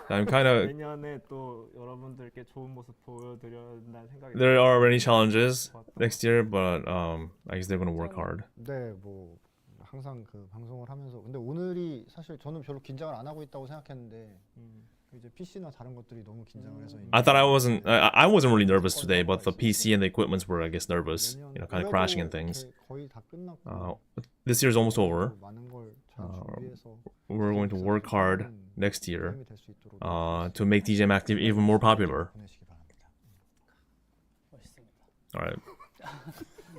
I'm kind of. 내년에 또 여러분들께 좋은 모습 보여드린다는 생각이. There are many challenges next year, but I guess they're gonna work hard. 네, 뭐 항상 그 방송을 하면서 근데 오늘이 사실 저는 별로 긴장을 안 하고 있다고 생각했는데 이제 PC나 다른 것들이 너무 긴장을 해서 I thought I wasn't really nervous today, but the PC and the equipments were, I guess, nervous. You know, kind of crashing and things. 거의 다 끝났고 This year's almost over. 많은 걸 잘 준비해서 We're going to work hard next year 도움이 될수 있도록 to make DJMAX even more popular. 보내시기 바랍니다. 멋있습니다. All right.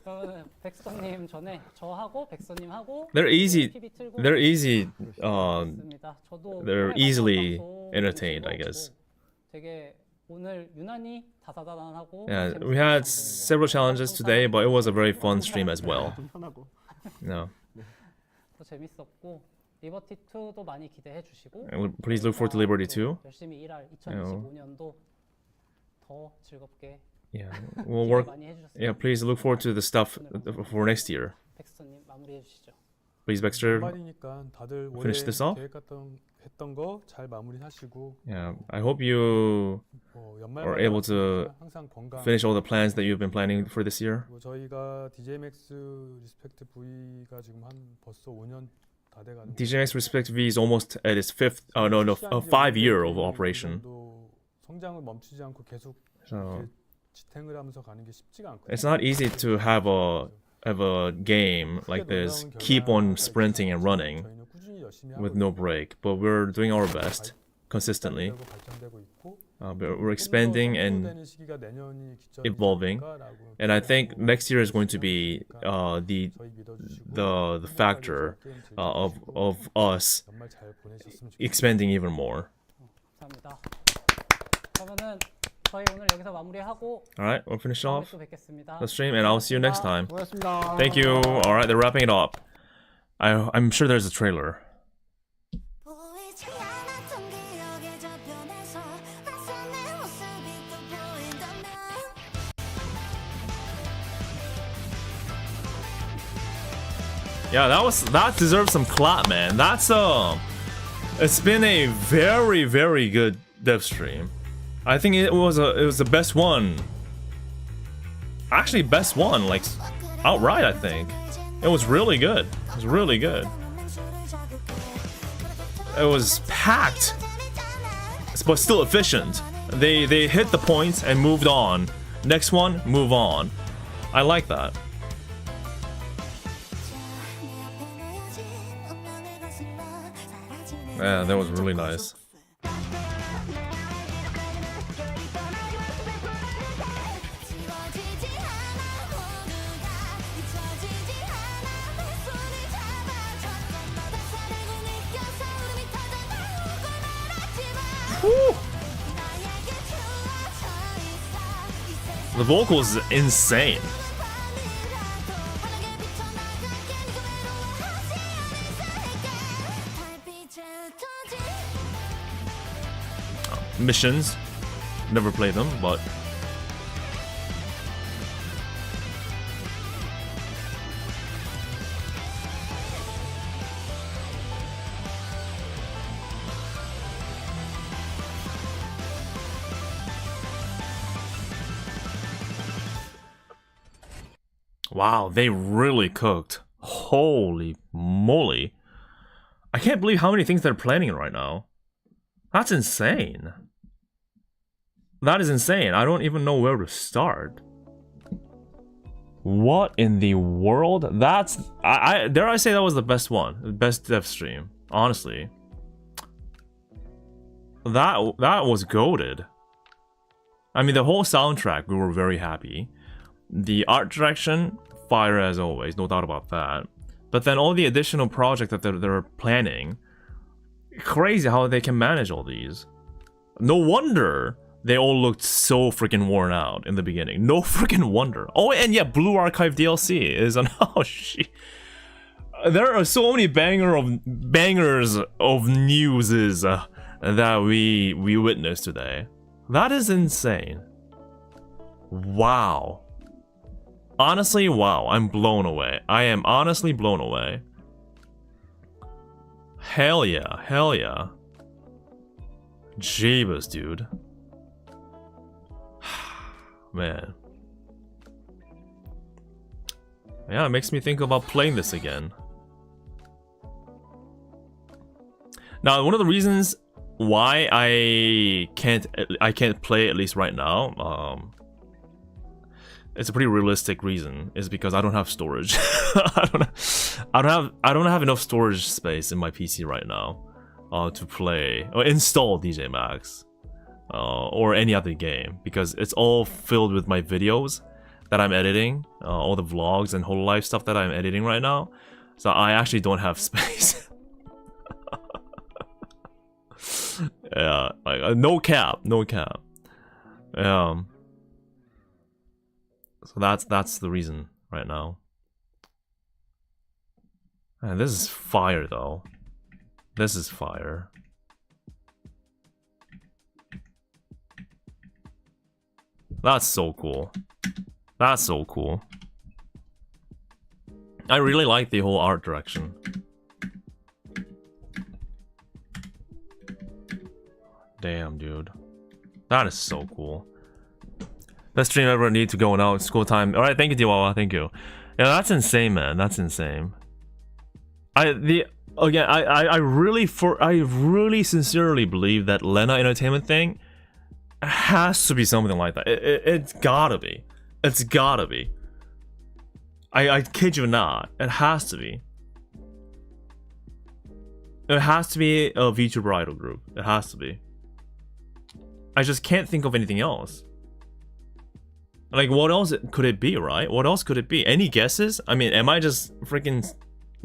그러면 백서님 전에 저하고 백서님하고 They're easy. PV 틀고 They're easy. 있습니다. 저도 They're 오늘 easily 방송 entertained, I guess. 되게 오늘 유난히 다사다난하고 Yeah, we had several challenges today, but it was a very fun stream as well. 좀 편하고. No. 재밌었고 리버티 2도 많이 기대해 주시고 And please look forward to Liberty 2. 열심히 일할 2025년도 더 즐겁게 Yeah, we'll 기대 work. 많이 해주셨으면 Yeah, please look forward to the stuff for next year. 백스터님 마무리해 주시죠. Please, Baxter. 연말이니까 다들 올해 finish this off? 계획했던 거 잘 마무리하시고 Yeah, I hope you 연말 are able to 항상 건강. finish all the plans that you've been planning for this year. 저희가 DJMAX 리스펙트 V가 지금 한 벌써 5년 다 돼가는. DJMAX Respect V is almost at its 5-year of operation. 성장을 멈추지 않고 계속 So 지탱을 하면서 가는 게 쉽지가 않거든요. it's not easy to have a game like this keep on sprinting and running 저희는 꾸준히 열심히 with 하고 no break, but we're doing our best consistently. 발전되고 있고 We're expanding and evolving, and I think next year is going to be the factor of us 연말 잘 보내셨으면 좋겠습니다. expanding even more. 감사합니다. 그러면은 저희 오늘 여기서 마무리하고 All right, we'll finish 다음에 off 또 뵙겠습니다. the stream, and I'll see you next time. 고맙습니다. Thank you. All right, they're wrapping it up. I'm sure there's a trailer. 보이지 않았던 기억의 저편에서 낯선 내 모습이 또 보인다면 Yeah, that deserves some clap, man. It's been a very, very good dev stream. I think it was the best one. Actually, best one, like outright. I think it was really good. It was really good. It was packed, but still efficient. They hit the points and moved on. Next one, move on. I like that. Yeah, that was really nice. The vocals is insane. Missions, never played them, but wow, they really cooked. Holy moly. I can't believe how many things they're planning right now. That's insane. That is insane. I don't even know where to start. What in the world? That's I dare I say that was the best one, the best dev stream. Honestly, that was goated. I mean, the whole soundtrack, we were very happy. The art direction, fire as always, no doubt about that. But then all the additional projects that they're planning, crazy how they can manage all these. No wonder they all looked so freaking worn out in the beginning. No freaking wonder. Oh, and yeah, Blue Archive DLC is on. Oh shit. There are so many bangers of news that we witnessed today. That is insane. Wow. Honestly, wow. I'm blown away. I am honestly blown away. Hell yeah. Hell yeah. Jeebus, dude. Man. Yeah, it makes me think about playing this again. Now, one of the reasons why I can't play, at least right now, it's a pretty realistic reason, is because I don't have storage. I don't have enough storage space in my PC right now to play or install DJMAX or any other game, because it's all filled with my videos that I'm editing, all the vlogs and whole life stuff that I'm editing right now. So I actually don't have space. Yeah, like no cap. So that's the reason right now. Man, this is fire though. This is fire. That's so cool. That's so cool. I really like the whole art direction. Damn, dude. That is so cool. Best stream ever. Need to go now. It's school time. All right, thank you, Diwawa. Thank you. Yeah, that's insane, man. That's insane. I really sincerely believe that Lena Entertainment thing has to be something like that. It's gotta be. It's gotta be. I kid you not. It has to be. It has to be a VTuber idol group. It has to be. I just can't think of anything else. Like, what else could it be, right? What else could it be? Any guesses? I mean, am I just freaking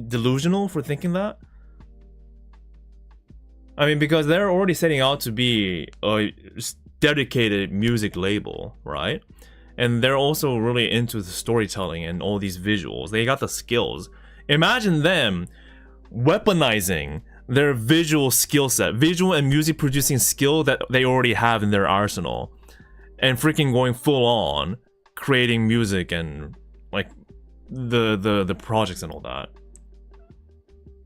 delusional for thinking that? I mean, because they're already setting out to be a dedicated music label, right? And they're also really into the storytelling and all these visuals. They got the skills. Imagine them weaponizing their visual skill set, visual and music producing skill that they already have in their arsenal, and freaking going full on creating music and like the projects and all that.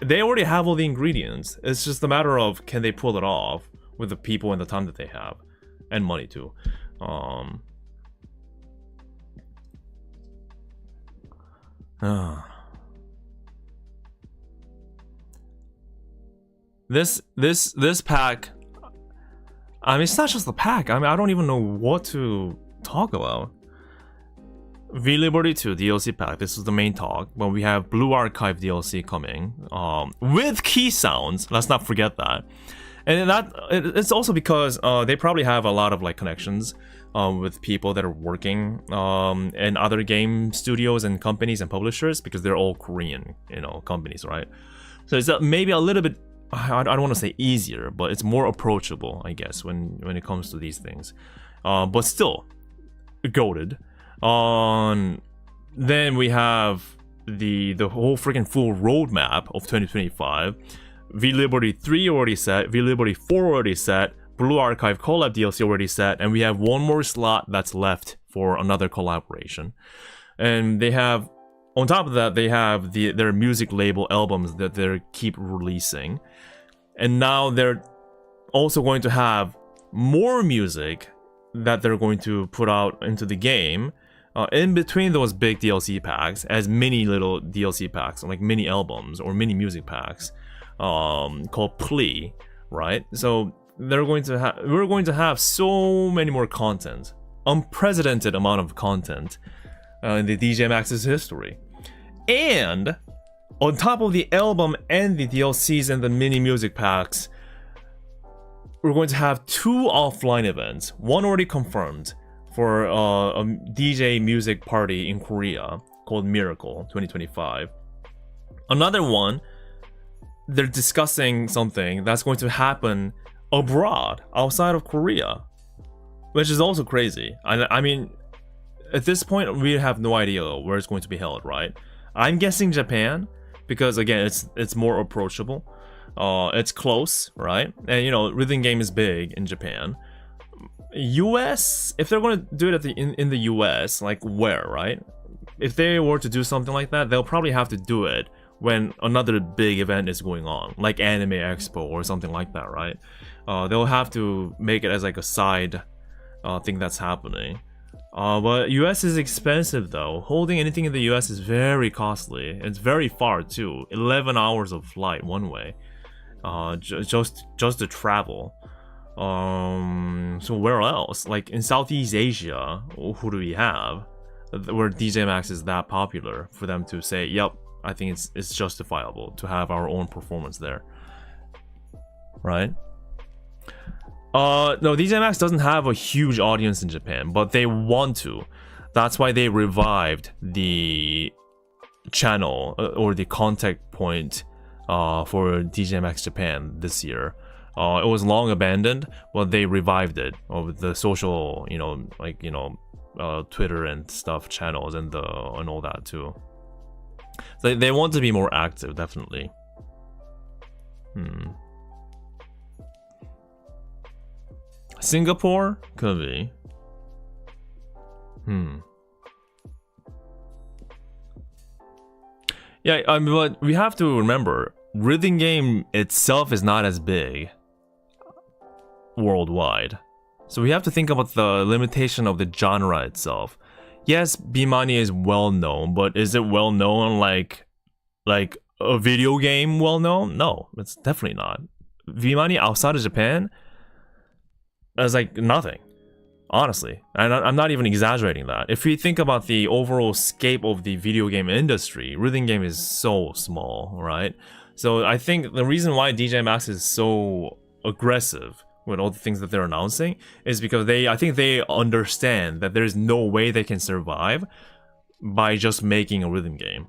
They already have all the ingredients. It's just a matter of can they pull it off with the people and the time that they have, and money too. This pack. I mean, it's not just the pack. I mean, I don't even know what to talk about. V Liberty 2 DLC pack. This is the main talk. But we have Blue Archive DLC coming with key sounds. Let's not forget that. And it's also because they probably have a lot of like connections with people that are working in other game studios and companies and publishers, because they're all Korean, companies, right? So it's maybe a little bit, I don't want to say easier, but it's more approachable, I guess, when it comes to these things. But still, goated. Then we have the whole freaking full roadmap of 2025. V Liberty 3 already set, V Liberty 4 already set, Blue Archive collab DLC already set, and we have one more slot that's left for another collaboration. And they have, on top of that, they have their music label albums that they keep releasing. And now they're also going to have more music that they're going to put out into the game in between those big DLC packs, as mini little DLC packs, like mini albums or mini music packs, called Plea, right? So we're going to have so many more content, unprecedented amount of content in the DJMAX's history. And on top of the album and the DLCs and the mini music packs, we're going to have 2 offline events. One already confirmed for a DJ music party in Korea called Miracle 2025. Another one, they're discussing something that's going to happen abroad, outside of Korea, which is also crazy. I mean, at this point, we have no idea where it's going to be held, right? I'm guessing Japan, because again, it's more approachable. It's close, right? And rhythm game is big in Japan. US, if they're going to do it in the US, like where, right? If they were to do something like that, they'll probably have to do it when another big event is going on, like Anime Expo or something like that, right? They'll have to make it as like a side thing that's happening. But US is expensive though. Holding anything in the US is very costly. It's very far too. 11 hours of flight one way. Just to travel. So where else? Like in Southeast Asia, who do we have? Where DJMAX is that popular for them to say, yep, I think it's justifiable to have our own performance there. Right? No, DJMAX doesn't have a huge audience in Japan, but they want to. That's why they revived the channel or the contact point for DJMAX Japan this year. It was long abandoned, but they revived it with the social, Twitter and stuff channels and all that too. They want to be more active, definitely. Singapore? Could be. Yeah, but we have to remember, rhythm game itself is not as big worldwide. So we have to think about the limitation of the genre itself. Yes, Bimani is well known, but is it well known like a video game well known? No, it's definitely not. Bimani outside of Japan is like nothing, honestly. And I'm not even exaggerating that. If we think about the overall scape of the video game industry, rhythm game is so small, right? So I think the reason why DJMAX is so aggressive with all the things that they're announcing is because I think they understand that there's no way they can survive by just making a rhythm game.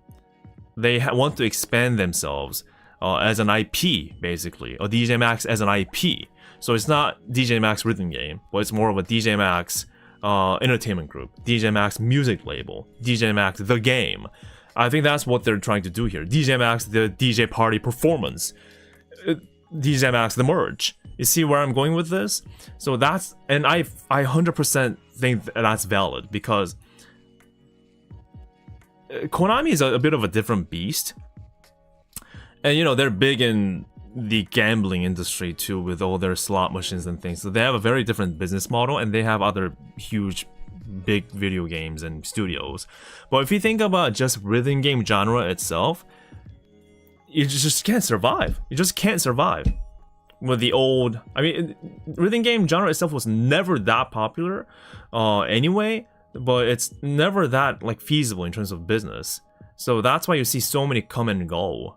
They want to expand themselves as an IP, basically, or DJMAX as an IP. So it's not DJMAX rhythm game, but it's more of a DJMAX entertainment group, DJMAX music label, DJMAX the game. I think that's what they're trying to do here. DJMAX the DJ party performance, DJMAX the merge. You see where I'm going with this? So that's, and I 100% think that's valid because Konami is a bit of a different beast. And you know, they're big in the gambling industry too with all their slot machines and things. So they have a very different business model and they have other huge big video games and studios. But if you think about just rhythm game genre itself, you just can't survive. You just can't survive. With the old, I mean, rhythm game genre itself was never that popular anyway, but it's never that like feasible in terms of business. So that's why you see so many come and go.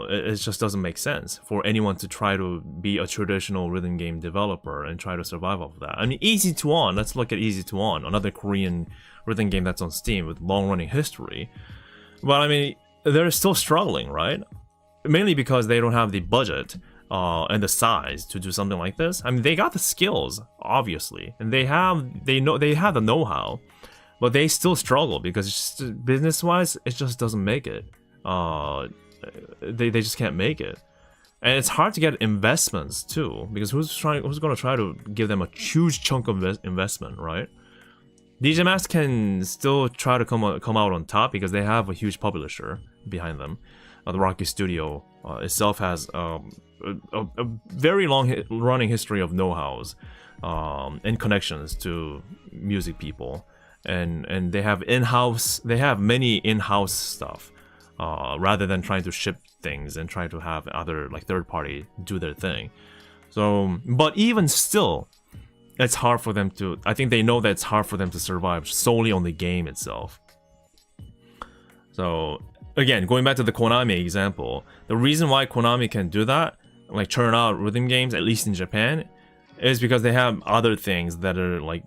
It just doesn't make sense for anyone to try to be a traditional rhythm game developer and try to survive off of that. I mean, Easy to On, let's look at Easy to On, another Korean rhythm game that's on Steam with long-running history. But I mean, they're still struggling, right? Mainly because they don't have the budget and the size to do something like this. I mean, they got the skills, obviously, and they have the know-how, but they still struggle because business-wise, it just doesn't make it. They just can't make it, and it's hard to get investments too because who's going to try to give them a huge chunk of investment, right? DJMAX can still try to come out on top because they have a huge publisher behind them. The Rocky Studio itself has a very long running history of know-hows and connections to music people, and they have many in-house stuff rather than trying to ship things and try to have other like third party do their thing. So, but even still, it's hard for them to. I think they know that it's hard for them to survive solely on the game itself. So. Again, going back to the Konami example, the reason why Konami can do that, like churn out rhythm games, at least in Japan, is because they have other things that are like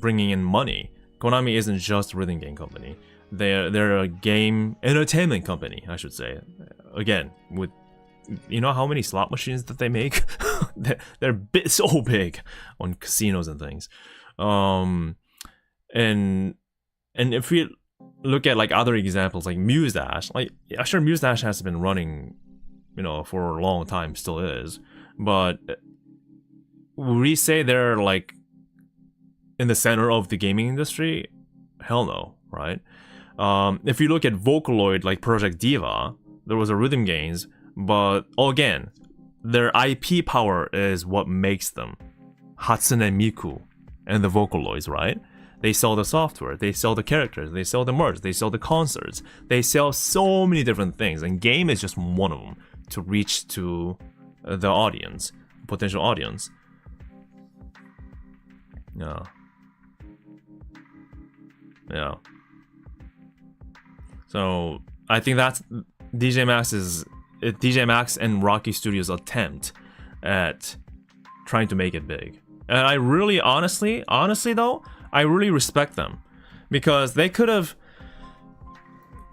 bringing in money. Konami isn't just a rhythm game company. They're a game entertainment company, I should say. Again, with you know how many slot machines that they make? they're so big on casinos and things. And if we look at like other examples like Muse Dash, like yeah, sure, Muse Dash has been running, you know, for a long time, still is, but would we say they're like in the center of the gaming industry? Hell no, right? If you look at Vocaloid, like Project Diva, there was a rhythm games, but again, their IP power is what makes them. Hatsune Miku and the Vocaloids, right? They sell the software, they sell the characters, they sell the merch, they sell the concerts, they sell so many different things, and game is just one of them to reach to the audience, potential audience. Yeah. So I think that's DJMAX and Rocky Studios' attempt at trying to make it big. And I really, honestly though, I really respect them because they could have.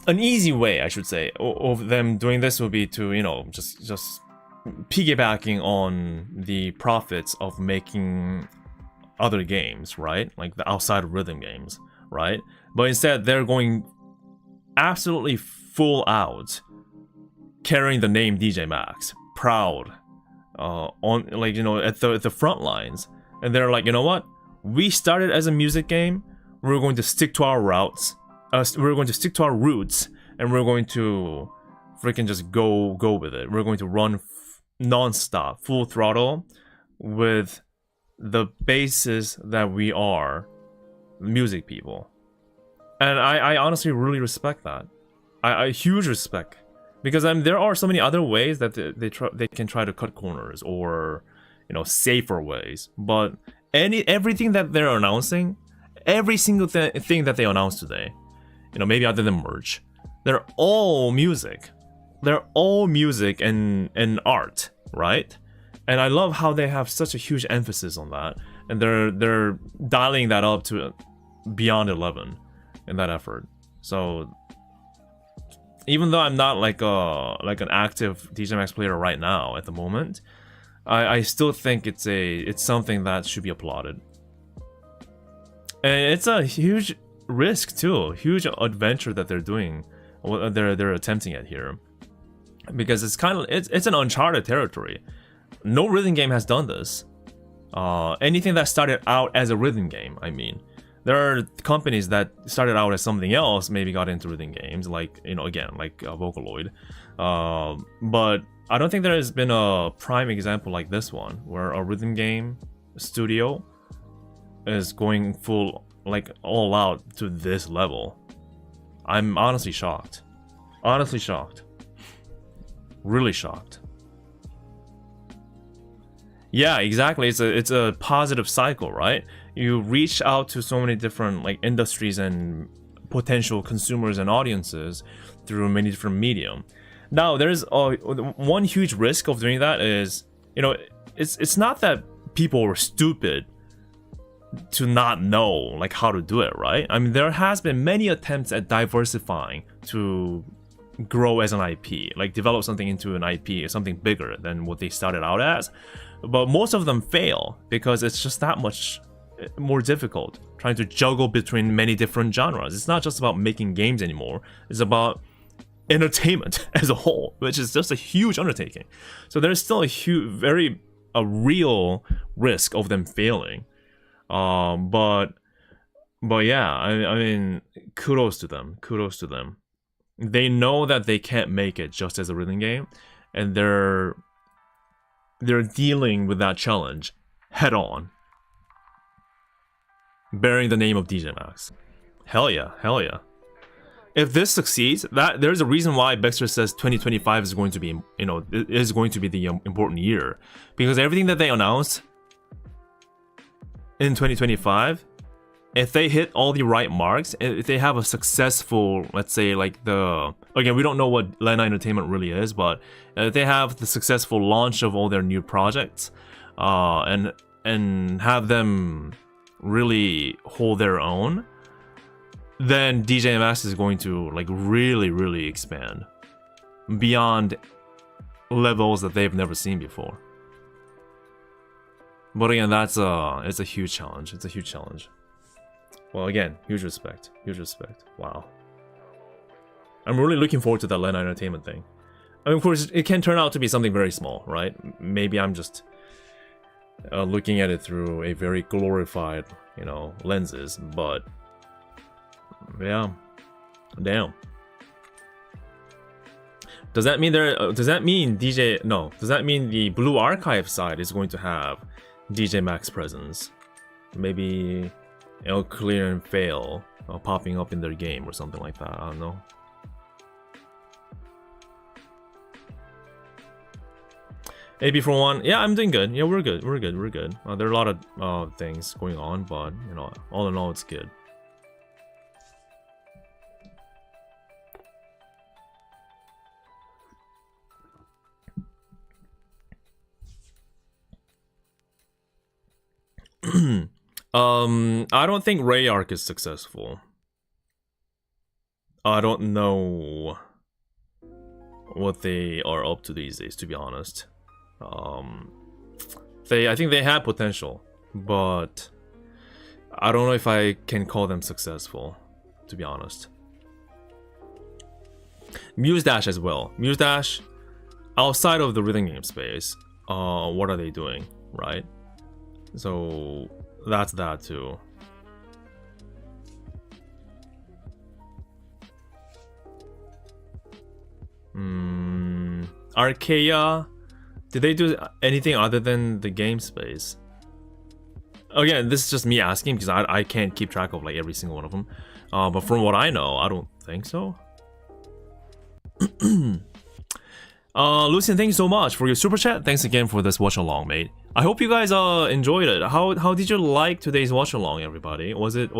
An easy way, I should say, of them doing this would be to, you know, just piggybacking on the profits of making other games, right? Like the outside of rhythm games, right? But instead, they're going absolutely full out carrying the name DJMAX, proud, on like at the front lines, and they're like, you know what? We started as a music game. We're going to stick to our routes. We're going to stick to our roots, and we're going to freaking just go with it. We're going to run non-stop, full throttle, with the basis that we are music people. And I honestly really respect that. I huge respect, because there are so many other ways that they can try to cut corners, or safer ways. But everything that they're announcing, every single thing that they announced today, maybe other than merch, they're all music. They're all music and art, right? And I love how they have such a huge emphasis on that, and they're dialing that up to beyond 11 in that effort. So even though I'm not like an active DJMAX player right now at the moment, I still think it's something that should be applauded. And it's a huge risk too, huge adventure that they're doing, what they're attempting at here, because it's an uncharted territory. No rhythm game has done this. Anything that started out as a rhythm game, I mean. There are companies that started out as something else, maybe got into rhythm games, like, again, like Vocaloid. But I don't think there has been a prime example like this one, where a rhythm game studio is going full, like, all out to this level. I'm honestly shocked. Honestly shocked. Really shocked. Yeah, exactly. It's a positive cycle, right? You reach out to so many different like industries and potential consumers and audiences through many different medium. Now, there's one huge risk of doing that is, it's not that people were stupid to not know like how to do it, right? I mean, there has been many attempts at diversifying to grow as an IP, like develop something into an IP, something bigger than what they started out as. But most of them fail because it's just that much more difficult trying to juggle between many different genres. It's not just about making games anymore. It's about entertainment as a whole, which is just a huge undertaking. So there's still a real risk of them failing. But yeah, I mean, kudos to them. Kudos to them. They know that they can't make it just as a rhythm game, and they're dealing with that challenge head on, bearing the name of DJMAX. Hell yeah, hell yeah. If this succeeds, there's a reason why Baxter says 2025 is going to be, is going to be the important year, because everything that they announced in 2025, if they hit all the right marks, if they have a successful, let's say, like again, we don't know what Lena Entertainment really is, but if they have the successful launch of all their new projects, and have them really hold their own, then DJMAX is going to like really expand beyond levels that they've never seen before. But again, it's a huge challenge. It's a huge challenge. Well, again, huge respect. Huge respect. Wow. I'm really looking forward to that Lena Entertainment thing. I mean, of course, it can turn out to be something very small, right? Maybe I'm just looking at it through a very glorified, lenses. But yeah, damn. Does that mean does that mean the Blue Archive side is going to have DJMAX presence? Maybe El Clear and Fail popping up in their game or something like that. I don't know. AB for one, yeah, I'm doing good. Yeah, we're good. We're good. We're good. There are a lot of things going on, but all in all, it's good. I don't think Ray Arc is successful. I don't know what they are up to these days, to be honest. I think they have potential, but I don't know if I can call them successful, to be honest. Muse Dash as well. Muse Dash, outside of the rhythm game space, what are they doing, right? So that's that too. Archaea, did they do anything other than the game space? Again, this is just me asking because I can't keep track of like every single one of them. But from what I know, I don't think so. Lucian, thank you so much for your super chat. Thanks again for this watch along, mate. I hope you guys enjoyed it. How did you like today's watch along, everybody? Was it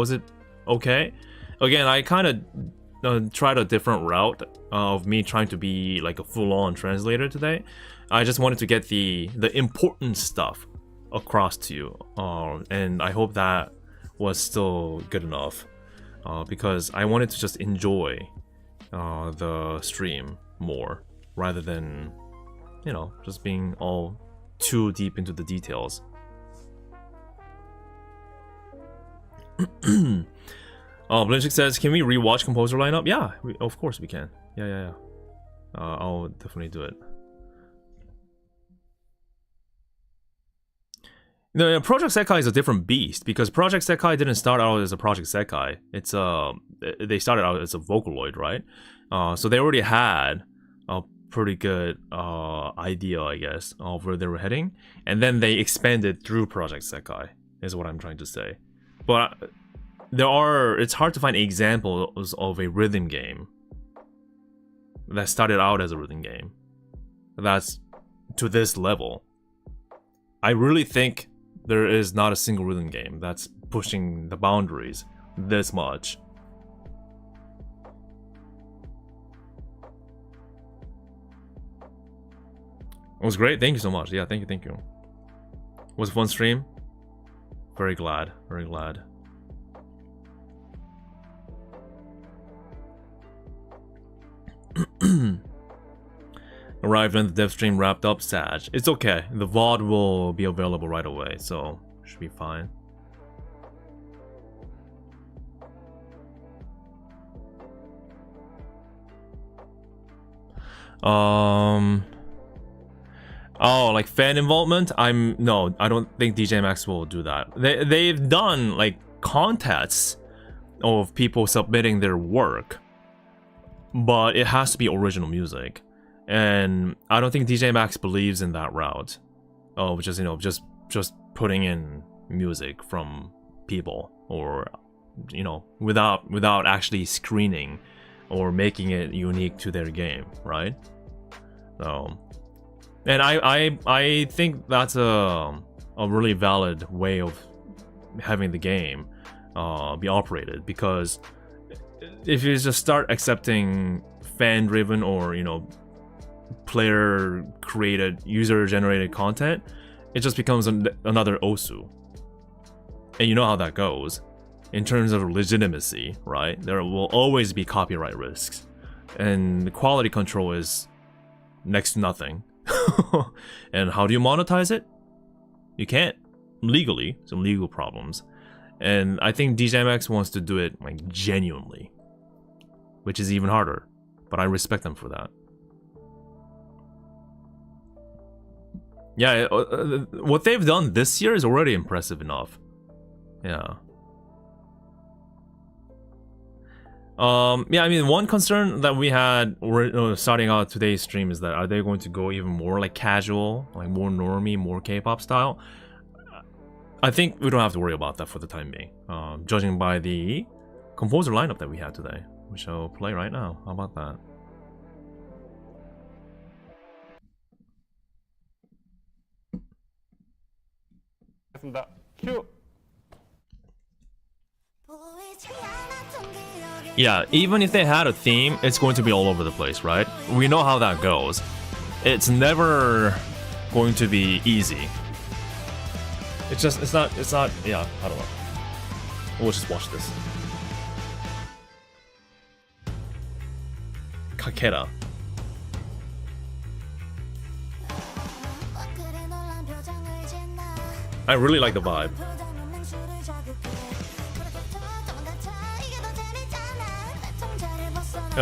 okay? Again, I kind of tried a different route of me trying to be like a full-on translator today. I just wanted to get the important stuff across to you, and I hope that was still good enough, because I wanted to just enjoy the stream more rather than, you know, just being all too deep into the details. Blinchik says, can we rewatch composer lineup? Yeah, of course we can. Yeah. I'll definitely do it. No, Project Sekai is a different beast because Project Sekai didn't start out as a Project Sekai. It's they started out as a Vocaloid, right? So they already had a pretty good idea, I guess, of where they were heading, and then they expanded through Project Sekai. Is what I'm trying to say. But it's hard to find examples of a rhythm game that started out as a rhythm game that's to this level. I really think there is not a single rhythm game that's pushing the boundaries this much. It was great. Thank you so much. Yeah, thank you. Was a fun stream. Very glad. Arrived when the dev stream wrapped up, Sag. It's okay. The VOD will be available right away, so should be fine. Oh, like fan involvement? No, I don't think DJMAX will do that. They've done like contests of people submitting their work, but it has to be original music. And I don't think DJMAX believes in that route of just, you know, just putting in music from people, or, you know, without actually screening or making it unique to their game, right? So, and I think that's a really valid way of having the game be operated, because if you just start accepting fan-driven or, you know, player-created, user-generated content, it just becomes another Osu. And you know how that goes. In terms of legitimacy, right? There will always be copyright risks. And the quality control is next to nothing. And how do you monetize it? You can't. Legally. Some legal problems. And I think DJMAX wants to do it like genuinely. Which is even harder. But I respect them for that. Yeah, what they've done this year is already impressive enough. Yeah. Yeah, I mean, one concern that we had starting out today's stream is that are they going to go even more like casual, like more normie, more K-pop style? I think we don't have to worry about that for the time being. Judging by the composer lineup that we had today, which I'll play right now. How about that? 큐. Yeah, even if they had a theme, it's going to be all over the place, right? We know how that goes. It's never going to be easy. It's not, yeah, I don't know. We'll just watch this. Kakera. I really like the vibe.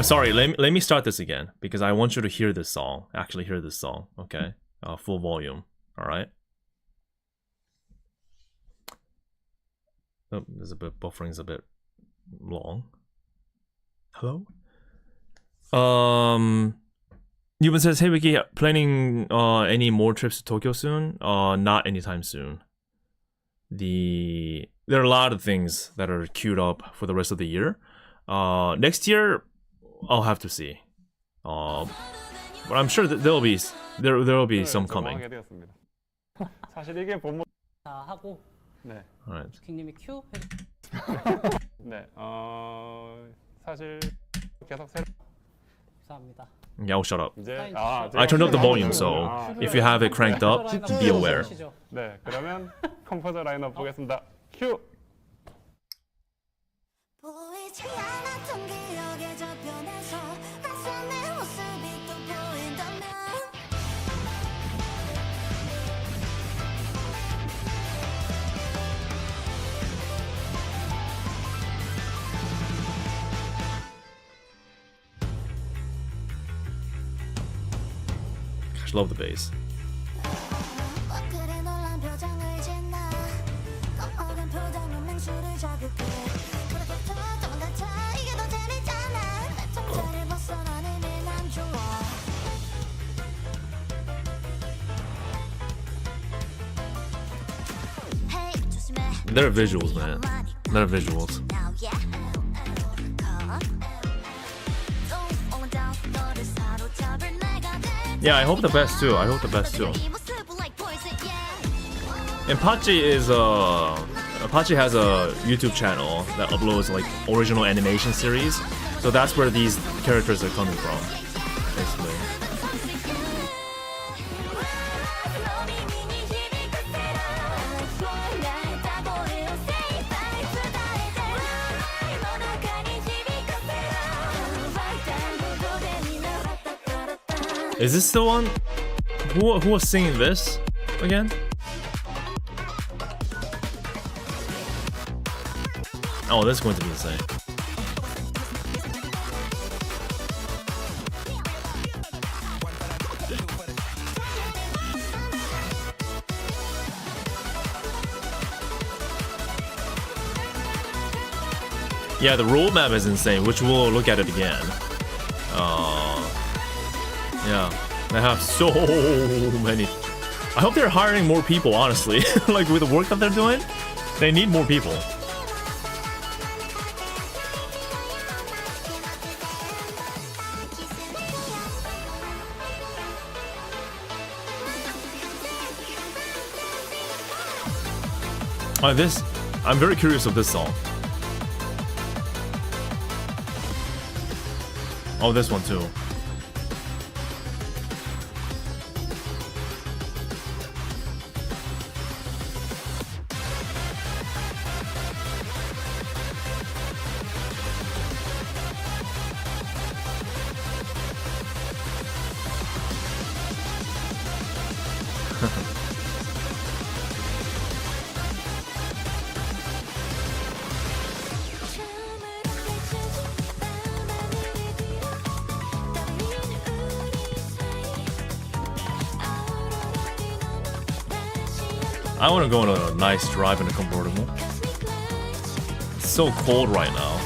Sorry, let me start this again because I want you to hear this song. Actually, hear this song. Okay, full volume. All right. Oh, there's a bit buffering's a bit long. Hello. Yuban says, "Hey Wiki, planning any more trips to Tokyo soon? Not anytime soon. There are a lot of things that are queued up for the rest of the year. Next year, I'll have to see. But I'm sure that there will be some coming." 하게 되었습니다. 사실 이게 본모. 자 하고 네. Alright. 킹님이 큐 해. 네. 사실 계속 새로. 감사합니다. Yeah, oh, shut up. 이제 I turned up the volume, so if you have it cranked up, be aware. 네. 그러면 컴포저 라인업 보겠습니다. 큐. 보이지 않았던 기억의 저편에서 낯선 내 모습이 또 보인다면 Gosh, love the bass. 그래 놀란 표정을 짓나 검어간 표정은 맹수를 자극해 그렇게 터던 같아 이게 더 재밌잖아 내 통제를 벗어나는 난 좋아 Hey 조심해 They're visuals, man. They're visuals. Now yeah Yeah, I hope the best too. I hope the best too. And Pachi Pachi has a YouTube channel that uploads like original animation series. So that's where these characters are coming from, basically. Is this the one? Who was singing this again? Oh, this is going to be insane. Yeah, the roadmap is insane, which we'll look at it again. Yeah, they have so many. I hope they're hiring more people, honestly. Like with the work that they're doing, they need more people. I'm very curious of this song. Oh, this one too. I want to go on a nice drive in a convertible. It's so cold right now.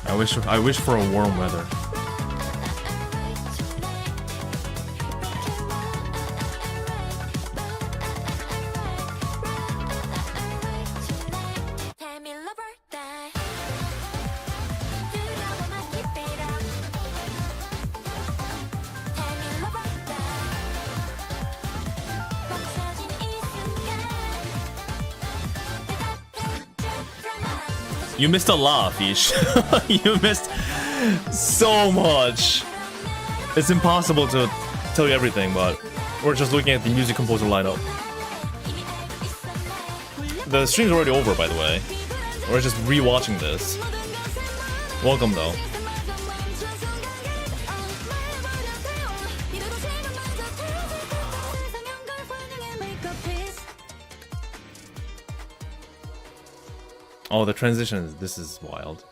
I wish for a warm weather. You missed a lot, Fish. You missed so much. It's impossible to tell you everything, but we're just looking at the music composer lineup. The stream's already over, by the way. We're just rewatching this. Welcome, though. Oh, the transitions. This is wild.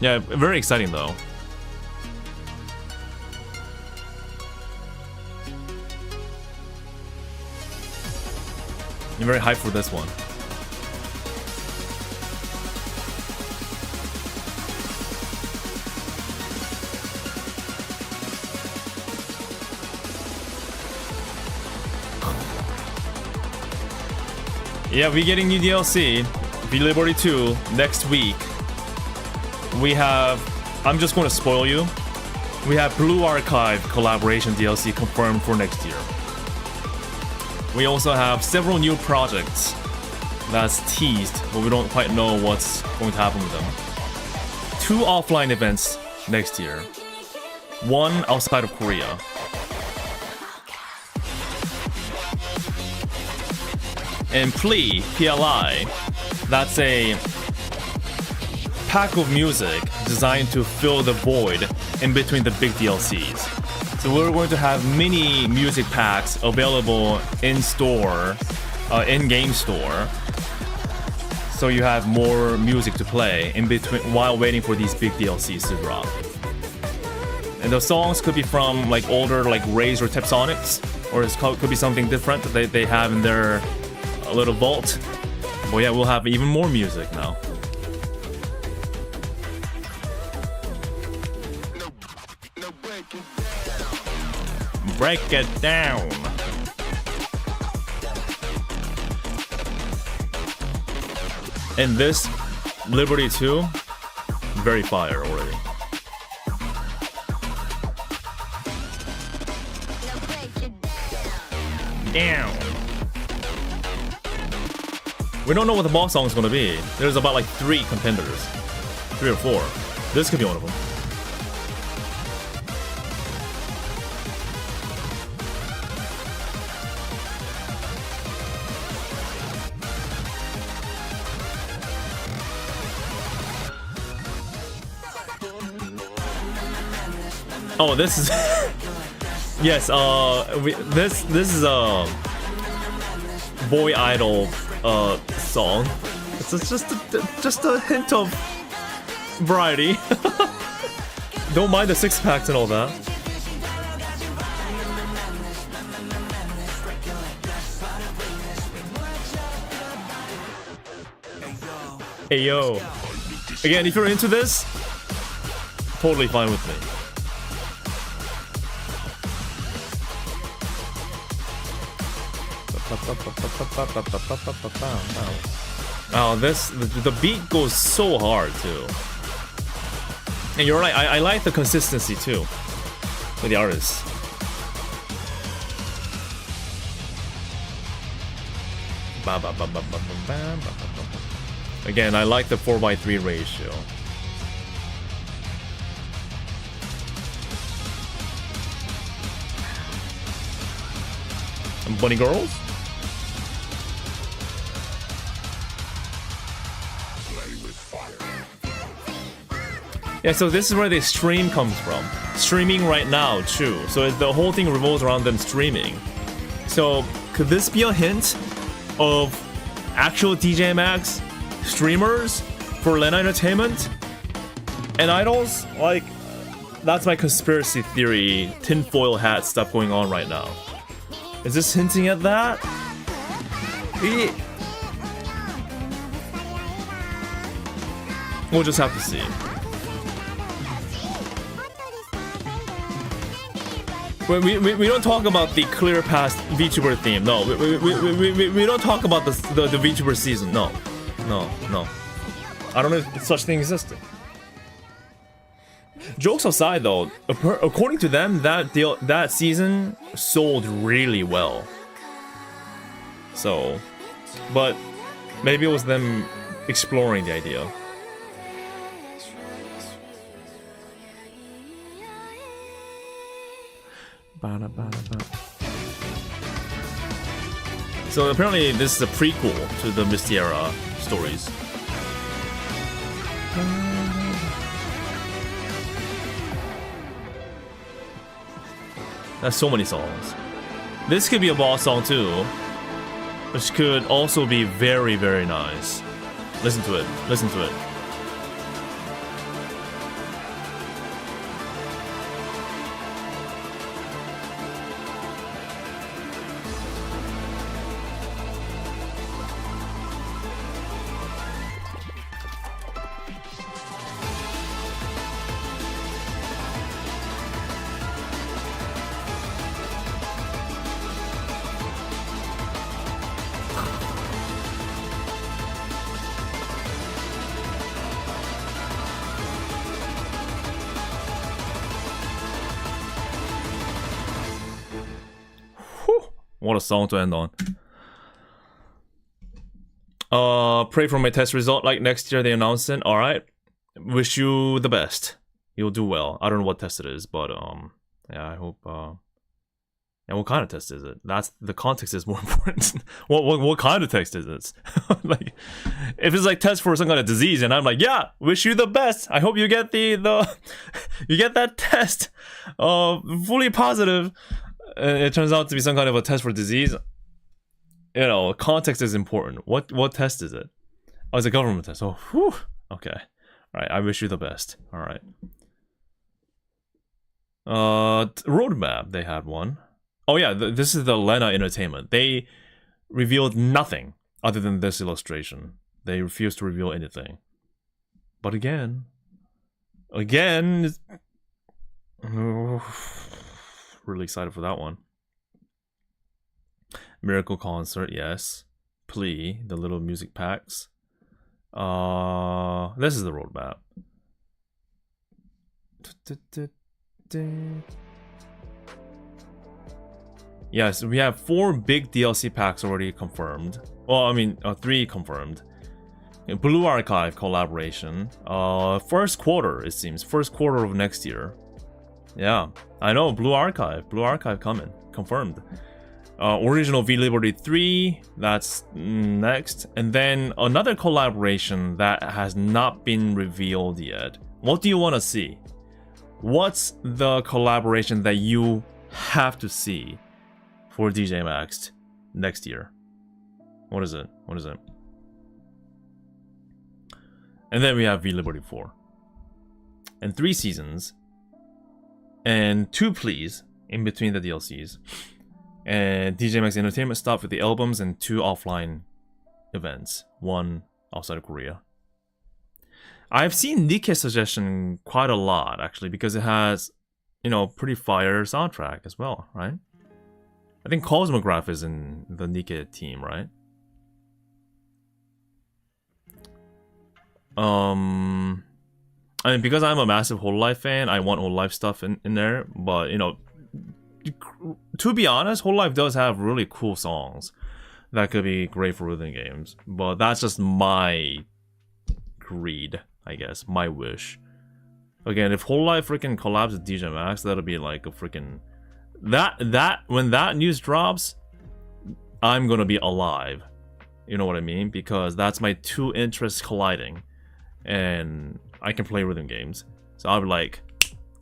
Yeah, very exciting though. I'm very hyped for this one. Yeah, we're getting new DLC, V-Liberty 2, next week. We have, I'm just going to spoil you. We have Blue Archive collaboration DLC confirmed for next year. We also have several new projects that's teased, but we don't quite know what's going to happen with them. 2 offline events next year. 1 outside of Korea. And PLI, that's a pack of music designed to fill the void in between the big DLCs. So we're going to have mini music packs available in store, in-game store. So you have more music to play in between while waiting for these big DLCs to drop. And the songs could be from like older like Rays or Tepsonics, or it could be something different that they have in their little vault. But yeah, we'll have even more music now. Break it down. And this Liberty 2, very fire already. Down. We don't know what the boss song is gonna be. There's about like 3 contenders, 3 or 4. This could be one of them. Oh, this is yes. This is a boy idol song. It's just a hint of variety. Don't mind the 6-packs and all that. Hey yo. Again, if you're into this, totally fine with me. Oh, the beat goes so hard too. And you're right, I like the consistency too with the artists. Again, I like the 4:3 ratio. And bunny girls? Yeah, so this is where the stream comes from. Streaming right now, too. So the whole thing revolves around them streaming. So could this be a hint of actual DJMAX streamers for Lena Entertainment and idols? Like, that's my conspiracy theory, tinfoil hat stuff going on right now. Is this hinting at that? We'll just have to see. We don't talk about the clear past VTuber theme. No, we don't talk about the VTuber season. No. I don't know if such thing existed. Jokes aside, though, according to them, that season sold really well. So, but maybe it was them exploring the idea. So apparently this is a prequel to the Mystiera stories. That's so many songs. This could be a boss song too, which could also be very, very nice. Listen to it. Listen to it. What a song to end on. Pray for my test result like next year they announce it. Alright. Wish you the best. You'll do well. I don't know what test it is, but yeah, I hope and what kind of test is it? That's the context is more important. what kind of test is it? Like, if it's like test for some kind of disease, and I'm like, yeah, wish you the best. I hope you get the you get that test, fully positive. It turns out to be some kind of a test for disease. You know, context is important. What test is it? Oh, it's a government test. Oh, whew. Okay. All right. I wish you the best. All right. Roadmap. They had one. Oh yeah, this is the Lena Entertainment. They revealed nothing other than this illustration. They refused to reveal anything. But again, really excited for that one. Miracle Concert, yes. Plea, the little music packs. This is the roadmap. Yes, we have 4 big DLC packs already confirmed. Well, I mean, 3 confirmed. Blue Archive collaboration. First quarter, it seems. First quarter of next year. Yeah, I know, Blue Archive. Blue Archive coming. Confirmed. Original V Liberty 3, that's next. And then another collaboration that has not been revealed yet. What do you want to see? What's the collaboration that you have to see for DJMAX next year? What is it? What is it? And then we have V Liberty 4. And 3 seasons. And 2 pleas in between the DLCs. And DJMAX Entertainment stuff with the albums and 2 offline events. 1 outside of Korea. I've seen Nikke's suggestion quite a lot, actually, because it has, you know, pretty fire soundtrack as well, right? I think Cosmograph is in the Nikke team, right? I mean, because I'm a massive Whole Life fan, I want Whole Life stuff in there. But, you know, to be honest, Whole Life does have really cool songs that could be great for rhythm games. But that's just my greed, I guess, my wish. Again, if Whole Life freaking collabs with DJMAX, that'll be like a freaking... That when that news drops, I'm gonna be alive. You know what I mean? Because that's my 2 interests colliding. And I can play rhythm games. So I'll be like,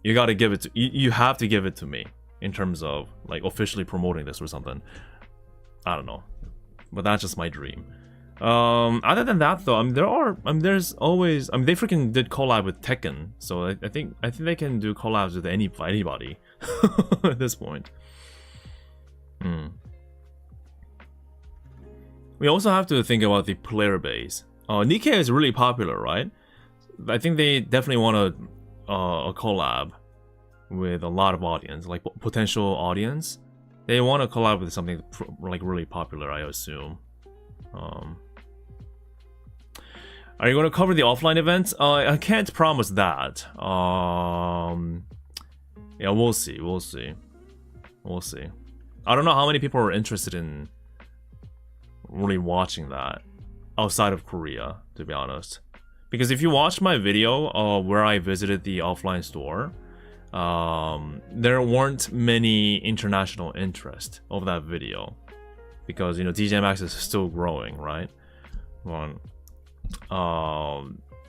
you gotta give it to... You have to give it to me. In terms of, like, officially promoting this or something. I don't know. But that's just my dream. Other than that, though, there's always... they freaking did collab with Tekken. So I think they can do collabs with anybody. At this point. We also have to think about the player base. Nikke is really popular, right? I think they definitely want a collab with a lot of audience, like potential audience. They want to collab with something like really popular, I assume. Are you going to cover the offline events? I can't promise that. Yeah, we'll see. We'll see. I don't know how many people are interested in really watching that outside of Korea, to be honest. Because if you watched my video where I visited the offline store, there weren't many international interest of that video. Because, you know, DJMAX is still growing, right? And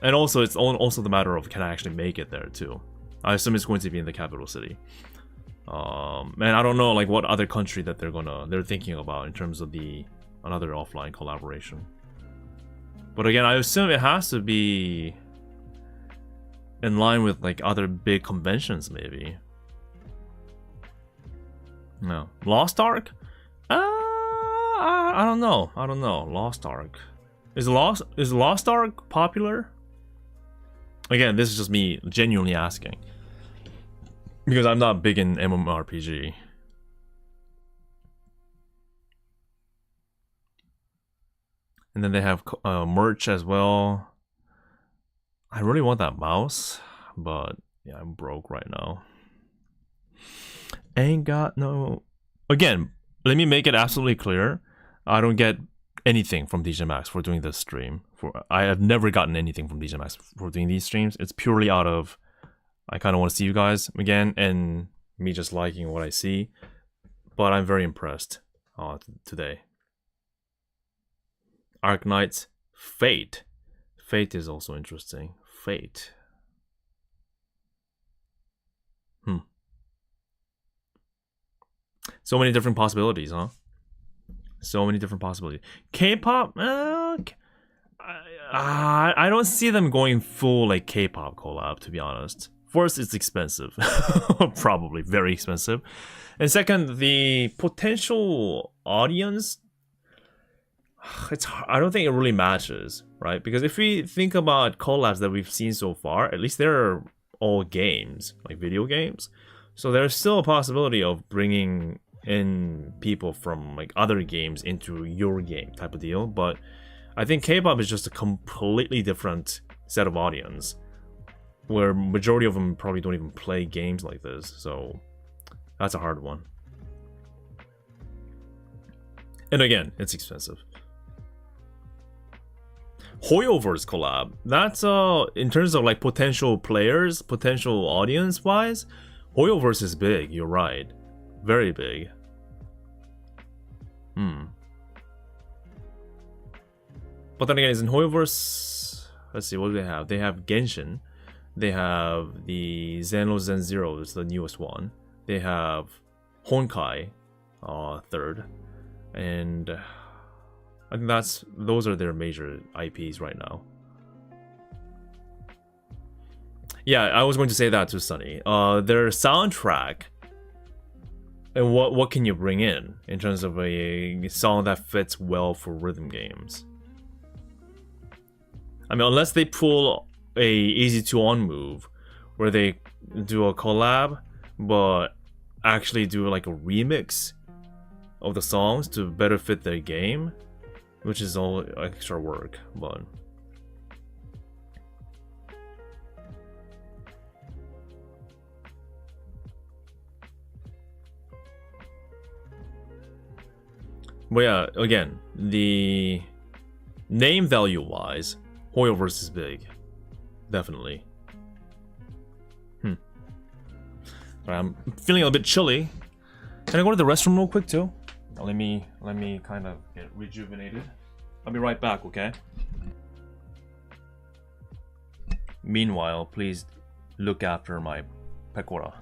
also, it's also the matter of can I actually make it there, too. I assume it's going to be in the capital city. And I don't know like what other country that they're thinking about in terms of another offline collaboration. But again, I assume it has to be in line with like other big conventions, maybe. No, Lost Ark? I don't know. Lost Ark. Is Lost Ark popular? Again, this is just me genuinely asking. Because I'm not big in MMORPG. And then they have merch as well. I really want that mouse, but yeah, I'm broke right now. Ain't got no... Again, let me make it absolutely clear. I don't get anything from DJMAX for doing this stream. I have never gotten anything from DJMAX for doing these streams. It's purely out of I kind of want to see you guys again and me just liking what I see. But I'm very impressed today. Arknights, Fate. Fate is also interesting. Fate. So many different possibilities, huh? So many different possibilities. K-pop? I don't see them going full like K-pop collab, to be honest. First, it's expensive. Probably very expensive. And second, the potential audience, I don't think it really matches, right? Because if we think about collabs that we've seen so far, at least they're all games, like video games. So there's still a possibility of bringing in people from like other games into your game type of deal. But I think K-pop is just a completely different set of audience, where majority of them probably don't even play games like this. So that's a hard one. And again, it's expensive. Hoyoverse collab. That's in terms of like potential players, potential audience wise, Hoyoverse is big, you're right. Very big. But then again, is in Hoyoverse, let's see, what do they have? They have Genshin. They have the Xeno Zen Zero, it's the newest one. They have Honkai, third. And I think those are their major IPs right now. Yeah, I was going to say that to Sunny. Their soundtrack, and what can you bring in terms of a song that fits well for rhythm games? I mean, unless they pull a easy to on move where they do a collab, but actually do like a remix of the songs to better fit their game, which is all extra work, but yeah, again, the name value wise, Hoyoverse is big. Definitely. I'm feeling a bit chilly. Can I go to the restroom real quick too? Let me kind of get rejuvenated. I'll be right back, okay? Meanwhile, please look after my pecora.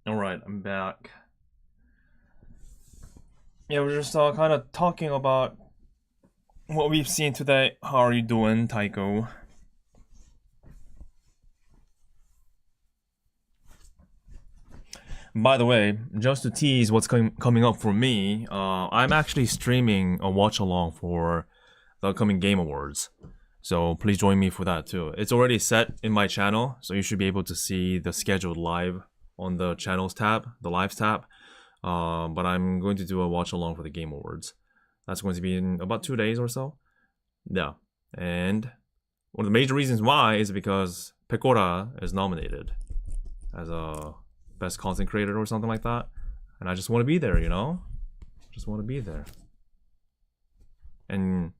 Alright, I'm back. Yeah, we're just kind of talking about what we've seen today. How are you doing, Taiko? By the way, just to tease what's coming up for me, I'm actually streaming a watch along for the upcoming Game Awards. So please join me for that too. It's already set in my channel, so you should be able to see the scheduled live on the channels tab, the lives tab. But I'm going to do a watch along for the Game Awards. That's going to be in about 2 days or so. Yeah, and one of the major reasons why is because Pecora is nominated as a best content creator or something like that, and I just want to be there, you know. Just want to be there. And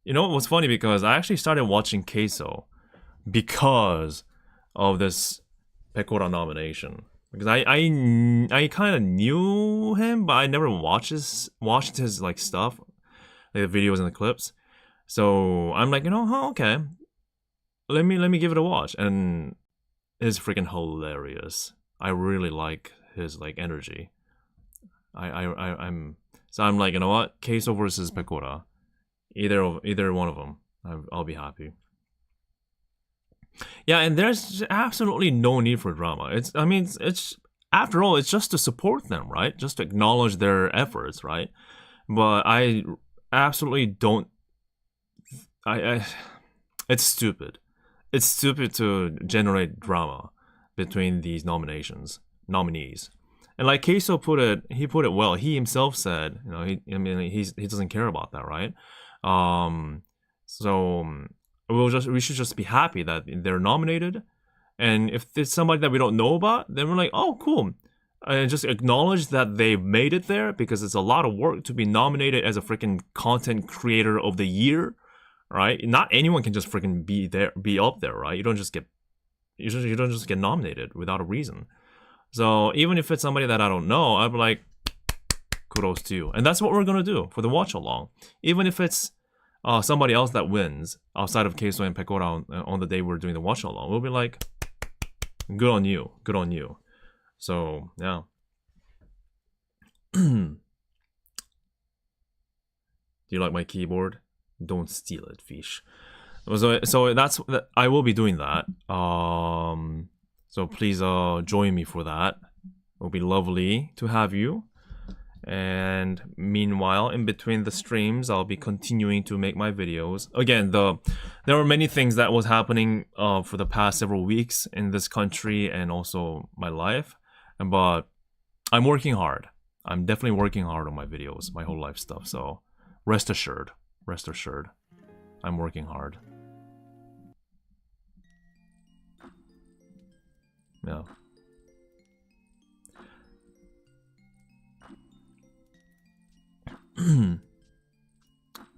you know what's funny, because I actually started watching Queso because of this Pecora nomination. Because I kind of knew him, but I never watched his like stuff, like the videos and the clips. So I'm like, you know, huh, okay, let me give it a watch, and it's freaking hilarious. I really like his like energy. I'm like, you know what, Queso versus Pecora. Either one of them, I'll be happy. Yeah, and there's absolutely no need for drama. It's after all, it's just to support them, right? Just to acknowledge their efforts, right? But I absolutely don't. It's stupid. It's stupid to generate drama between these nominees. And like Queso put it, he put it well. He himself said, you know, he doesn't care about that, right? So we should just be happy that they're nominated, and if it's somebody that we don't know about, then we're like, oh, cool, and just acknowledge that they've made it there, because it's a lot of work to be nominated as a freaking content creator of the year, right? Not anyone can just freaking be up there, right? You don't just get nominated without a reason. So even if it's somebody that I don't know, I'd be like, kudos to you. And that's what we're gonna do for the watch along. Even if it's somebody else that wins outside of Queso and Pecora on the day we're doing the watch along, we'll be like, good on you, good on you. So yeah. Do you like my keyboard? Don't steal it, fish. So that's I will be doing that. So please join me for that. It'll be lovely to have you. And meanwhile, in between the streams, I'll be continuing to make my videos. Again, there were many things that was happening for the past several weeks in this country and also my life. But I'm working hard. I'm definitely working hard on my videos, my whole life stuff. So rest assured, I'm working hard. Yeah.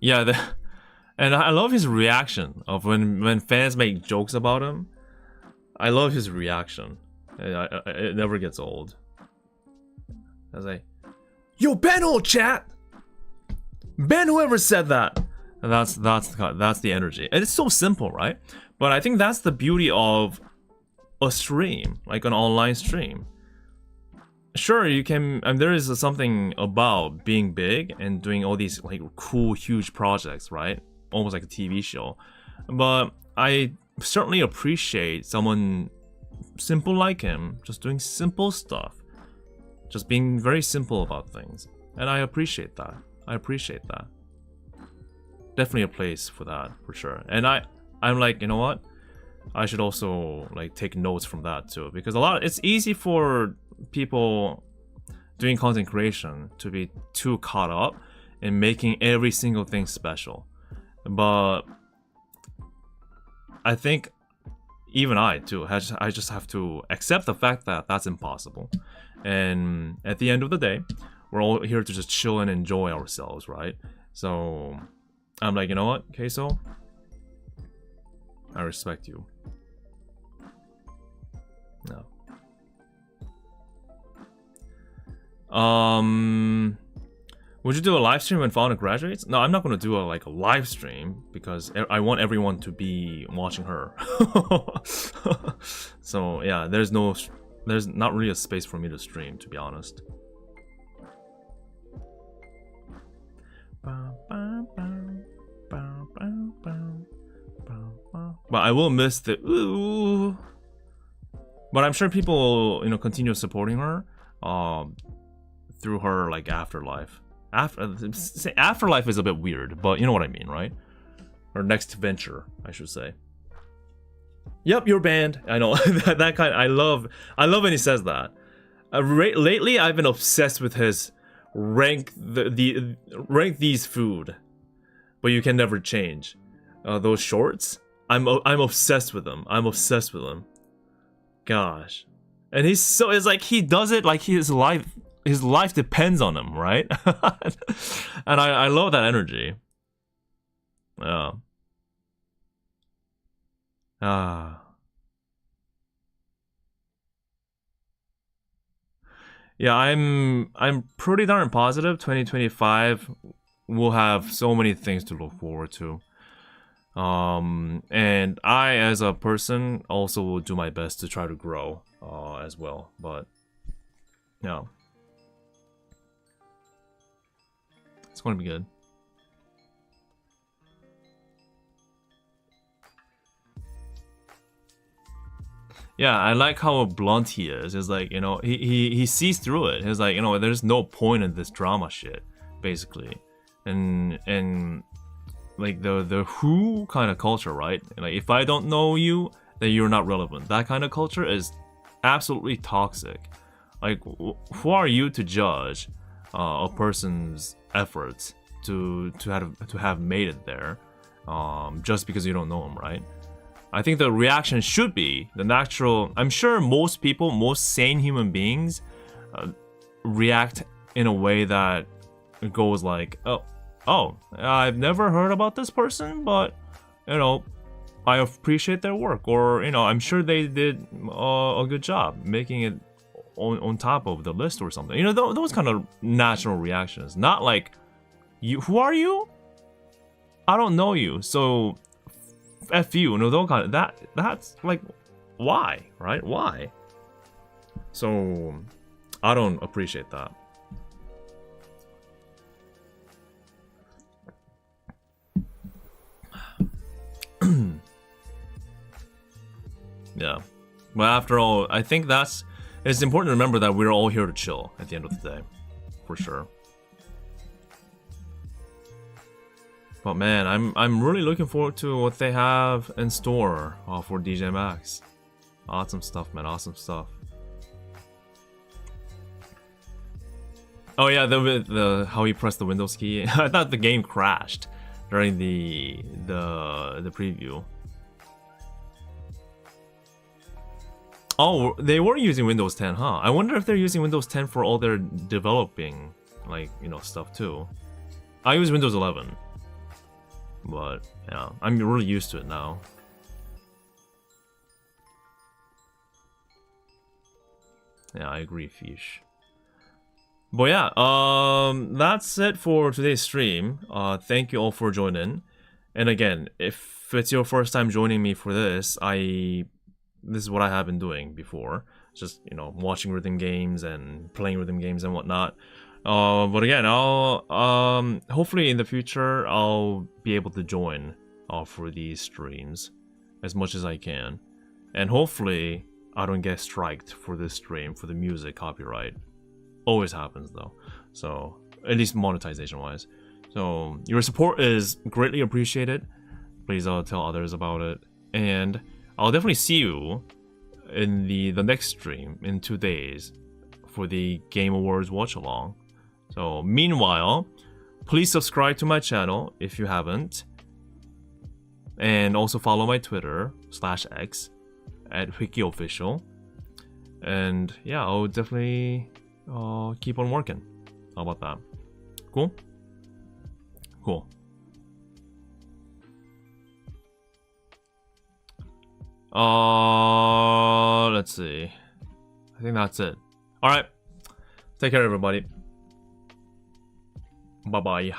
Yeah, and I love his reaction of when fans make jokes about him. I love his reaction. It never gets old. I was like, yo, Ben, old chat, Ben, whoever said that. And that's the energy, and it's so simple, right? But I think that's the beauty of a stream, like an online stream. Sure, you can, and there is something about being big and doing all these like cool, huge projects, right? Almost like a TV show. But I certainly appreciate someone simple like him, just doing simple stuff, just being very simple about things, and I appreciate that. Definitely a place for that, for sure. And I'm like, you know what? I should also like take notes from that too, because it's easy for people doing content creation to be too caught up in making every single thing special. But I think even I too, I just have to accept the fact that that's impossible. And at the end of the day, we're all here to just chill and enjoy ourselves, right? So I'm like, you know what, Queso? I respect you. No. Would you do a live stream when Fauna graduates? No, I'm not gonna do a live stream because I want everyone to be watching her. So yeah, there's not really a space for me to stream, to be honest. But I will miss the ooh. But I'm sure people will, continue supporting her through her afterlife. Afterlife is a bit weird, but you know what I mean, right? Or next venture, I should say. Yep, you're banned. I know. that kind. I love when he says that. Lately, I've been obsessed with his rank these food, but you can never change. Those shorts. I'm obsessed with them. I'm obsessed with them. Gosh, and it's like he does it like his life depends on him, right? And I love that energy. Yeah. Yeah, I'm pretty darn positive 2025 will have so many things to look forward to. And I, as a person, also will do my best to try to grow as well. But yeah, it's going to be good. Yeah, I like how blunt he is. It's like, you know, he sees through it. He's like, you know, there's no point in this drama shit, basically. And like the who kind of culture, right? Like, if I don't know you, then you're not relevant. That kind of culture is absolutely toxic. Like, who are you to judge a person's efforts to have made it there, just because you don't know him, right? I think the reaction should be the natural. I'm sure most people, most sane human beings, react in a way that goes like, oh, I've never heard about this person, but you know, I appreciate their work, or you know, I'm sure they did a good job making it on top of the list or something. You know, those kind of natural reactions. Not like, who are you? I don't know you, so F you, no, those kind of, that's like, why, right? Why? So I don't appreciate that. Yeah, but after all, I think it's important to remember that we're all here to chill at the end of the day, for sure. But man, I'm really looking forward to what they have in store for DJMAX. Awesome stuff, man. Awesome stuff. Oh yeah, the how he pressed the Windows key. I thought the game crashed during the preview. Oh, they were using Windows 10, huh? I wonder if they're using Windows 10 for all their developing, like, you know, stuff too. I use Windows 11. But yeah, I'm really used to it now. Yeah, I agree, Fish. But yeah, that's it for today's stream. Thank you all for joining. And again, if it's your first time joining me for this, this is what I have been doing before. Just, you know, watching rhythm games and playing rhythm games and whatnot. But again, I'll hopefully in the future I'll be able to join for these streams as much as I can, and hopefully I don't get striked for this stream for the music copyright. Always happens though, so at least monetization wise. So your support is greatly appreciated. Please tell others about it, and I'll definitely see you in the next stream in 2 days for the Game Awards watch along. So meanwhile, please subscribe to my channel if you haven't, and also follow my Twitter /X at hwikky_official. And yeah, I'll definitely keep on working. How about that? Cool? Cool. Let's see. I think that's it. Alright. Take care, everybody. Bye-bye.